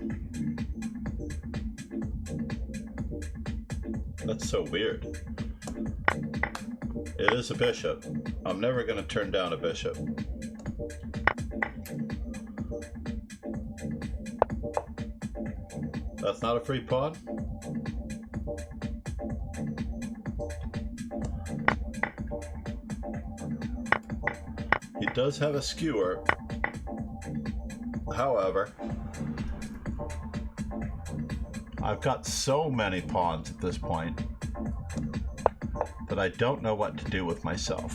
[SPEAKER 1] That's so weird. It is a bishop. I'm never going to turn down a bishop. That's not a free pawn? He does have a skewer. However, I've got so many pawns at this point that I don't know what to do with myself.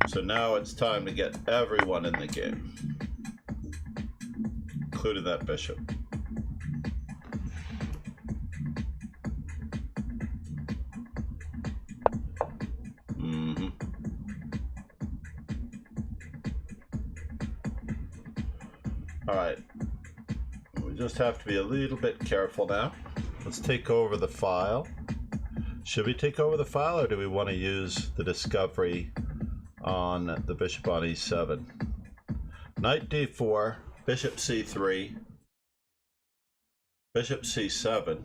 [SPEAKER 1] So now it's time to get everyone in the game, including that bishop. All right, we just have to be a little bit careful now. Let's take over the file. Should we take over the file, or do we want to use the discovery on the bishop on e7? Knight d4, bishop c3, bishop c7.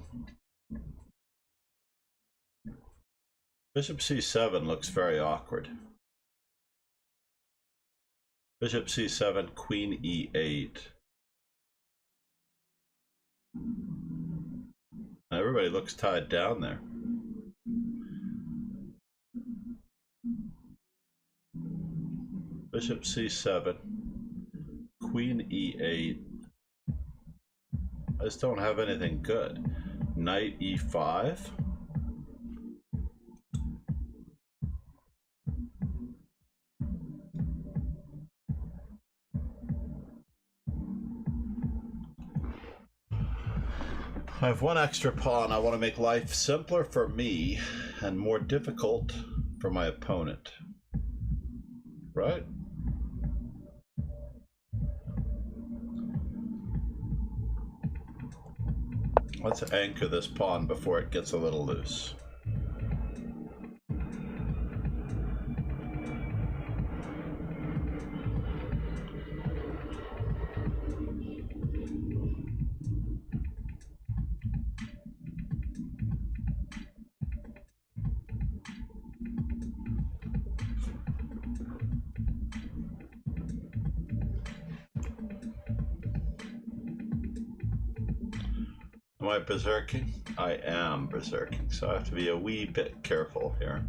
[SPEAKER 1] Bishop c7 looks very awkward. Bishop c7, queen e8. Everybody looks tied down there. Bishop c7, queen e8. I just don't have anything good. Knight e5. I have one extra pawn. I want to make life simpler for me and more difficult for my opponent. Right? Let's anchor this pawn before it gets a little loose. Am I berserking? I am berserking, so I have to be a wee bit careful here.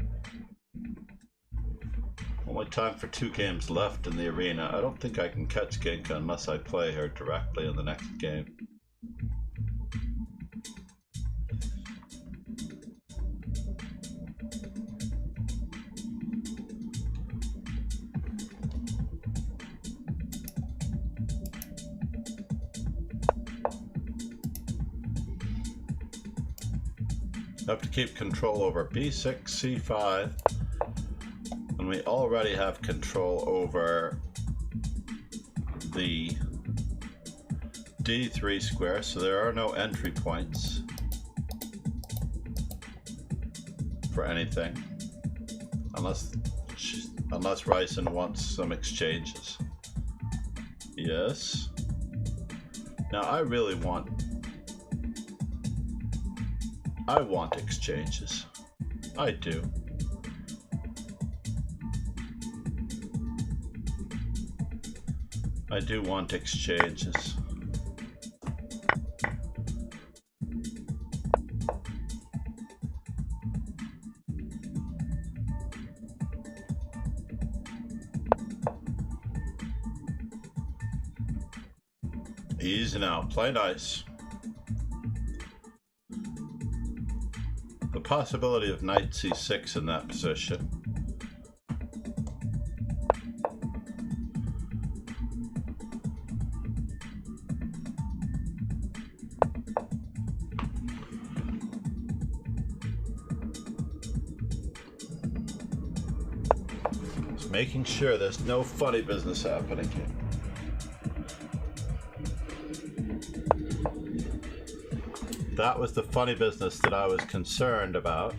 [SPEAKER 1] Only time for 2 games left in the arena. I don't think I can catch Ginka unless I play her directly in the next game. I have to keep control over b6, c5, and we already have control over the d3 square, so there are no entry points for anything, unless Ryson wants some exchanges. Yes. Now I want exchanges. I do. I do want exchanges. Easy now, play nice. The possibility of knight c6 in that position. Just making sure there's no funny business happening here. That was the funny business that I was concerned about.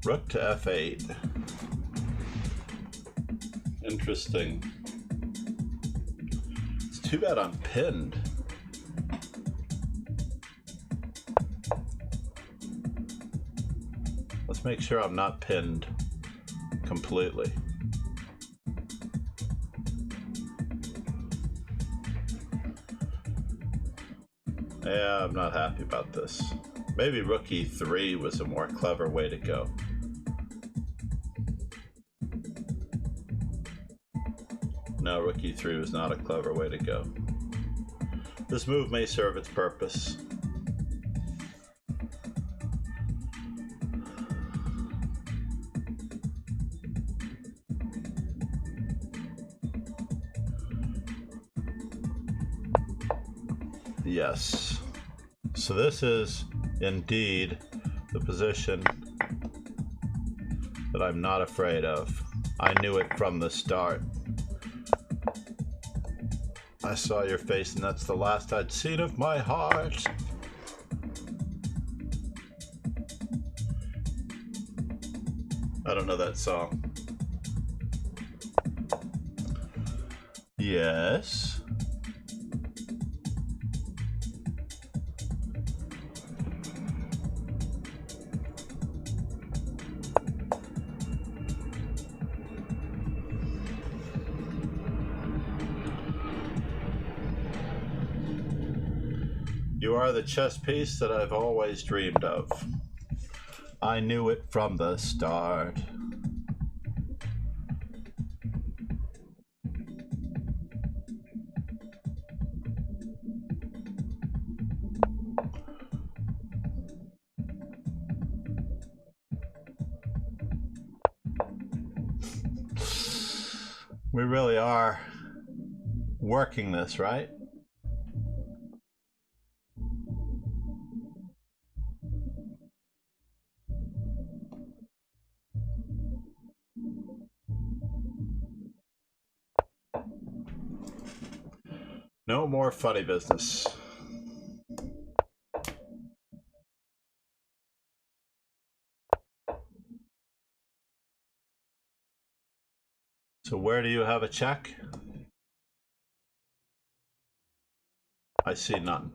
[SPEAKER 1] Rook to f8. Interesting. It's too bad I'm pinned. Let's make sure I'm not pinned completely. Yeah, I'm not happy about this. Maybe rook e3 was a more clever way to go. No, rook e3 was not a clever way to go. This move may serve its purpose. Yes. So this is indeed the position that I'm not afraid of. I knew it from the start. I saw your face and that's the last I'd seen of my heart. I don't know that song. Yes. You are the chess piece that I've always dreamed of. I knew it from the start. We really are working this, right? No more funny business. So where do you have a check? I see none.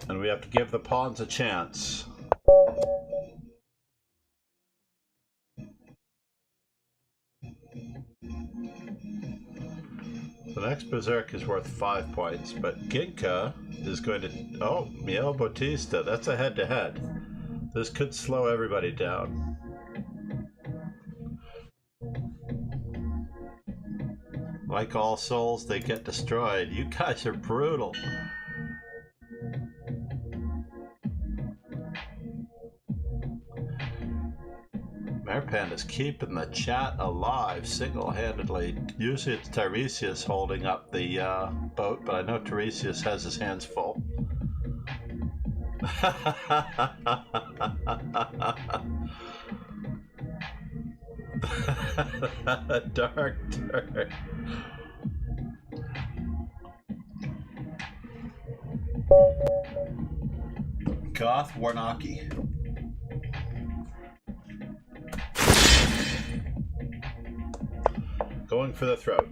[SPEAKER 1] And we have to give the pawns a chance. The next Berserk is worth 5 points, but Ginka is going to... Oh, Miel Bautista, that's a head-to-head. This could slow everybody down. Like all souls, they get destroyed. You guys are brutal. Merpan is keeping the chat alive single-handedly. Usually it's Tiresias holding up the boat, but I know Tiresias has his hands full. Dark turn. Goth Warnaki. Going for the throat.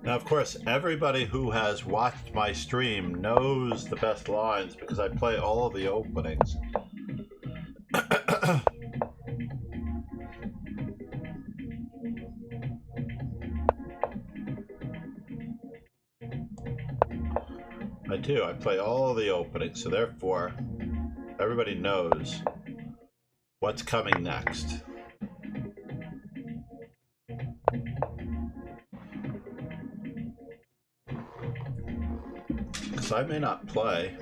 [SPEAKER 1] Now, of course, everybody who has watched my stream knows the best lines because I play all of the openings. I do. I play all the openings, so therefore, everybody knows what's coming next. Because I may not play.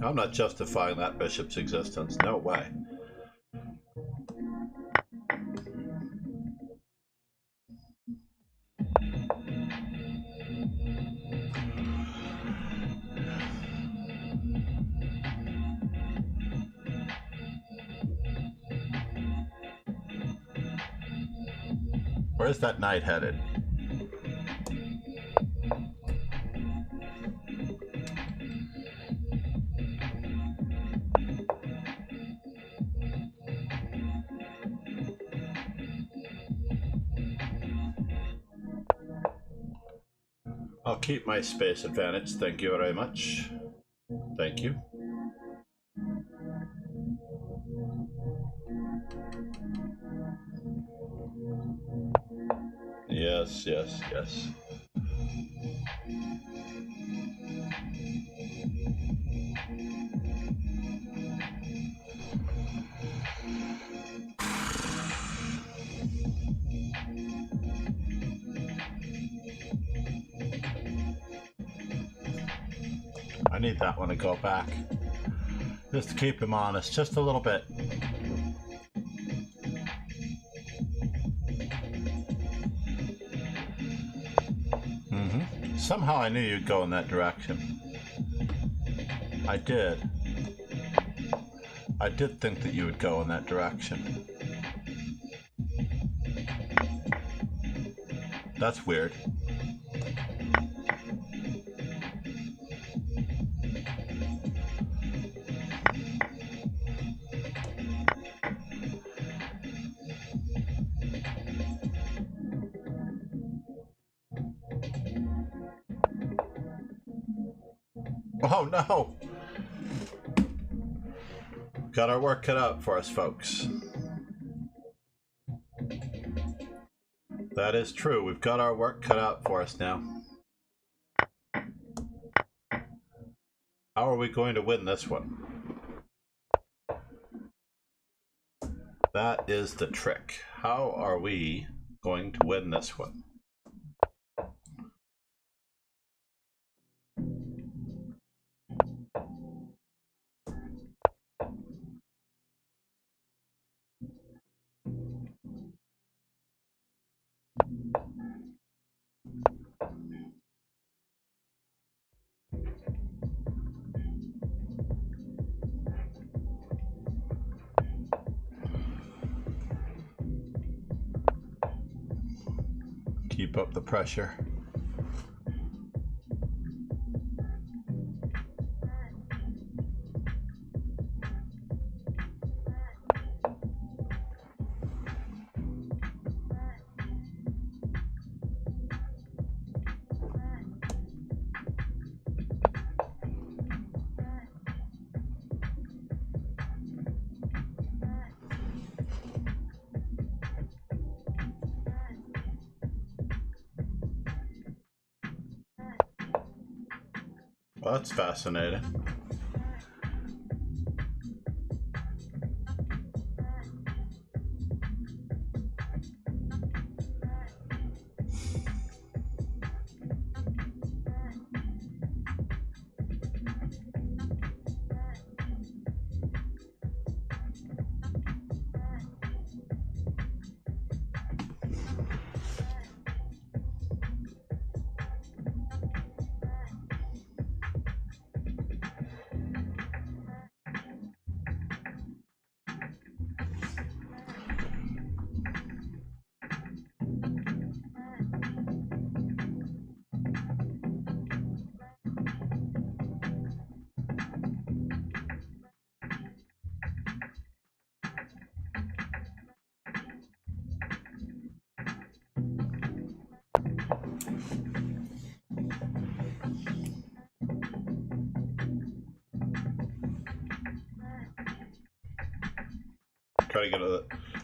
[SPEAKER 1] I'm not justifying that bishop's existence. No way. Where's that knight headed? I'll keep my space advantage. Thank you very much. Thank you. Yes, yes, yes. I need that one to go back. Just to keep him honest, just a little bit. Somehow I knew you'd go in that direction. I did. I did think that you would go in that direction. That's weird. Oh no! Got our work cut out for us, folks. That is true. We've got our work cut out for us now. How are we going to win this one? That is the trick. How are we going to win this one? Keep up the pressure. Well, that's fascinating.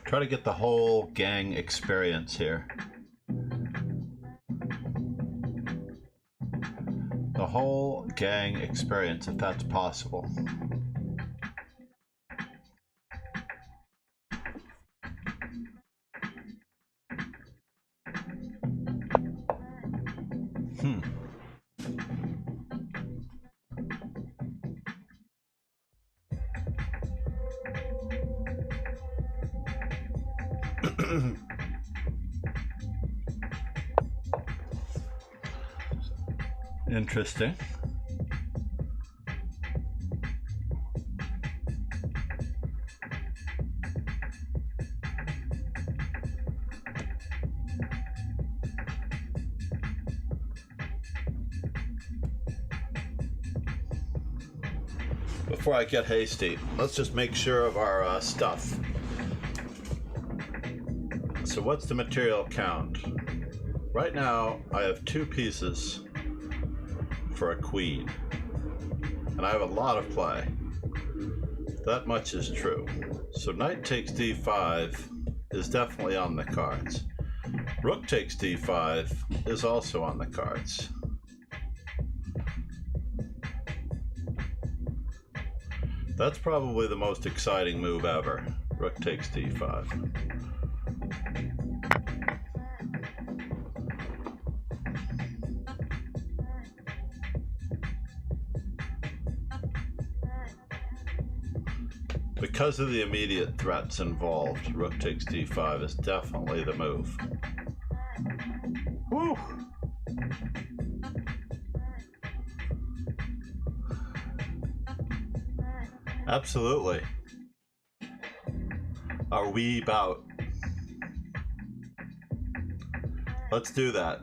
[SPEAKER 1] Try to get the whole gang experience here. The whole gang experience, if that's possible. Interesting. before I get hasty, let's just make sure of our stuff. So what's the material count? Right now, I have 2 pieces for a queen. And I have a lot of play. That much is true. So knight takes d5 is definitely on the cards. Rook takes d5 is also on the cards. That's probably the most exciting move ever. Rook takes d5. Because of the immediate threats involved, rook takes d5 is definitely the move. Woo! Absolutely. Our wee bout. Let's do that.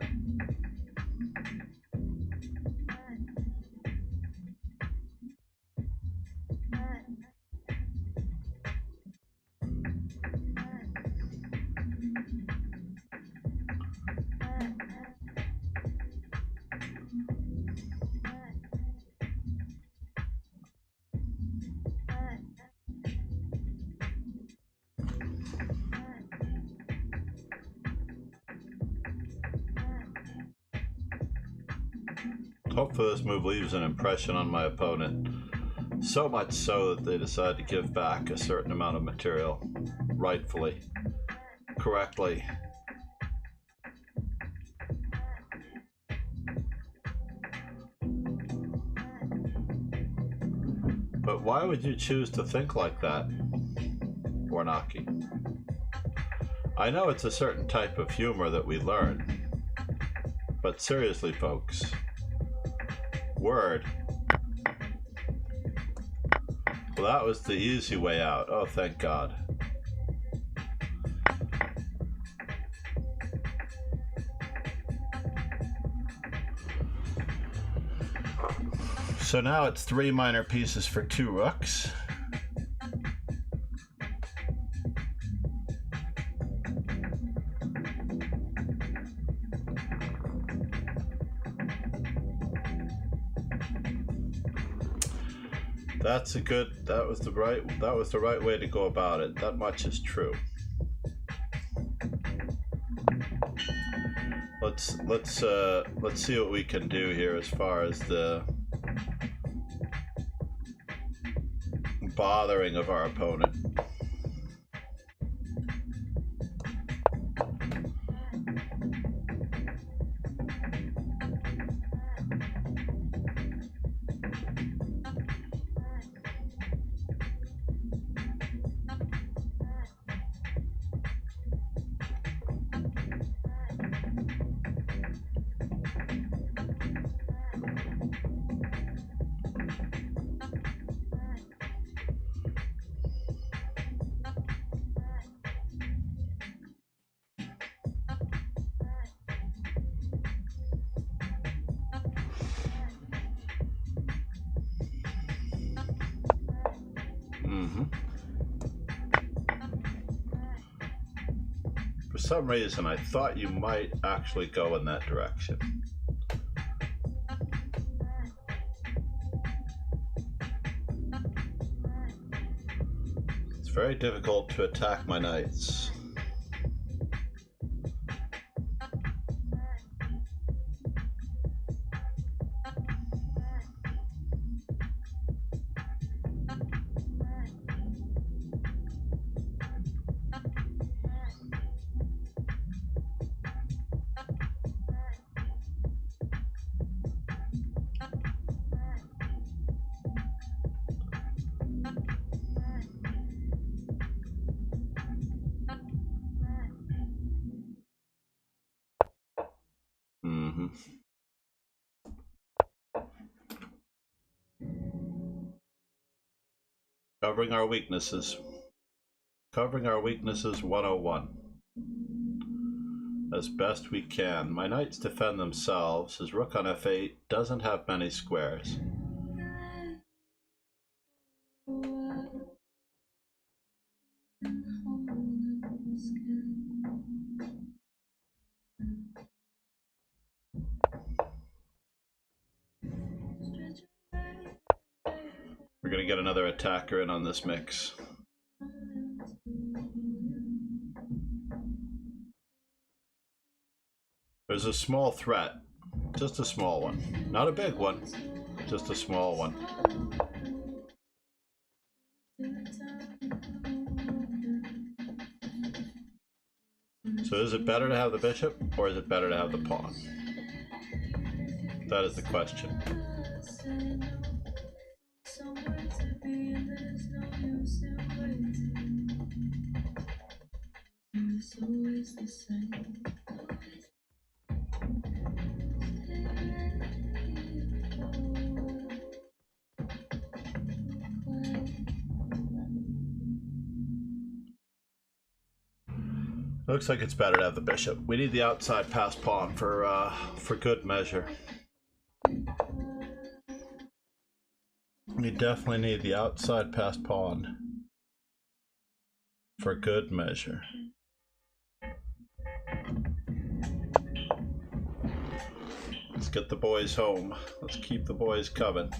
[SPEAKER 1] Hopefully this move leaves an impression on my opponent, so much so that they decide to give back a certain amount of material, rightfully, correctly. But why would you choose to think like that, Warnaki? I know it's a certain type of humor that we learn, but seriously, folks, word. Well, that was the easy way out. Oh, thank God. So now it's 3 minor pieces for 2 rooks. That's a good. That was the right way to go about it. That much is true. Let's see what we can do here as far as the bothering of our opponent. For some reason, I thought you might actually go in that direction. It's very difficult to attack my knights. Covering our weaknesses. Covering our weaknesses 101. As best we can. My knights defend themselves. His rook on f8 doesn't have many squares. We're gonna get another attacker in on this mix. There's a small threat, just a small one. Not a big one, just a small one. So is it better to have the bishop, or is it better to have the pawn? That is the question. Looks like it's better to have the bishop. We need the outside passed pawn for good measure. We definitely need the outside passed pawn for good measure. Let's get the boys home. Let's keep the boys coming.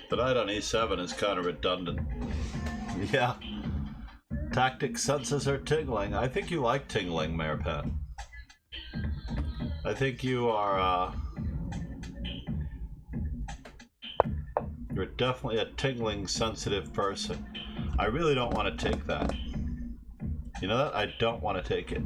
[SPEAKER 1] The knight on e7 is kind of redundant. Yeah. Tactic senses are tingling. I think you like tingling, Mayor Pat. I think you are, you're definitely a tingling sensitive person. I really don't want to take that. You know that? I don't want to take it.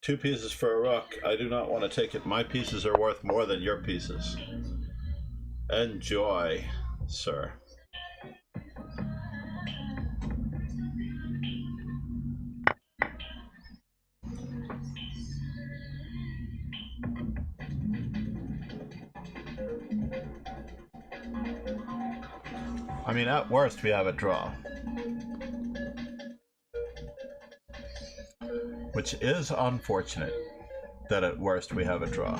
[SPEAKER 1] Two pieces for a rook. I do not want to take it. My pieces are worth more than your pieces. Enjoy, sir. I mean, at worst, we have a draw. Which is unfortunate that at worst we have a draw.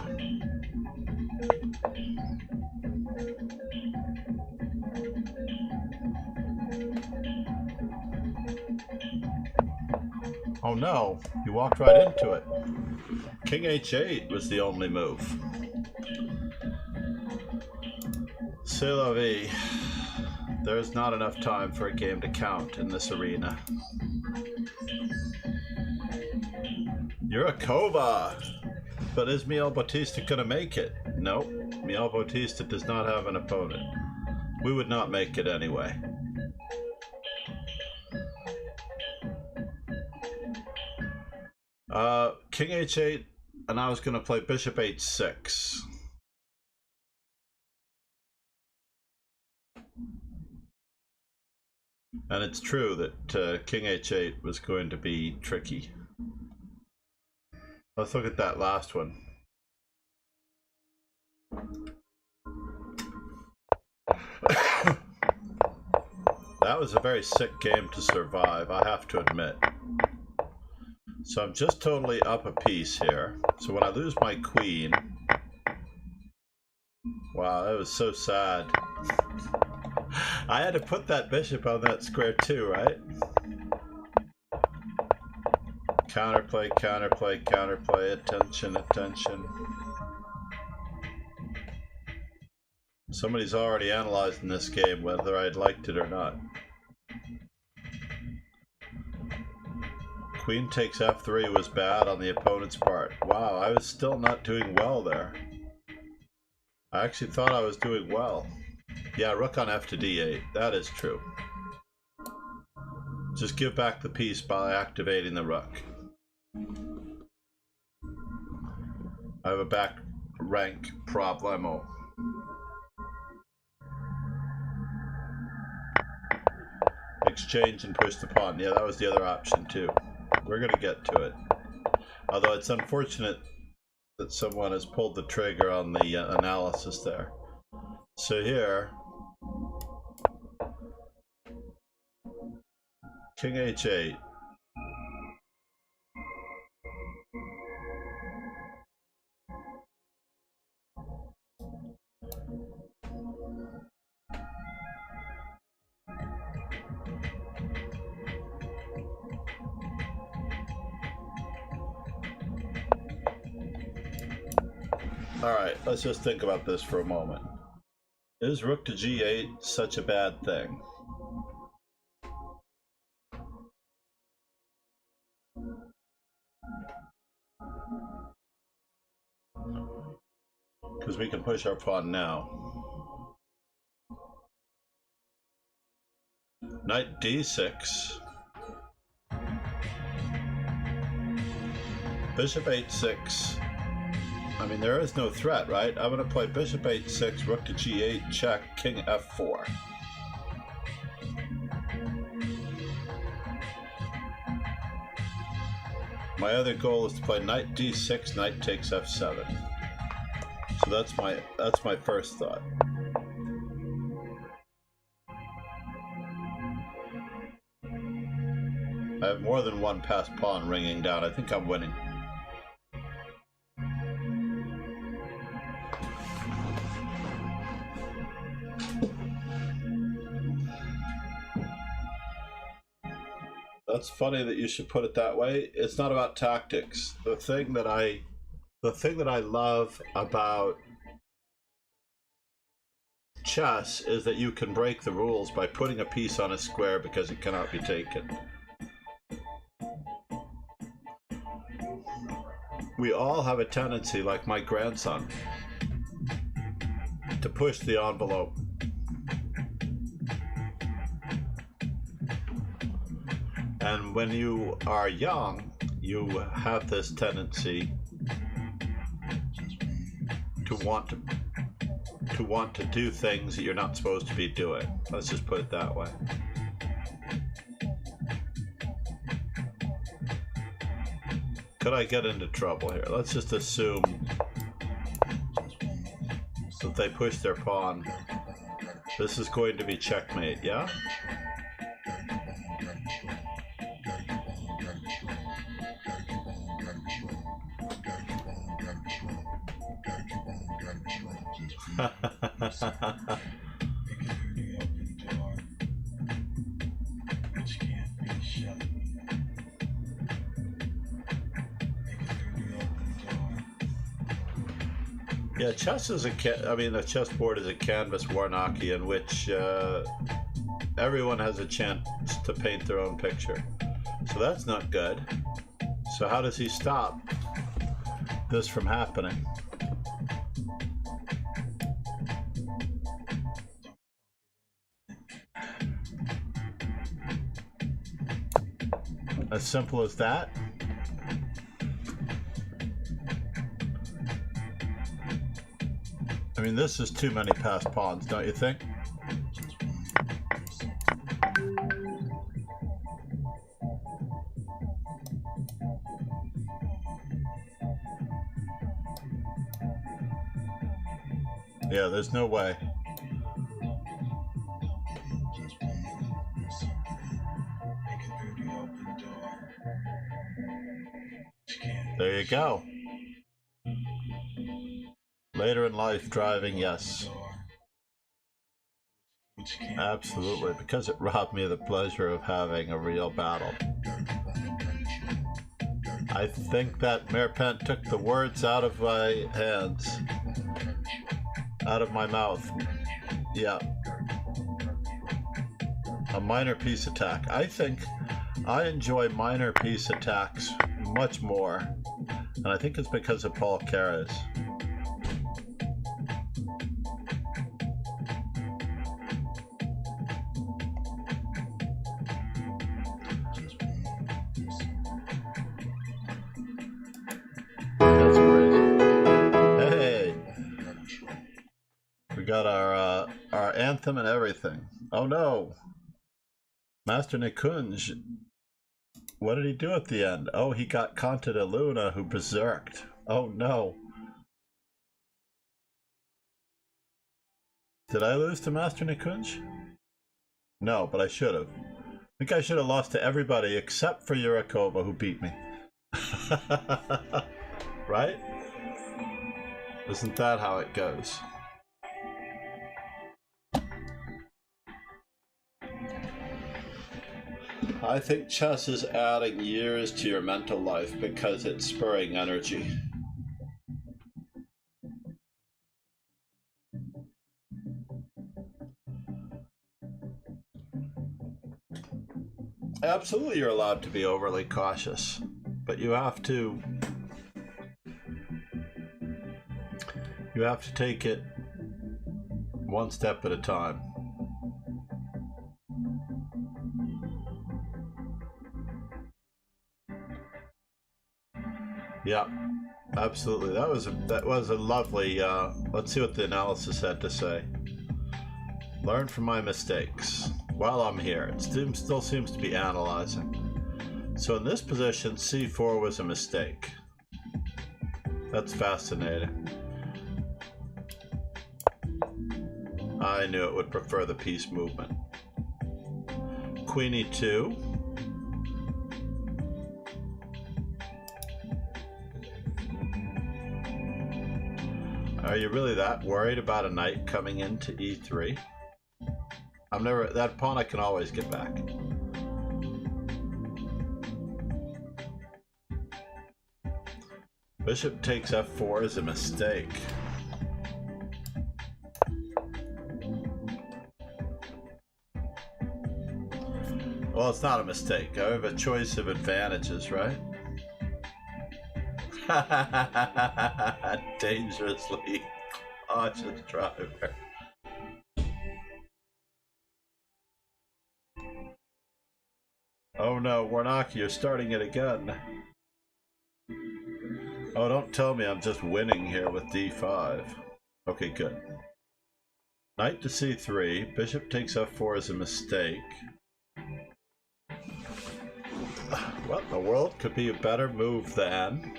[SPEAKER 1] Oh no, you walked right into it. King h8 was the only move. C'est la vie. There's not enough time for a game to count in this arena. Yurakova! But is Miguel Bautista gonna make it? Nope. Miguel Bautista does not have an opponent. We would not make it anyway. King h8, and I was gonna play bishop h6. And it's true that King h8 was going to be tricky. Let's look at that last one. That was a very sick game to survive, I have to admit. So I'm just totally up a piece here. So when I lose my queen... Wow, that was so sad. I had to put that bishop on that square too, right? Counterplay, counterplay, counterplay, attention, attention. Somebody's already analyzed in this game whether I'd liked it or not. Queen takes f3 was bad on the opponent's part. Wow, I was still not doing well there. I actually thought I was doing well. Yeah, rook on f to d8. That is true. Just give back the piece by activating the rook. I have a back rank problemo. exchange and push the pawn. Yeah, that was the other option too. We're going to get to it. Although it's unfortunate that someone has pulled the trigger on the analysis there. So here, King H8. Alright, let's just think about this for a moment. Is rook to g8 such a bad thing? Because we can push our pawn now. Knight d6. Bishop h6. I mean, there is no threat, right? I'm going to play bishop h6, rook to g8, check, king f4. My other goal is to play knight d6, knight takes f7. So that's my first thought. I have more than one passed pawn ringing down. I think I'm winning. That's funny that you should put it that way. It's not about tactics. The thing that I love about chess is that you can break the rules by putting a piece on a square because it cannot be taken. We all have a tendency, like my grandson, to push the envelope. And when you are young, you have this tendency to want to do things that you're not supposed to be doing. Let's just put it that way. Could I get into trouble here? Let's just assume that they push their pawn. This is going to be checkmate, yeah? Yeah, chess is a chessboard is a canvas, Warnocky, in which everyone has a chance to paint their own picture. So that's not good. So how does he stop this from happening? As simple as that. I mean, this is too many passed pawns, don't you think? Yeah, there's no way. There you go. Later in life, driving, yes. Absolutely, because it robbed me of the pleasure of having a real battle. I think that Merpent took the words out of my hands. Out of my mouth. Yeah. A minor piece attack. I think I enjoy minor piece attacks much more. And I think it's because of Paul Karras. That's great. Hey! We got our anthem and everything. Oh no! Master Nikunj, what did he do at the end? Oh, he got Conta de Luna, who berserked. Oh no. Did I lose to Master Nikunj? No, but I should have. I think I should have lost to everybody except for Yurakova, who beat me. Right? Isn't that how it goes? I think chess is adding years to your mental life because it's spurring energy. Absolutely, you're allowed to be overly cautious, but you have to take it one step at a time. Yeah, absolutely. That was a lovely. Let's see what the analysis had to say. Learn from my mistakes. While I'm here, it still seems to be analyzing. So in this position, c4 was a mistake. That's fascinating. I knew it would prefer the piece movement. Queen e2. Are you really that worried about a knight coming into e3? That pawn I can always get back. Bishop takes f4 is a mistake. Well, it's not a mistake. I have a choice of advantages, right? Dangerously cautious driver. Oh no, Warnock, you're starting it again. Oh, don't tell me I'm just winning here with d5. Okay, good. Knight to c3. Bishop takes f4 is a mistake. What in the world could be a better move than...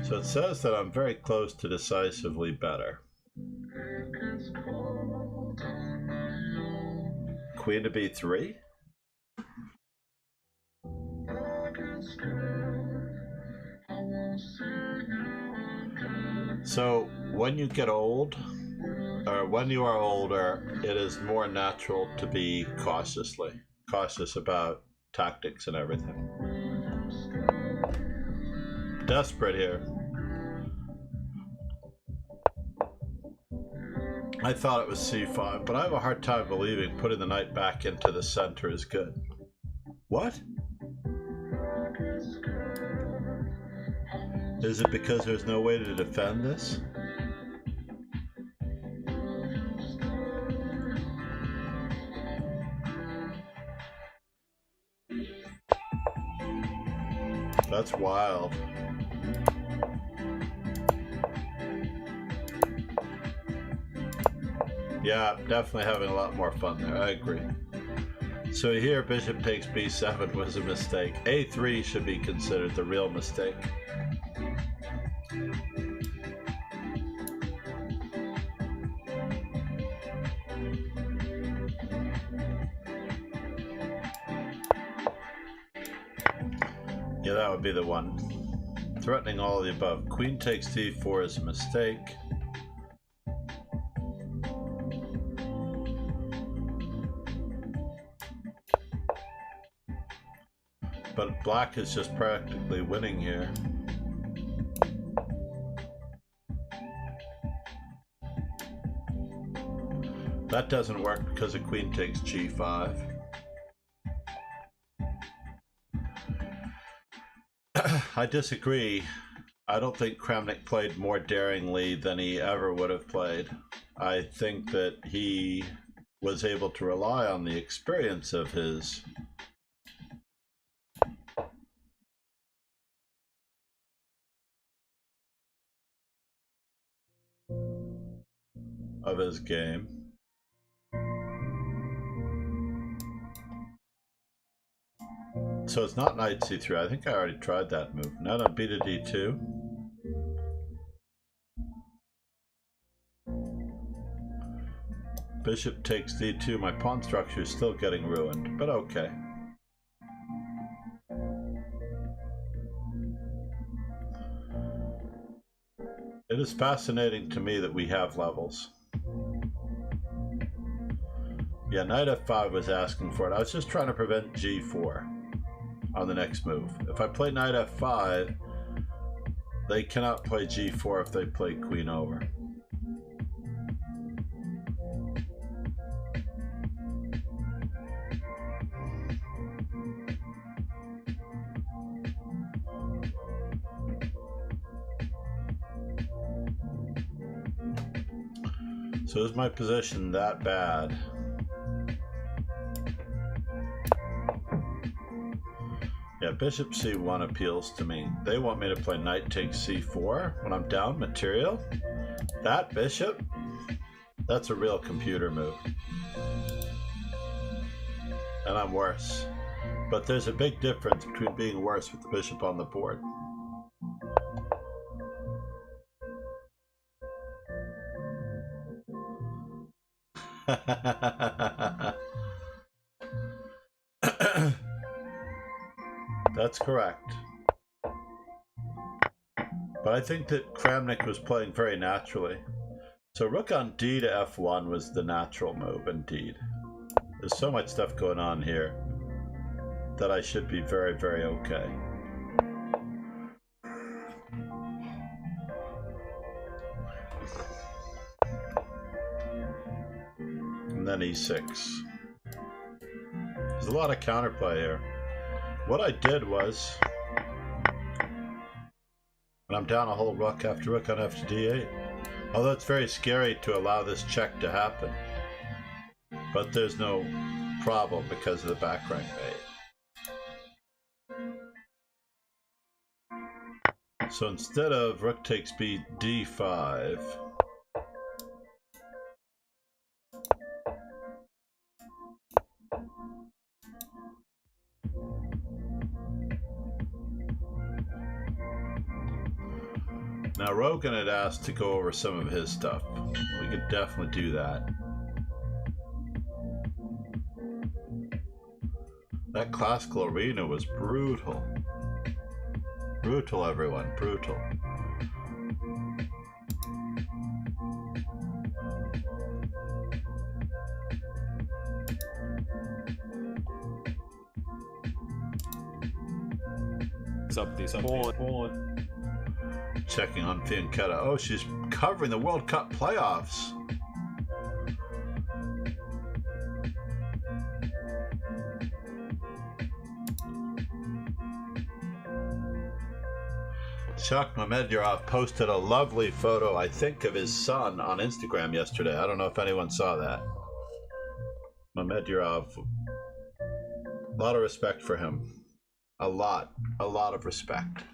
[SPEAKER 1] So it says that I'm very close to decisively better. Queen to b3? So when you get old, or when you are older, it is more natural to be cautious about tactics and everything. Desperate here. I thought it was c5, but I have a hard time believing putting the knight back into the center is good. What? Is it because there's no way to defend this? That's wild. Yeah, definitely having a lot more fun there. I agree. So here, bishop takes b7 was a mistake. a3 should be considered the real mistake. Yeah, that would be the one. Threatening all of the above. Queen takes d4 is a mistake. But black is just practically winning here. That doesn't work because the queen takes g5. I disagree. I don't think Kramnik played more daringly than he ever would have played. I think that he was able to rely on the experience of his of his game. So it's not knight c3. I think I already tried that move. Knight on b to d2. Bishop takes d2. My pawn structure is still getting ruined, but okay. It is fascinating to me that we have levels. Yeah, knight f5 was asking for it. I was just trying to prevent g4 on the next move. If I play knight f5, they cannot play g4 if they play queen over. So is my position that bad? Yeah, bishop c1 appeals to me. They want me to play knight takes c4 when I'm down material. That bishop? That's a real computer move. And I'm worse. But there's a big difference between being worse with the bishop on the board. That's correct. But I think that Kramnik was playing very naturally. So rook on d to f1 was the natural move, indeed. There's so much stuff going on here that I should be very, very okay. And then e6. There's a lot of counterplay here. What I did was, and I'm down a whole rook after rook on f to d8. Although it's very scary to allow this check to happen. But there's no problem because of the back rank mate. So instead of rook takes b d5, now Rogan had asked to go over some of his stuff. We could definitely do that. That classical arena was brutal. Brutal, everyone, brutal.
[SPEAKER 4] Up this pawn.
[SPEAKER 1] Checking on Fiancetta. Oh, she's covering the World Cup playoffs. Chuck Mamedyarov posted a lovely photo, I think, of his son on Instagram yesterday. I don't know if anyone saw that. Mamedyarov, a lot of respect for him. A lot of respect.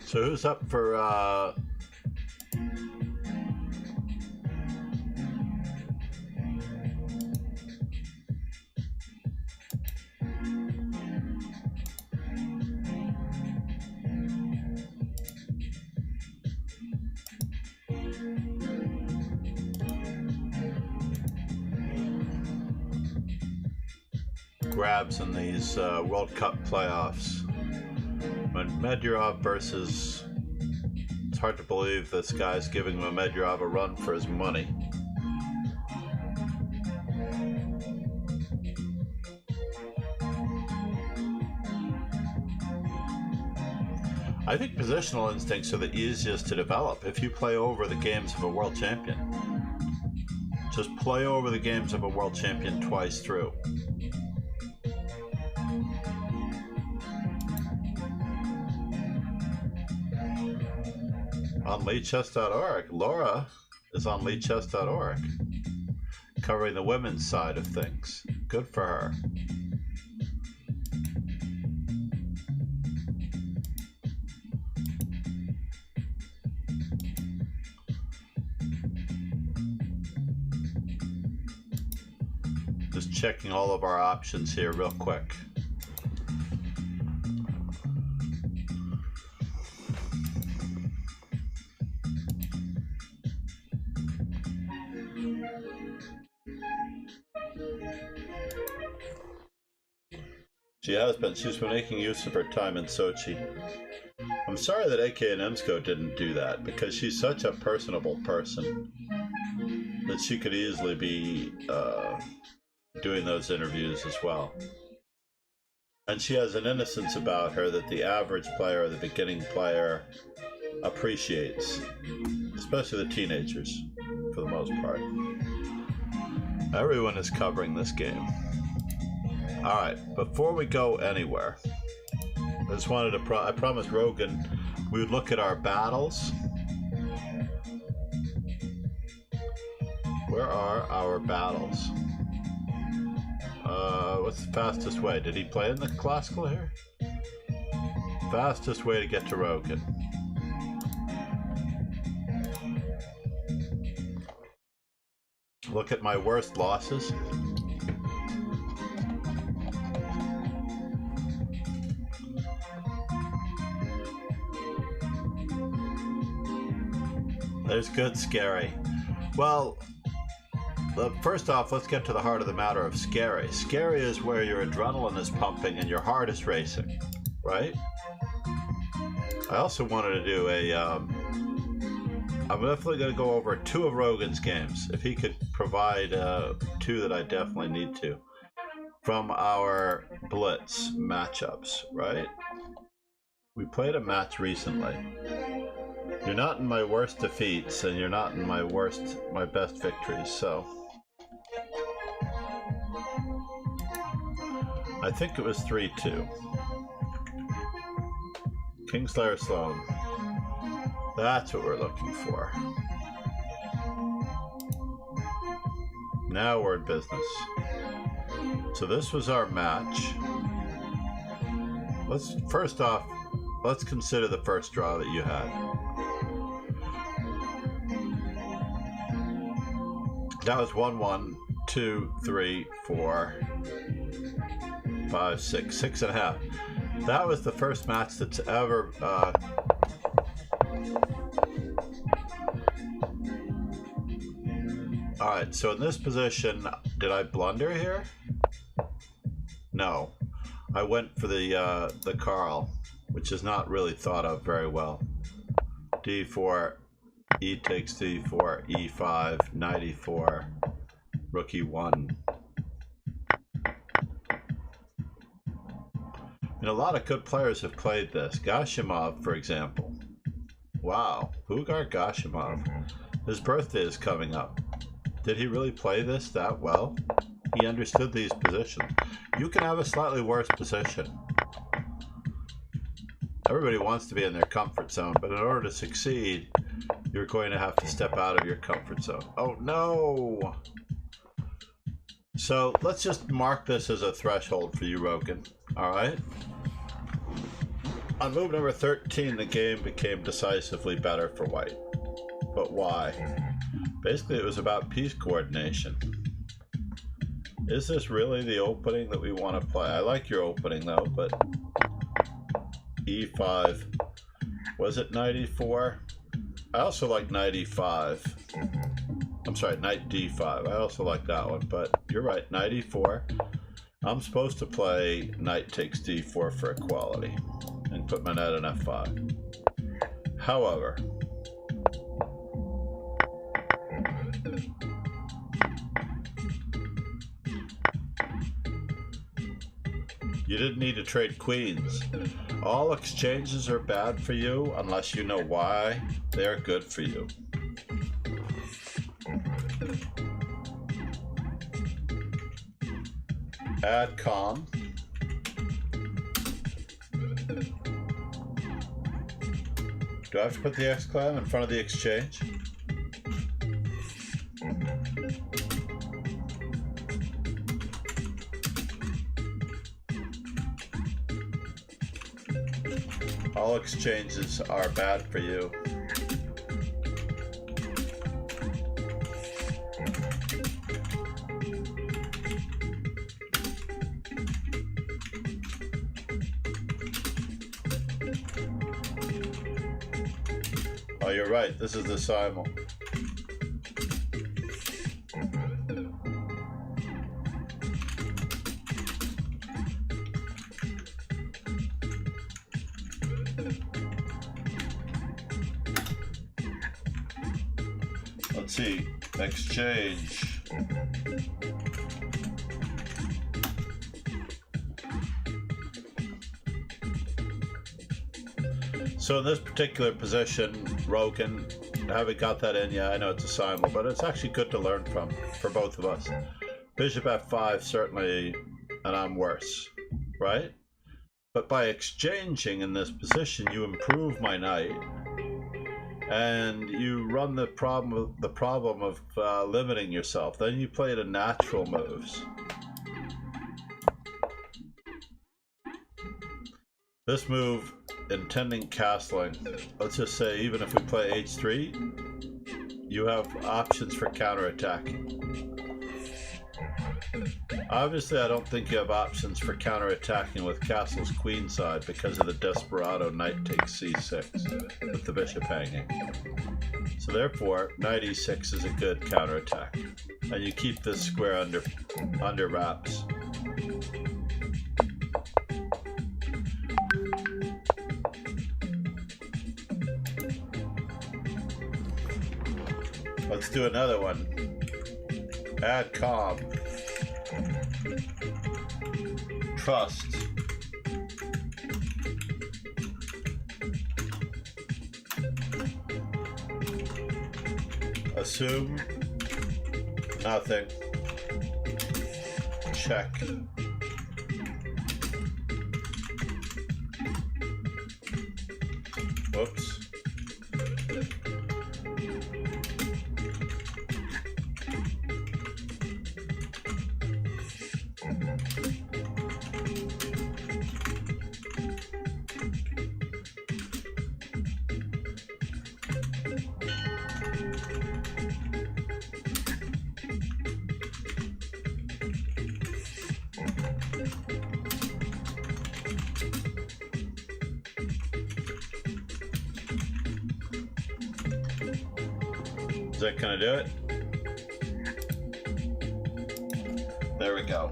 [SPEAKER 1] So who's up for grabs in these World Cup playoffs? Mamedyarov versus, it's hard to believe this guy's giving Mamedyarov a run for his money. I think positional instincts are the easiest to develop if you play over the games of a world champion. Just play over the games of a world champion twice through. on leechess.org. Laura is on leechess.org, covering the women's side of things. Good for her. Just checking all of our options here real quick. She's been making use of her time in Sochi. I'm sorry that AK and Emsko didn't do that, because she's such a personable person that she could easily be doing those interviews as well. And she has an innocence about her that the average player or the beginning player appreciates, especially the teenagers, for the most part. Everyone is covering this game. Alright, before we go anywhere, I just wanted to I promised Rogan we would look at our battles. Where are our battles? What's the fastest way? Did he play in the classical here? Fastest way to get to Rogan. Look at my worst losses. There's good scary. Well, first off, let's get to the heart of the matter of scary. Scary is where your adrenaline is pumping and your heart is racing, right? I also wanted to do a... I'm definitely going to go over 2 of Rogan's games, if he could provide 2 that I definitely need to, from our Blitz matchups, right? We played a match recently. You're not in my worst defeats, and you're not in my best victories, so... I think it was 3-2. Kingslayer Sloan. That's what we're looking for. Now we're in business. So this was our match. First off, let's consider the first draw that you had. That was 1-1, 2, 3, 4, 5, 6, 6.5. That was the first match that's ever Alright, so in this position, did I blunder here? No. I went for the Carl, which is not really thought of very well. D4, E takes D4, E5, knight E4, rook E1. And a lot of good players have played this. Gashimov, for example. Wow, Bugar Gashimov. His birthday is coming up. Did he really play this that well? He understood these positions. You can have a slightly worse position. Everybody wants to be in their comfort zone, but in order to succeed, you're going to have to step out of your comfort zone. Oh no! So let's just mark this as a threshold for you, Rogan. Alright? On move number 13, the game became decisively better for white. But why? Basically, it was about piece coordination. Is this really the opening that we want to play? I like your opening though, but E5. Was it knight E4? I also like knight E5. I'm sorry, knight D5. I also like that one, but you're right, knight E4. I'm supposed to play knight takes D4 for equality and put my knight on F5. However, you didn't need to trade queens. All exchanges are bad for you unless you know why they're good for you. Add com. Do I have to put the exclam in front of the exchange? All exchanges are bad for you. Oh, you're right. This is the simul. Let's see. Exchange. So in this particular position, Rogan, I haven't got that in yet. I know it's a simul, but it's actually good to learn from for both of us. Bishop f5 certainly, and I'm worse, right? But by exchanging in this position, you improve my knight, and you run the problem of limiting yourself. Then you play the natural moves. This move, intending castling, let's just say even if we play h3, you have options for counterattacking. Obviously, I don't think you have options for counterattacking with castle's queenside because of the desperado knight takes c6 with the bishop hanging. So therefore, knight e6 is a good counterattack, and you keep this square under wraps. Let's do another one. Add calm. Trust. Assume. Nothing. Check. Whoops. Is that gonna do it? There we go.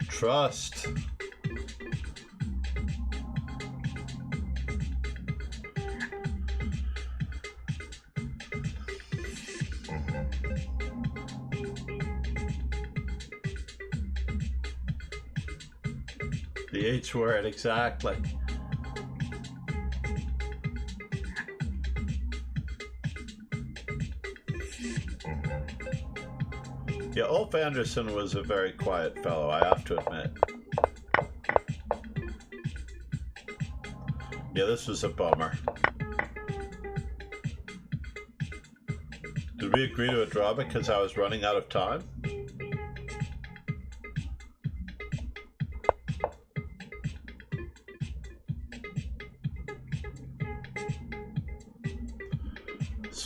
[SPEAKER 1] Trust. The H word, exactly. Yeah, Ulf Anderson was a very quiet fellow, I have to admit. Yeah, this was a bummer. Did we agree to a draw because I was running out of time?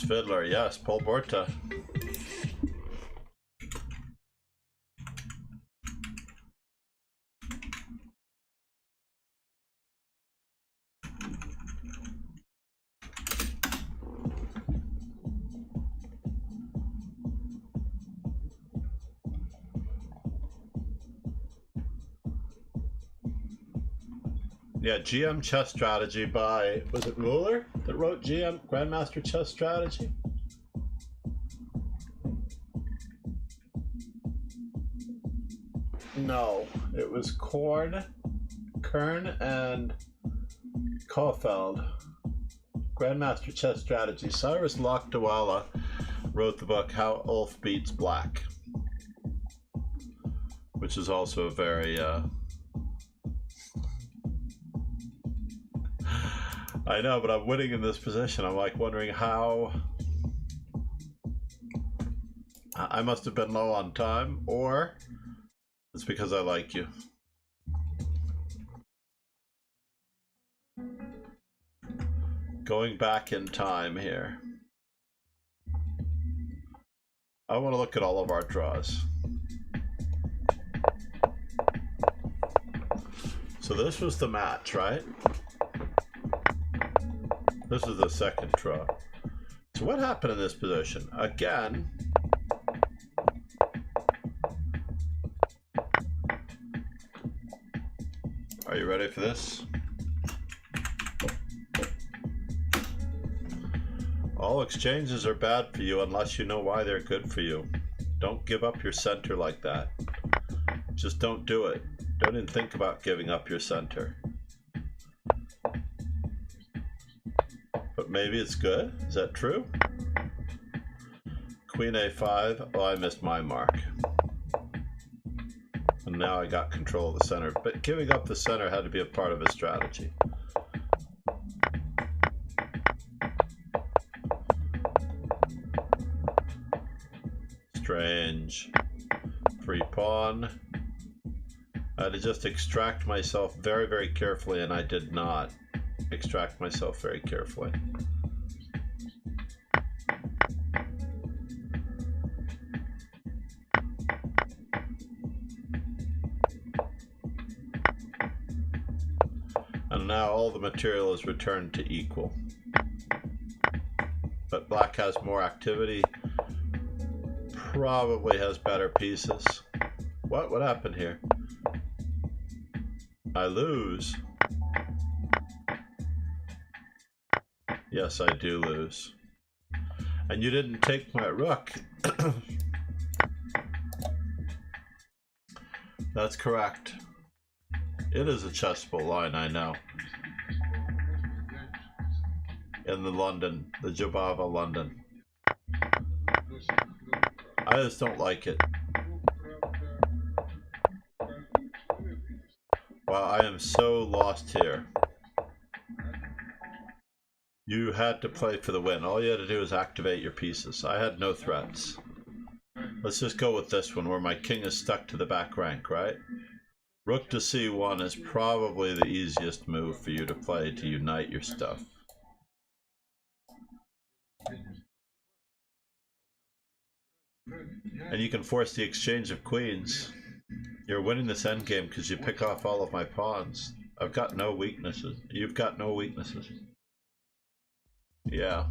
[SPEAKER 1] Fiddler, yes, Paul Borta. Yeah, GM Chess Strategy by, was it Mueller that wrote GM Grandmaster Chess Strategy? No, it was Kern and Caulfield. Grandmaster Chess Strategy. Cyrus Lakdawala wrote the book How Ulf Beats Black, which is also a very I know, but I'm winning in this position. I'm like wondering how... I must have been low on time, or it's because I like you. Going back in time here. I want to look at all of our draws. So this was the match, right? This is the second draw. So what happened in this position? Again, are you ready for this? All exchanges are bad for you unless you know why they're good for you. Don't give up your center like that. Just don't do it. Don't even think about giving up your center. But maybe it's good? Is that true? Queen A5. Oh, I missed my mark. And now I got control of the center. But giving up the center had to be a part of his strategy. Strange. Free pawn. I had to just extract myself very, very carefully, and I did not extract myself very carefully. And now all the material is returned to equal. But black has more activity, probably has better pieces. What happened here? I lose. Yes, I do lose. And you didn't take my rook. That's correct. It is a chessable line, I know. In the London, the Jabava London. I just don't like it. Wow, I am so lost here. You had to play for the win. All you had to do is activate your pieces. I had no threats. Let's just go with this one where my king is stuck to the back rank, right? Rook to c1 is probably the easiest move for you to play to unite your stuff. And you can force the exchange of queens. You're winning this endgame because you pick off all of my pawns. I've got no weaknesses. You've got no weaknesses. Yeah.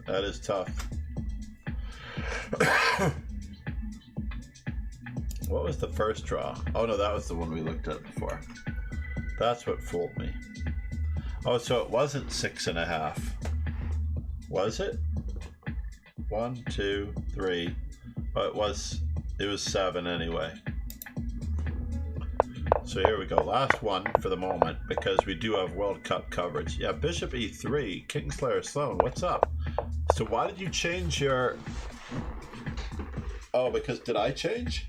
[SPEAKER 1] That is tough. What was the first draw? Oh no, that was the one we looked at before. That's what fooled me. Oh, so it wasn't 6.5. Was it? 1, 2, 3. Oh, it was 7 anyway. So here we go. Last one for the moment because we do have World Cup coverage. Yeah, Bishop E3, Kingslayer Sloan, what's up? So why did you change your... Oh, because did I change?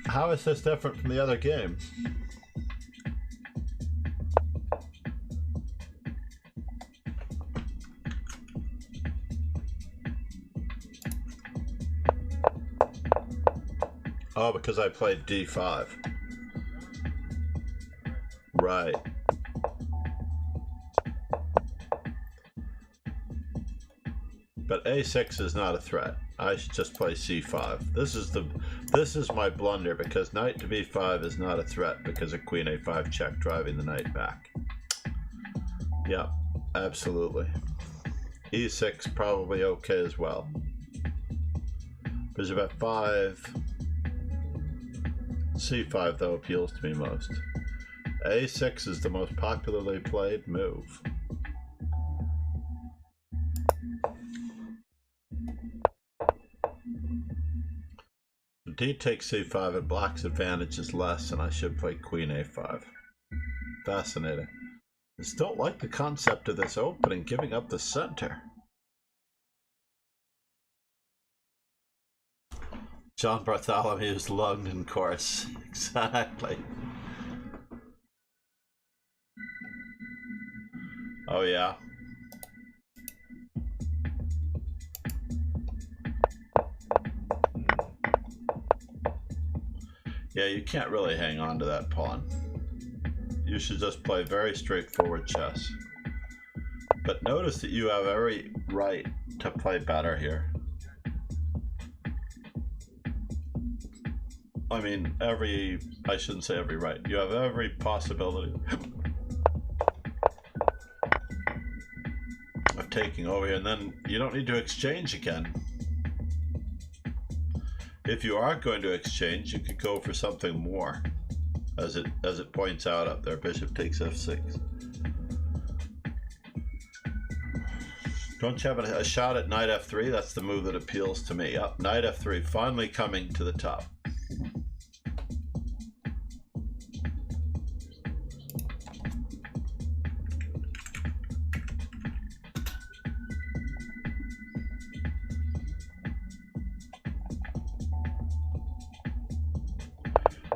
[SPEAKER 1] How is this different from the other game? Oh, because I played D5. Right. But A6 is not a threat. I should just play C5. This is my blunder because knight to B5 is not a threat because of Queen A5 check driving the knight back. Yeah, absolutely. E6 probably okay as well. Bishop F5. C5 though appeals to me most. A6 is the most popularly played move. D takes C5 and black's advantage is less, and I should play Queen A5. Fascinating. I just don't like the concept of this opening, giving up the center. John Bartholomew's London course. Exactly. Oh yeah. Yeah, you can't really hang on to that pawn. You should just play very straightforward chess. But notice that you have every right to play better here. I mean, I shouldn't say every right. You have every possibility of taking over here, and then you don't need to exchange again. If you are going to exchange, you could go for something more. As it points out up there, bishop takes f6. Don't you have a shot at knight f3? That's the move that appeals to me. Up, knight f3, finally coming to the top.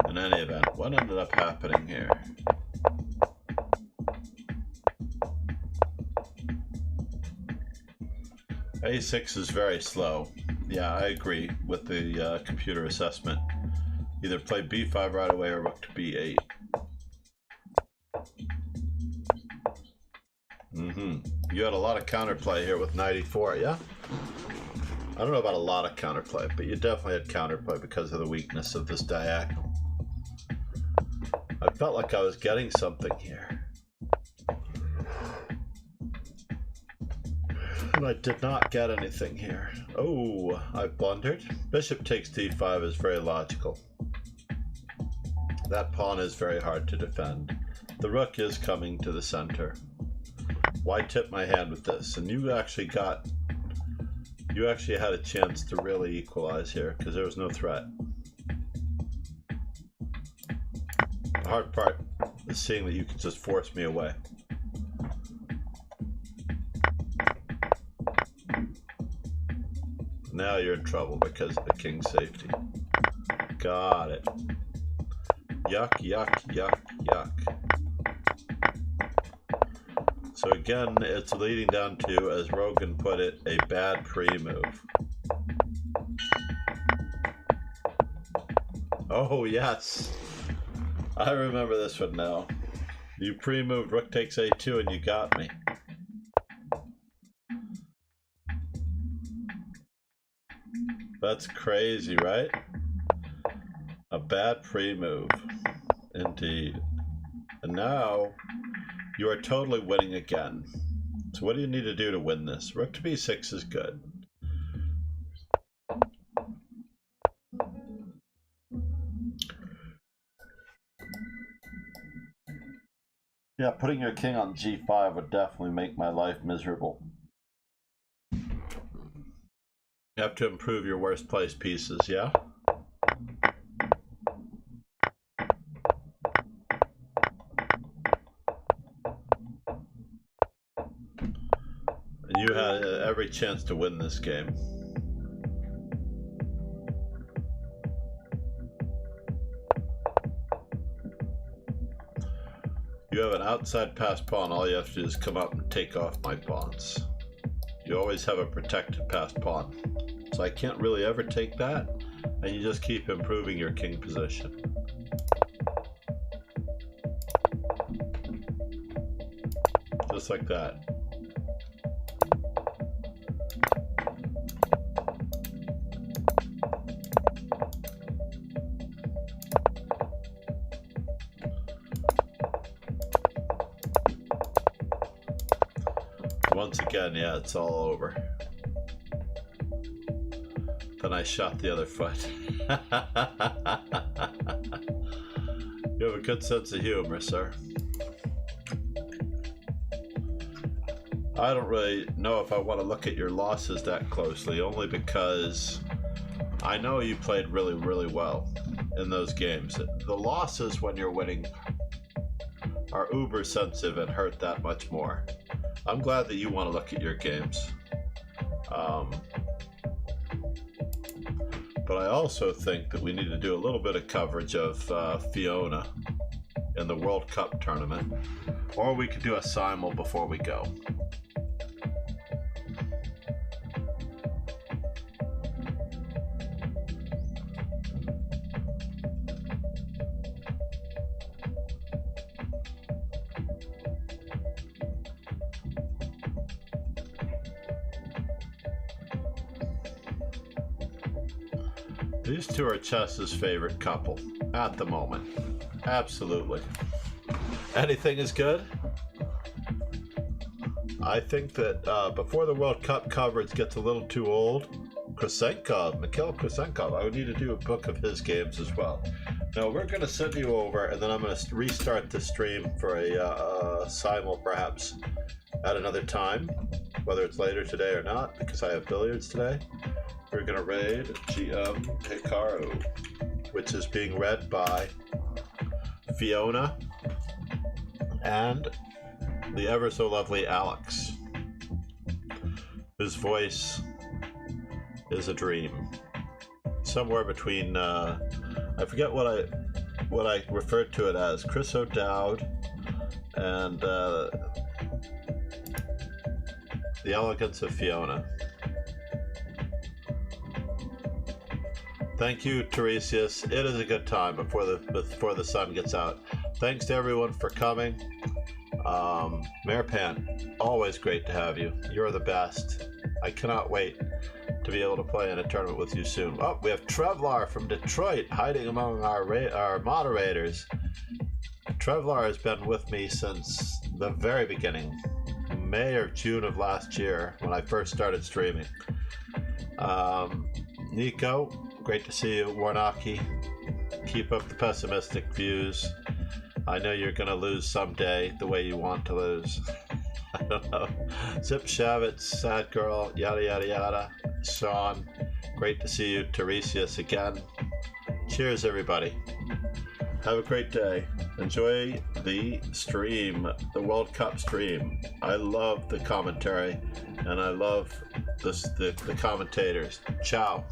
[SPEAKER 1] In any event, what ended up happening here? A6 is very slow. Yeah, I agree with the computer assessment. Either play b5 right away or rook to b8. You had a lot of counterplay here with knight e4, yeah? I don't know about a lot of counterplay, but you definitely had counterplay because of the weakness of this diagonal. I felt like I was getting something here. And I did not get anything here. Oh, I blundered. Bishop takes d5 is very logical. That pawn is very hard to defend. The rook is coming to the center. Why tip my hand with this? And you actually had a chance to really equalize here because there was no threat. The hard part is seeing that you can just force me away. Now you're in trouble because of the king's safety. Got it. Yuck, yuck, yuck, yuck. So again, it's leading down to, as Rogan put it, a bad pre-move. Oh yes, I remember this one now. You pre-moved rook takes a2 and you got me. That's crazy, right? A bad pre-move, indeed. And now you are totally winning again. So what do you need to do to win this? Rook to b6 is good. Yeah, putting your king on g5 would definitely make my life miserable. You have to improve your worst placed pieces, yeah? And you had every chance to win this game. You have an outside pass pawn, all you have to do is come up and take off my pawns. You always have a protected pass pawn. So I can't really ever take that, and you just keep improving your king position. Just like that. Once again, yeah, it's all over. Then I shot the other foot. You have a good sense of humor, sir. I don't really know if I want to look at your losses that closely, only because I know you played really, really well in those games. The losses when you're winning are uber sensitive and hurt that much more. I'm glad that you want to look at your games. But I also think that we need to do a little bit of coverage of Fiona in the World Cup tournament. Or we could do a simul before we go. These two are Chess's favorite couple at the moment. Absolutely. Anything is good. I think that before the World Cup coverage gets a little too old, Mikhail Krasenkov, I would need to do a book of his games as well. Now we're going to send you over, and then I'm going to restart the stream for a simul perhaps at another time, whether it's later today or not, because I have billiards today. We're going to raid GM Hikaru, which is being read by Fiona and the ever so lovely Alex, whose voice is a dream. Somewhere between, I forget what I referred to it as, Chris O'Dowd and the elegance of Fiona. Thank you, Tiresias. It is a good time before the sun gets out. Thanks to everyone for coming. Mayor Pan, always great to have you. You're the best. I cannot wait to be able to play in a tournament with you soon. Oh, we have Trevlar from Detroit hiding among our moderators. Trevlar has been with me since the very beginning, May or June of last year when I first started streaming. Nico, great to see you. Warnaki, keep up the pessimistic views. I know you're going to lose someday the way you want to lose. I don't know. Zip Shavitz, Sad Girl, yada yada yada. Sean, great to see you. Tiresias again. Cheers, everybody. Have a great day. Enjoy the stream, the World Cup stream. I love the commentary, and I love the commentators. Ciao.